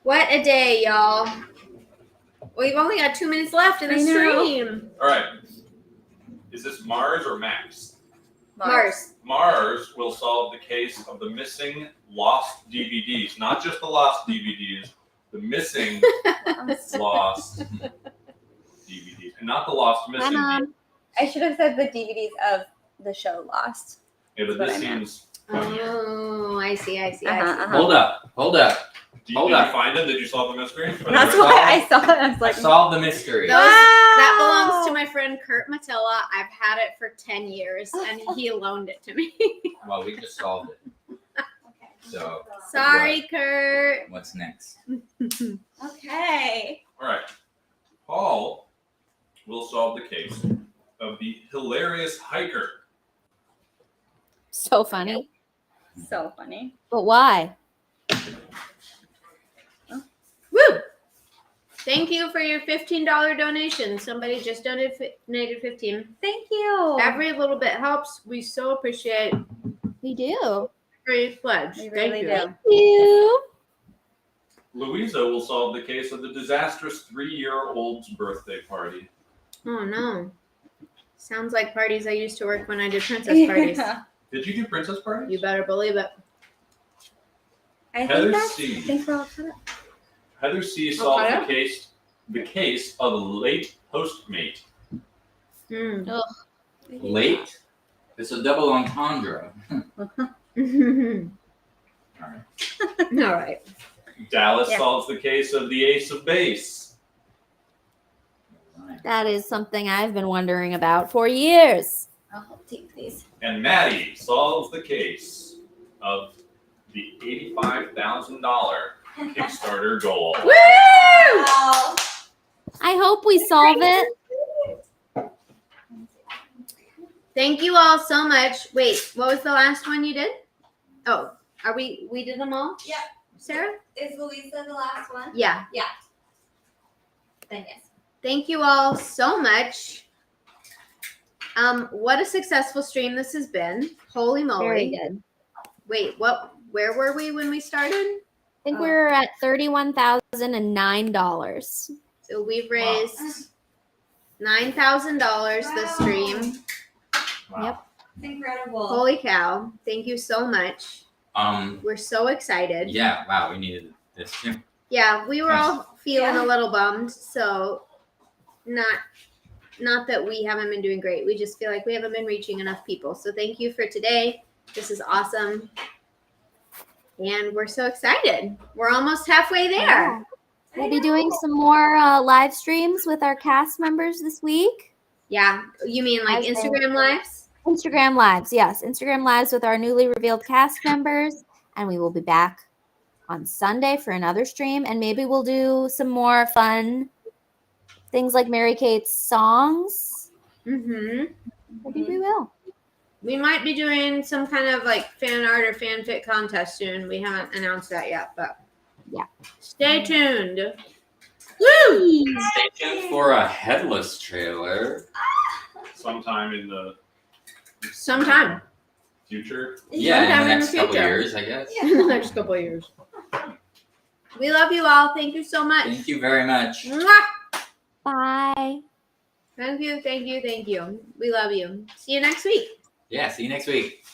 What a day, y'all. We've only got 2 minutes left in the I know. stream. All right. Is this Mars or Max? Mars. Mars will solve the case of the missing lost DVDs. Not just the lost DVDs, the missing lost DVDs. And not the lost missing DVDs. I should have said the DVDs of the show Lost. Yeah, but That's this what I meant. seems funnier. Oh, I see. Hold up. Did Hold you up. find them? Did you solve the mystery? That's why I saw it. I was I like, solved the mystery. That belongs to my friend Kurt Matilla. I've had it for 10 years and he loaned it to me. Well, we just solved it. So Sorry, Kurt. what's next? okay. All right. Paul will solve the case of the hilarious hiker. So funny. So funny. But why? Woo! Thank you for your $15 donation. Somebody just donated 15. Thank you. Every little bit helps. We so appreciate We do. your pledge. We Thank really you. do. Thank you. Louisa will solve the case of the disastrous 3-year-old's birthday party. Oh no. Sounds like parties I used to work when I did princess parties. Did you do princess parties? You better believe it. I Heather think that's. C. I think we're all caught up. Heather C. solved Okay. the case of a late postmate. Mm. Late? It's a double entendre. All All right. right. Dallas Yeah. solves the case of the ace of base. That is something I've been wondering about for years. I'll help take these. And Maddie solves the case of the $85,000 Kickstarter goal. Woo! I hope we solve it. Thank you all so much. Wait, what was the last one you did? Oh, we did them all? Yeah. Sarah? Is Louisa the last one? Yeah. Then yes. Thank you all so much. What a successful stream this has been. Holy moly. Very good. Wait, where were we when we started? I think we were at $31,009. So we've raised $9,000 this stream. Wow. It's incredible. Holy cow. Thank you so much. We're so excited. Yeah. Wow. We needed this too. Yeah, we were all feeling Yeah. a little bummed. So not that we haven't been doing great. We just feel like we haven't been reaching enough people. So thank you for today. This is awesome. And we're so excited. We're almost halfway there. Yeah. We'll be doing some more live streams with our cast members this week. Yeah. You mean like As Instagram lives? Instagram lives, yes. Instagram lives with our newly revealed cast members. And we will be back on Sunday for another stream. And maybe we'll do some more fun things like Mary Kate's songs. Mm-hmm. Maybe we will. We might be doing some kind of like fan art or fanfic contest soon. We haven't announced that yet, but yeah. Stay tuned. Woo! Stay tuned for a Headless trailer. Sometime in the Sometime. future. Yeah, in Sometime the in next the couple future. years, I guess. In the next couple of years. We love you all. Thank you so much. Thank you very much. Mwah! Bye. Thank you. We love you. See you next week. Yeah. See you next week.